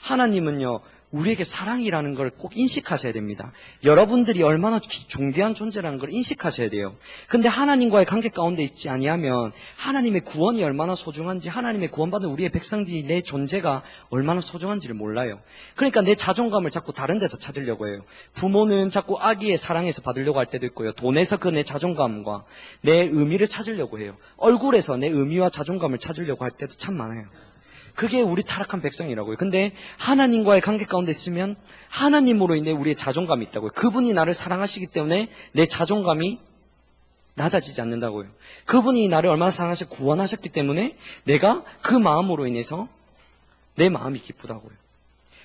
S1: 하나님은요, 우리에게 사랑이라는 걸 꼭 인식하셔야 됩니다. 여러분들이 얼마나 존귀한 존재라는 걸 인식하셔야 돼요. 근데 하나님과의 관계 가운데 있지 아니하면 하나님의 구원이 얼마나 소중한지, 하나님의 구원받은 우리의 백성들이 내 존재가 얼마나 소중한지를 몰라요. 그러니까 내 자존감을 자꾸 다른 데서 찾으려고 해요. 부모는 자꾸 아기의 사랑에서 받으려고 할 때도 있고요. 돈에서 그 내 자존감과 내 의미를 찾으려고 해요. 얼굴에서 내 의미와 자존감을 찾으려고 할 때도 참 많아요. 그게 우리 타락한 백성이라고요. 근데 하나님과의 관계 가운데 있으면 하나님으로 인해 우리의 자존감이 있다고요. 그분이 나를 사랑하시기 때문에 내 자존감이 낮아지지 않는다고요. 그분이 나를 얼마나 사랑하시고 구원하셨기 때문에 내가 그 마음으로 인해서 내 마음이 기쁘다고요.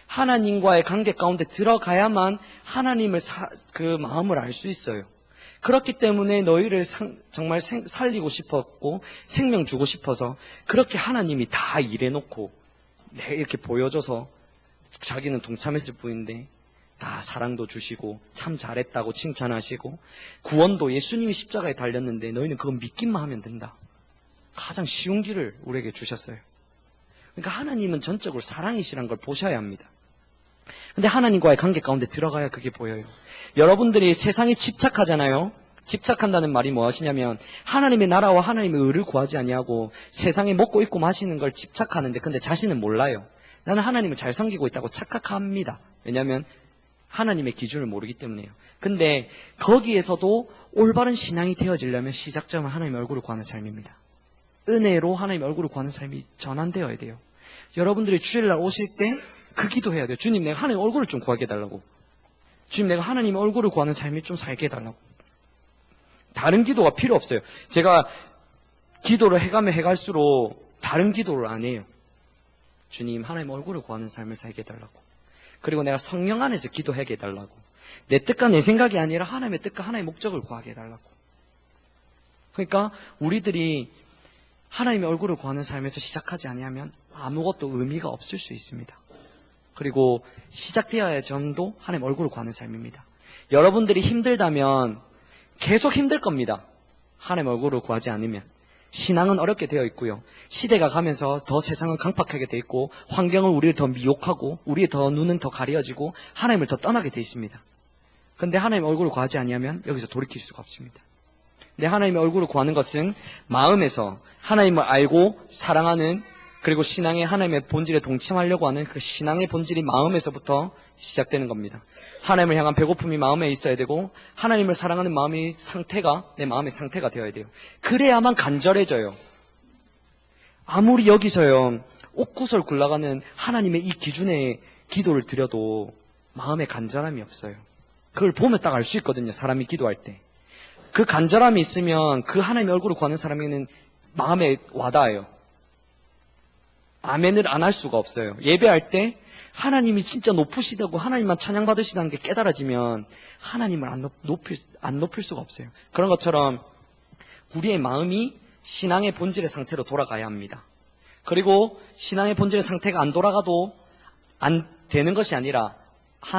S1: 하나님과의 관계 가운데 들어가야만 하나님을 그 마음을 알 수 있어요. 그렇기 때문에 너희를 정말 살리고 싶었고 생명 주고 싶어서 그렇게 하나님이 다 일해놓고 이렇게 보여줘서 자기는 동참했을 뿐인데 다 사랑도 주시고 참 잘했다고 칭찬하시고 구원도 예수님이 십자가에 달렸는데 너희는 그건 믿기만 하면 된다. 가장 쉬운 길을 우리에게 주셨어요. 그러니까 하나님은 전적으로 사랑이시란 걸 보셔야 합니다. 근데 하나님과의 관계 가운데 들어가야 그게 보여요. 여러분들이 세상에 집착하잖아요. 집착한다는 말이 무엇이냐면 하나님의 나라와 하나님의 의를 구하지 아니하고 세상에 먹고 입고 마시는 걸 집착하는데 근데 자신은 몰라요. 나는 하나님을 잘 섬기고 있다고 착각합니다. 왜냐하면 하나님의 기준을 모르기 때문에요. 근데 거기에서도 올바른 신앙이 되어지려면 시작점은 하나님의 얼굴을 구하는 삶입니다. 은혜로 하나님의 얼굴을 구하는 삶이 전환되어야 돼요. 여러분들이 주일날 오실 때 그 기도해야 돼요. 주님, 내가 하나님의 얼굴을 좀 구하게 해달라고. 주님, 내가 하나님의 얼굴을 구하는 삶이 좀 살게 해달라고. 다른 기도가 필요 없어요. 제가 기도를 해가면 해갈수록 다른 기도를 안 해요. 주님, 하나님의 얼굴을 구하는 삶을 살게 해달라고. 그리고 내가 성령 안에서 기도하게 해달라고. 내 뜻과 내 생각이 아니라 하나님의 뜻과 하나님의 목적을 구하게 해달라고. 그러니까 우리들이 하나님의 얼굴을 구하는 삶에서 시작하지 아니하면 아무것도 의미가 없을 수 있습니다. 그리고 시작되어야 전도 하나님 얼굴을 구하는 삶입니다. 여러분들이 힘들다면 계속 힘들 겁니다. 하나님 얼굴을 구하지 않으면. 신앙은 어렵게 되어 있고요. 시대가 가면서 더 세상은 강팍하게 되어 있고 환경은 우리를 더 미혹하고 우리의 더 눈은 더 가려지고 하나님을 더 떠나게 되어 있습니다. 그런데 하나님 얼굴을 구하지 아니하면 여기서 돌이킬 수가 없습니다. 근데 하나님의 얼굴을 구하는 것은 마음에서 하나님을 알고 사랑하는 그리고 신앙의 하나님의 본질에 동침하려고 하는 그 신앙의 본질이 마음에서부터 시작되는 겁니다. 하나님을 향한 배고픔이 마음에 있어야 되고 하나님을 사랑하는 마음의 상태가 내 마음의 상태가 되어야 돼요. 그래야만 간절해져요. 아무리 여기서요 옥구설 굴러가는 하나님의 이 기준에 기도를 드려도 마음에 간절함이 없어요. 그걸 보면 딱 알 수 있거든요. 사람이 기도할 때. 그 간절함이 있으면 그 하나님의 얼굴을 구하는 사람에게는 마음에 와닿아요. 아멘을 안 할 수가 없어요. 예배할 때 하나님이 진짜 높으시다고 하나님만 찬양받으시다는 게 깨달아지면 하나님을 안 높일 수가 없어요. 그런 것처럼 우리의 마음이 신앙의 본질의 상태로 돌아가야 합니다. 그리고 신앙의 본질의 상태가 안 돌아가도 안 되는 것이 아니라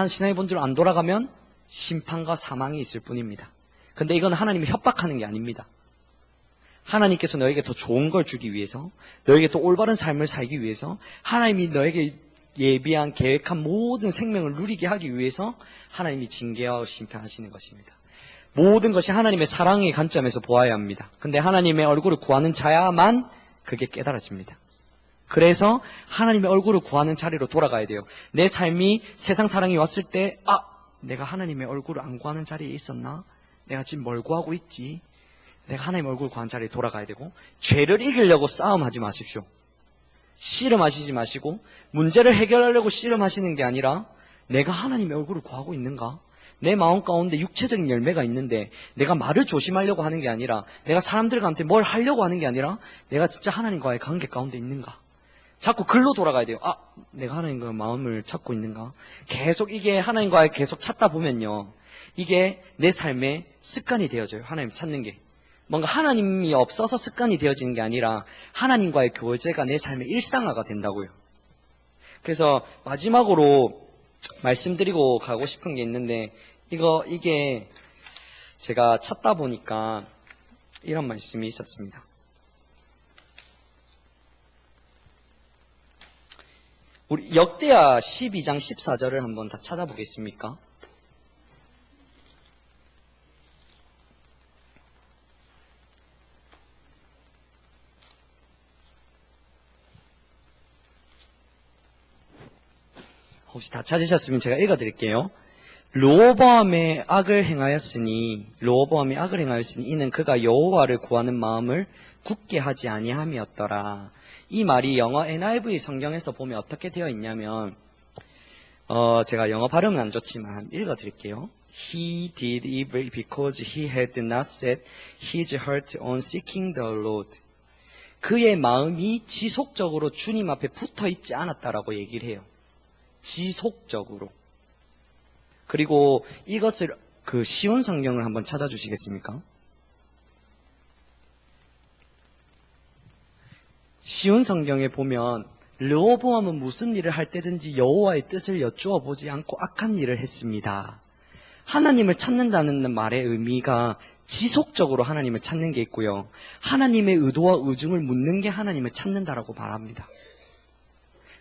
S1: 신앙의 본질로 안 돌아가면 심판과 사망이 있을 뿐입니다. 근데 이건 하나님이 협박하는 게 아닙니다. 하나님께서 너에게 더 좋은 걸 주기 위해서, 너에게 더 올바른 삶을 살기 위해서, 하나님이 너에게 예비한 계획한 모든 생명을 누리게 하기 위해서 하나님이 징계하고 심판하시는 것입니다. 모든 것이 하나님의 사랑의 관점에서 보아야 합니다. 근데 하나님의 얼굴을 구하는 자야만 그게 깨달아집니다. 그래서 하나님의 얼굴을 구하는 자리로 돌아가야 돼요. 내 삶이 세상 사랑이 왔을 때 내가 하나님의 얼굴을 안 구하는 자리에 있었나? 내가 지금 뭘 구하고 있지? 내가 하나님의 얼굴을 구하는 자리에 돌아가야 되고, 죄를 이기려고 싸움하지 마십시오. 씨름하시지 마시고 문제를 해결하려고 씨름하시는 게 아니라 내가 하나님의 얼굴을 구하고 있는가? 내 마음 가운데 육체적인 열매가 있는데 내가 말을 조심하려고 하는 게 아니라, 내가 사람들한테 뭘 하려고 하는 게 아니라 내가 진짜 하나님과의 관계 가운데 있는가? 자꾸 글로 돌아가야 돼요. 내가 하나님과 마음을 찾고 있는가? 계속 이게 하나님과의 계속 찾다 보면요, 이게 내 삶의 습관이 되어져요. 하나님 찾는 게 뭔가 하나님이 없어서 습관이 되어지는 게 아니라 하나님과의 교제가 내 삶의 일상화가 된다고요. 그래서 마지막으로 말씀드리고 가고 싶은 게 있는데, 이게 제가 찾다 보니까 이런 말씀이 있었습니다. 우리 역대하 12장 14절을 한번 다 찾아보겠습니까? 혹시 다 찾으셨으면 제가 읽어드릴게요. 르호보암이 악을 행하였으니 이는 그가 여호와를 구하는 마음을 굳게 하지 아니함이었더라. 이 말이 영어 NIV 성경에서 보면 어떻게 되어 있냐면, 제가 영어 발음은 안 좋지만 읽어드릴게요. He did evil because he had not set his heart on seeking the Lord. 그의 마음이 지속적으로 주님 앞에 붙어 있지 않았다라고 얘기를 해요. 지속적으로. 그리고 이것을 쉬운 성경을 한번 찾아주시겠습니까? 쉬운 성경에 보면 르호보암은 무슨 일을 할 때든지 여호와의 뜻을 여쭈어 보지 않고 악한 일을 했습니다. 하나님을 찾는다는 말의 의미가 지속적으로 하나님을 찾는 게 있고요, 하나님의 의도와 의중을 묻는 게 하나님을 찾는다라고 말합니다.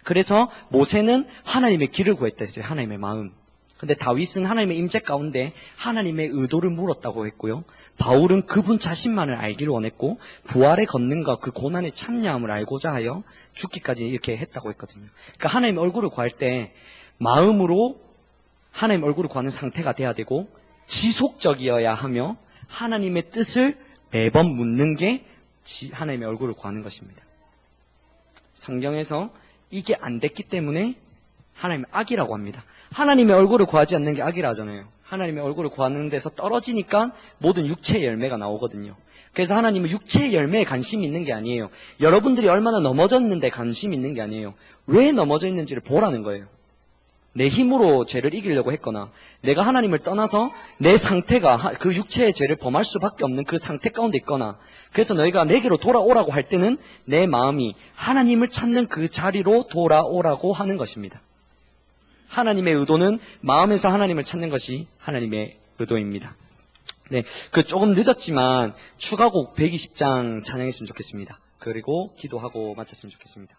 S1: 그래서 모세는 하나님의 길을 구했다 했어요. 하나님의 마음. 근데 다윗은 하나님의 임재 가운데 하나님의 의도를 물었다고 했고요, 바울은 그분 자신만을 알기를 원했고 부활의 권능과 그 고난의 참여함을 알고자 하여 죽기까지 이렇게 했다고 했거든요. 그러니까 하나님의 얼굴을 구할 때 마음으로 하나님 얼굴을 구하는 상태가 돼야 되고 지속적이어야 하며 하나님의 뜻을 매번 묻는 게 하나님의 얼굴을 구하는 것입니다. 성경에서 이게 안 됐기 때문에 하나님의 악이라고 합니다. 하나님의 얼굴을 구하지 않는 게 악이라 하잖아요. 하나님의 얼굴을 구하는 데서 떨어지니까 모든 육체의 열매가 나오거든요. 그래서 하나님은 육체의 열매에 관심이 있는 게 아니에요. 여러분들이 얼마나 넘어졌는데 관심이 있는 게 아니에요. 왜 넘어져 있는지를 보라는 거예요. 내 힘으로 죄를 이기려고 했거나 내가 하나님을 떠나서 내 상태가 그 육체의 죄를 범할 수밖에 없는 그 상태 가운데 있거나, 그래서 너희가 내게로 돌아오라고 할 때는 내 마음이 하나님을 찾는 그 자리로 돌아오라고 하는 것입니다. 하나님의 의도는 마음에서 하나님을 찾는 것이 하나님의 의도입니다. 네, 조금 늦었지만 추가곡 120장 찬양했으면 좋겠습니다. 그리고 기도하고 마쳤으면 좋겠습니다.